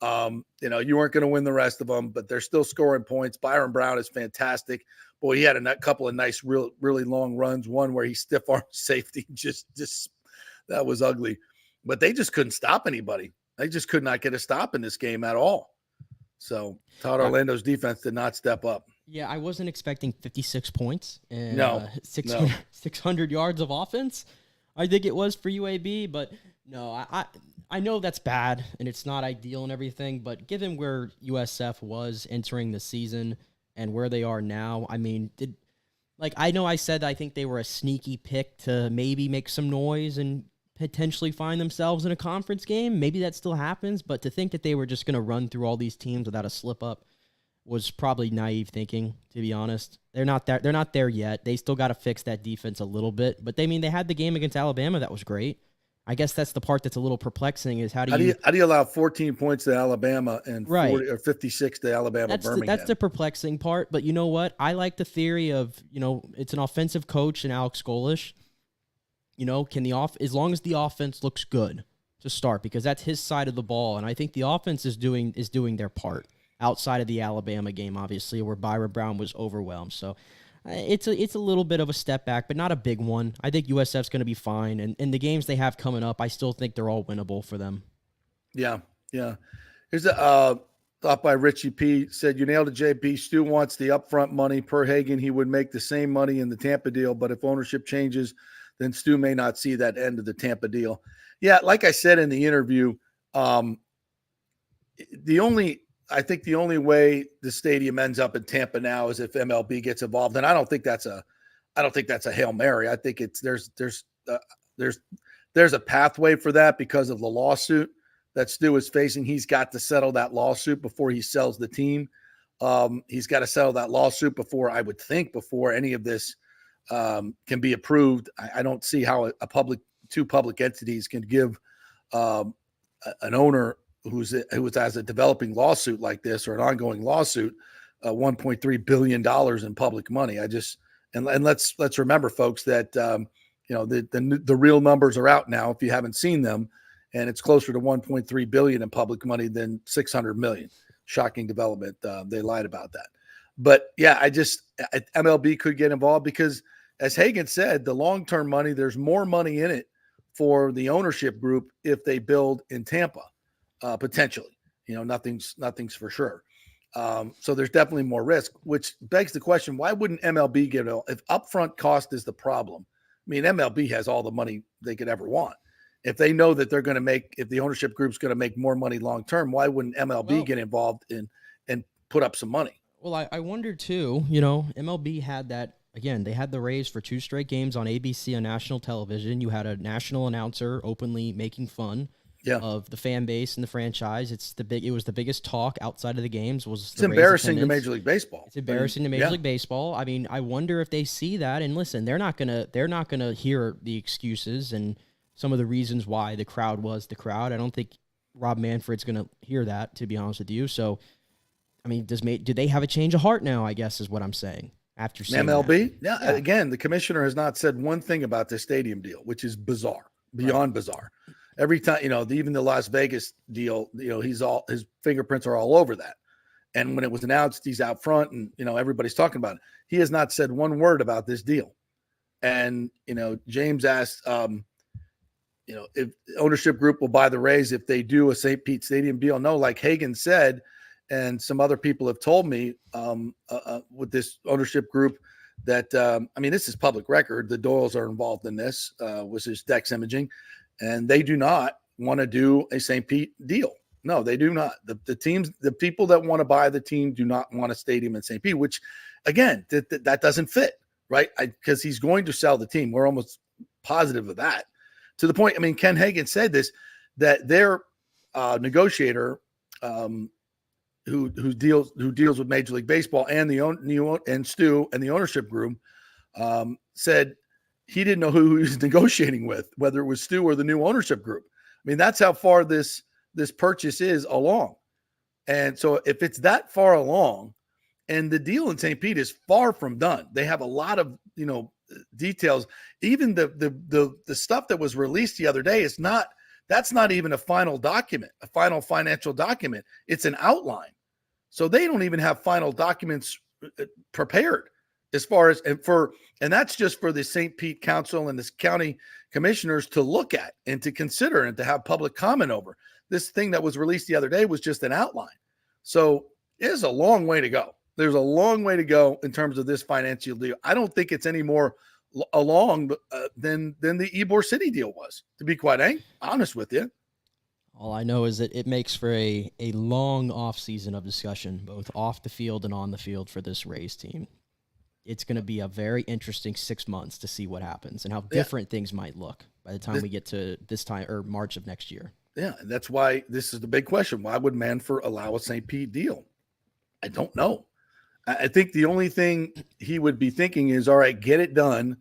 You weren't going to win the rest of them, but they're still scoring points. Byron Brown is fantastic. Boy, he had a couple of nice, really long runs. One where he stiff armed safety, just that was ugly. But they just couldn't stop anybody. They just could not get a stop in this game at all. So Todd Orlando's defense did not step up. Yeah, I wasn't expecting 56 points and no. 600 yards of offense. I think it was for UAB, but no, I know that's bad and it's not ideal and everything, but given where USF was entering the season and where they are now, I mean, I know I said I think they were a sneaky pick to maybe make some noise and potentially find themselves in a conference game. Maybe that still happens, but to think that they were just going to run through all these teams without a slip up was probably naive thinking, to be honest. They're not there yet. They still got to fix that defense a little bit, but they had the game against Alabama. That was great. I guess that's the part that's a little perplexing is how do you allow 14 points to Alabama and 40 or 56 to Alabama Birmingham? That's the perplexing part, but you know what? I like the theory of, it's an offensive coach in Alex Golish. As long as the offense looks good to start, because that's his side of the ball, and I think the offense is doing their part outside of the Alabama game, obviously, where Byron Brown was overwhelmed. So it's a little bit of a step back, but not a big one. I think USF's going to be fine, and in the games they have coming up, I still think they're all winnable for them. Yeah. Here's a thought by Richie P. Said, you nailed it, JP. Stu wants the upfront money. Per Hagen, he would make the same money in the Tampa deal, but if ownership changes, then Stu may not see that end of the Tampa deal. Yeah, like I said in the interview, I think the only way the stadium ends up in Tampa now is if MLB gets involved, and I don't think that's a I don't think that's a Hail Mary. I think there's a pathway for that because of the lawsuit that Stu is facing. He's got to settle that lawsuit before he sells the team. He's got to settle that lawsuit before any of this can be approved. I don't see how two public entities can give an owner who has a developing lawsuit like this or an ongoing lawsuit $1.3 billion in public money. And let's remember, folks, that the real numbers are out now if you haven't seen them, and it's closer to 1.3 billion in public money than 600 million. Shocking development. They lied about that. But yeah, MLB could get involved because, as Hagan said, the long-term money, there's more money in it for the ownership group if they build in Tampa, potentially. Nothing's for sure. So there's definitely more risk, which begs the question, why wouldn't MLB get it? If upfront cost is the problem, I mean, MLB has all the money they could ever want. If they know that if the ownership group's going to make more money long-term, why wouldn't MLB get involved and put up some money? Well, I wonder too, MLB had that, again, they had the Rays for 2 straight games on ABC on national television. You had a national announcer openly making fun of the fan base and the franchise. It was the biggest talk outside of the games. It's embarrassing to Major League Baseball. It's embarrassing to Major League Baseball. I mean, I wonder if they see that, and listen, they're not gonna hear the excuses and some of the reasons why the crowd was the crowd. I don't think Rob Manfred's gonna hear that, to be honest with you. So, I mean, do they have a change of heart now, I guess is what I'm saying. After seeing MLB? Yeah. Again, the commissioner has not said one thing about this stadium deal, which is bizarre, beyond bizarre. Every time, even the Las Vegas deal, his fingerprints are all over that. And when it was announced, he's out front and, everybody's talking about it. He has not said one word about this deal. And, James asked, if ownership group will buy the Rays if they do a St. Pete Stadium deal. No, like Hagan said, and some other people have told me with this ownership group that, this is public record. The Doyles are involved in this, which is Dex Imaging, and they do not want to do a St. Pete deal. No, they do not. The people that want to buy the team do not want a stadium in St. Pete, which, again, that doesn't fit, right? Because he's going to sell the team. We're almost positive of that. To the point, Ken Hagan said this, that their negotiator who deals with Major League Baseball and and Stu and the ownership group said he didn't know who he was negotiating with, whether it was Stu or the new ownership group. That's how far this purchase is along. And so if it's that far along, and the deal in St. Pete is far from done, they have a lot of details. Even the stuff that was released the other day that's not even a final document, a final financial document. It's an outline. So they don't even have final documents prepared as far as, and that's just for the St. Pete Council and the county commissioners to look at and to consider and to have public comment over. This thing that was released the other day was just an outline. So there's a long way to go. There's a long way to go in terms of this financial deal. I don't think it's any more along than the Ybor City deal was, to be quite honest with you. All I know is that it makes for a long offseason of discussion, both off the field and on the field for this Rays team. It's going to be a very interesting 6 months to see what happens and how different things might look by the time we get to this time or March of next year. Yeah, and that's why this is the big question. Why would Manfred allow a St. Pete deal? I don't know. I think the only thing he would be thinking is, all right, get it done,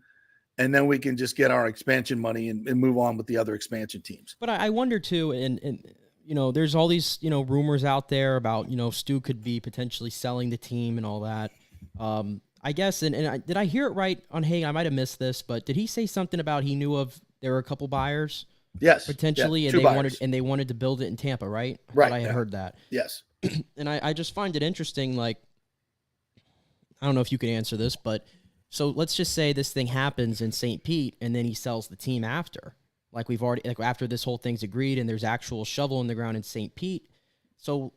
and then we can just get our expansion money and move on with the other expansion teams. But I wonder, too, and there's all these, rumors out there about, Stu could be potentially selling the team and all that. I guess, did I hear it right on Hagan? I might have missed this, but did he say something about he knew there were a couple buyers? Yes. Potentially, yeah, and they wanted to build it in Tampa, right? Right. I had heard that. Yes. And I just find it interesting, like, I don't know if you can answer this, but so let's just say this thing happens in St. Pete and then he sells the team after. After this whole thing's agreed and there's actual shovel in the ground in St. Pete. So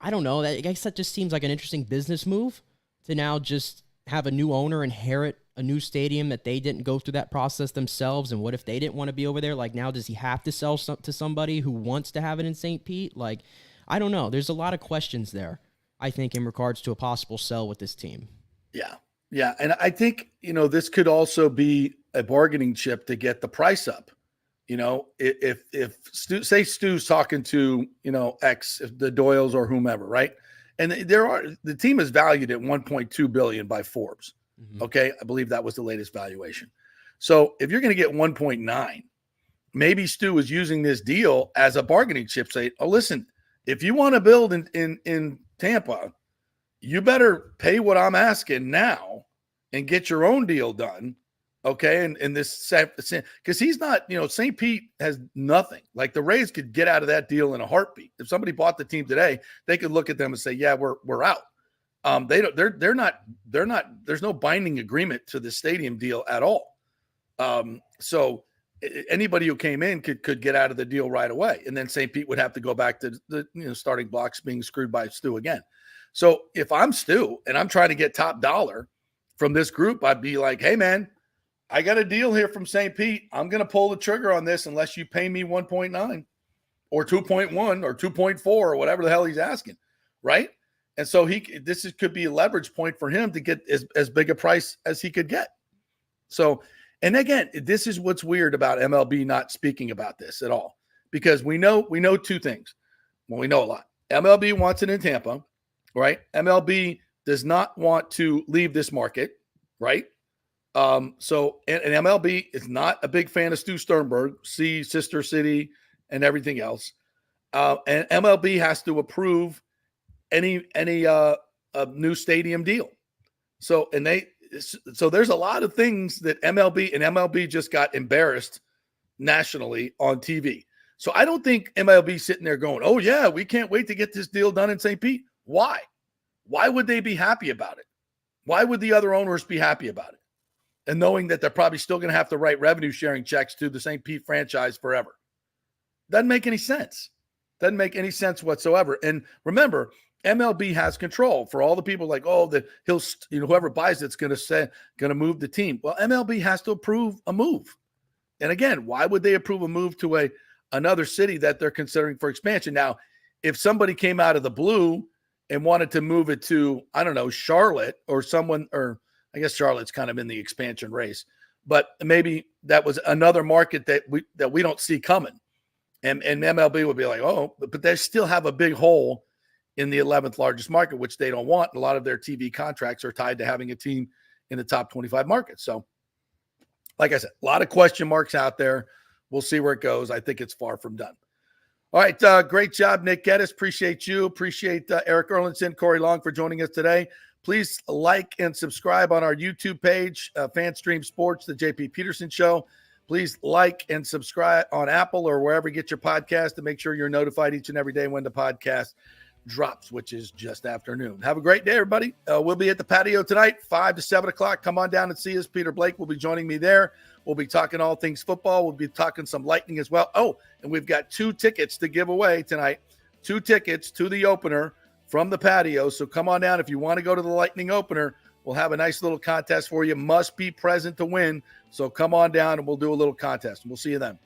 I don't know. I guess that just seems like an interesting business move to now just have a new owner inherit a new stadium that they didn't go through that process themselves. And what if they didn't want to be over there? Like, now does he have to sell to somebody who wants to have it in St. Pete? Like, I don't know. There's a lot of questions there, I think, in regards to a possible sell with this team. Yeah. Yeah, and I think, this could also be a bargaining chip to get the price up. If Stu's talking to, if the Doyles or whomever, right? And the team is valued at $1.2 billion by Forbes. Mm-hmm. Okay. I believe that was the latest valuation. So if you're going to get 1.9, maybe Stu is using this deal as a bargaining chip. Say, oh, listen, if you want to build in Tampa, you better pay what I'm asking now and get your own deal done. Okay. And this, because he's not, St. Pete has nothing. Like the Rays could get out of that deal in a heartbeat. If somebody bought the team today, they could look at them and say, yeah, we're out. They're not, there's no binding agreement to the stadium deal at all. So anybody who came in could get out of the deal right away. And then St. Pete would have to go back to the starting blocks being screwed by Stu again. So if I'm Stu and I'm trying to get top dollar from this group, I'd be like, hey, man, I got a deal here from St. Pete. I'm going to pull the trigger on this unless you pay me 1.9 or 2.1 or 2.4 or whatever the hell he's asking, right? And so this could be a leverage point for him to get as big a price as he could get. So, and again, this is what's weird about MLB not speaking about this at all, because we know two things. Well, we know a lot. MLB wants it in Tampa, right? MLB does not want to leave this market, right? So MLB is not a big fan of Stu Sternberg, Sister City, and everything else. And MLB has to approve any new stadium deal. So there's a lot of things that MLB just got embarrassed nationally on TV. So I don't think MLB sitting there going, oh yeah, we can't wait to get this deal done in St. Pete. Why? Why would they be happy about it? Why would the other owners be happy about it? And knowing that they're probably still going to have to write revenue sharing checks to the St. Pete franchise forever. Doesn't make any sense. Doesn't make any sense whatsoever. And remember, MLB has control for all the people like, oh, that whoever buys it's going to move the team. Well, MLB has to approve a move. And again, why would they approve a move to another city that they're considering for expansion? Now, if somebody came out of the blue and wanted to move it to, I don't know, Charlotte or someone, or I guess Charlotte's kind of in the expansion race, but maybe that was another market that we don't see coming. And MLB would be like, oh, but they still have a big hole in the 11th largest market, which they don't want. A lot of their TV contracts are tied to having a team in the top 25 markets. So like I said, a lot of question marks out there. We'll see where it goes. I think it's far from done. All right. Great job, Nick Geddes. Appreciate you. Appreciate Erik Erlendsson, Corey Long for joining us today. Please like and subscribe on our YouTube page, FanStream Sports, the JP Peterson Show. Please like and subscribe on Apple or wherever you get your podcast to make sure you're notified each and every day when the podcast drops, which is just afternoon. Have a great day, everybody. We'll be at the patio tonight, 5 to 7 o'clock. Come on down and see us. Peter Blake will be joining me there. We'll be talking all things football. We'll be talking some Lightning as well. Oh, and we've got 2 tickets to give away tonight. 2 tickets to the opener from the patio. So come on down. If you want to go to the Lightning opener, we'll have a nice little contest for you. Must be present to win. So come on down and we'll do a little contest. We'll see you then.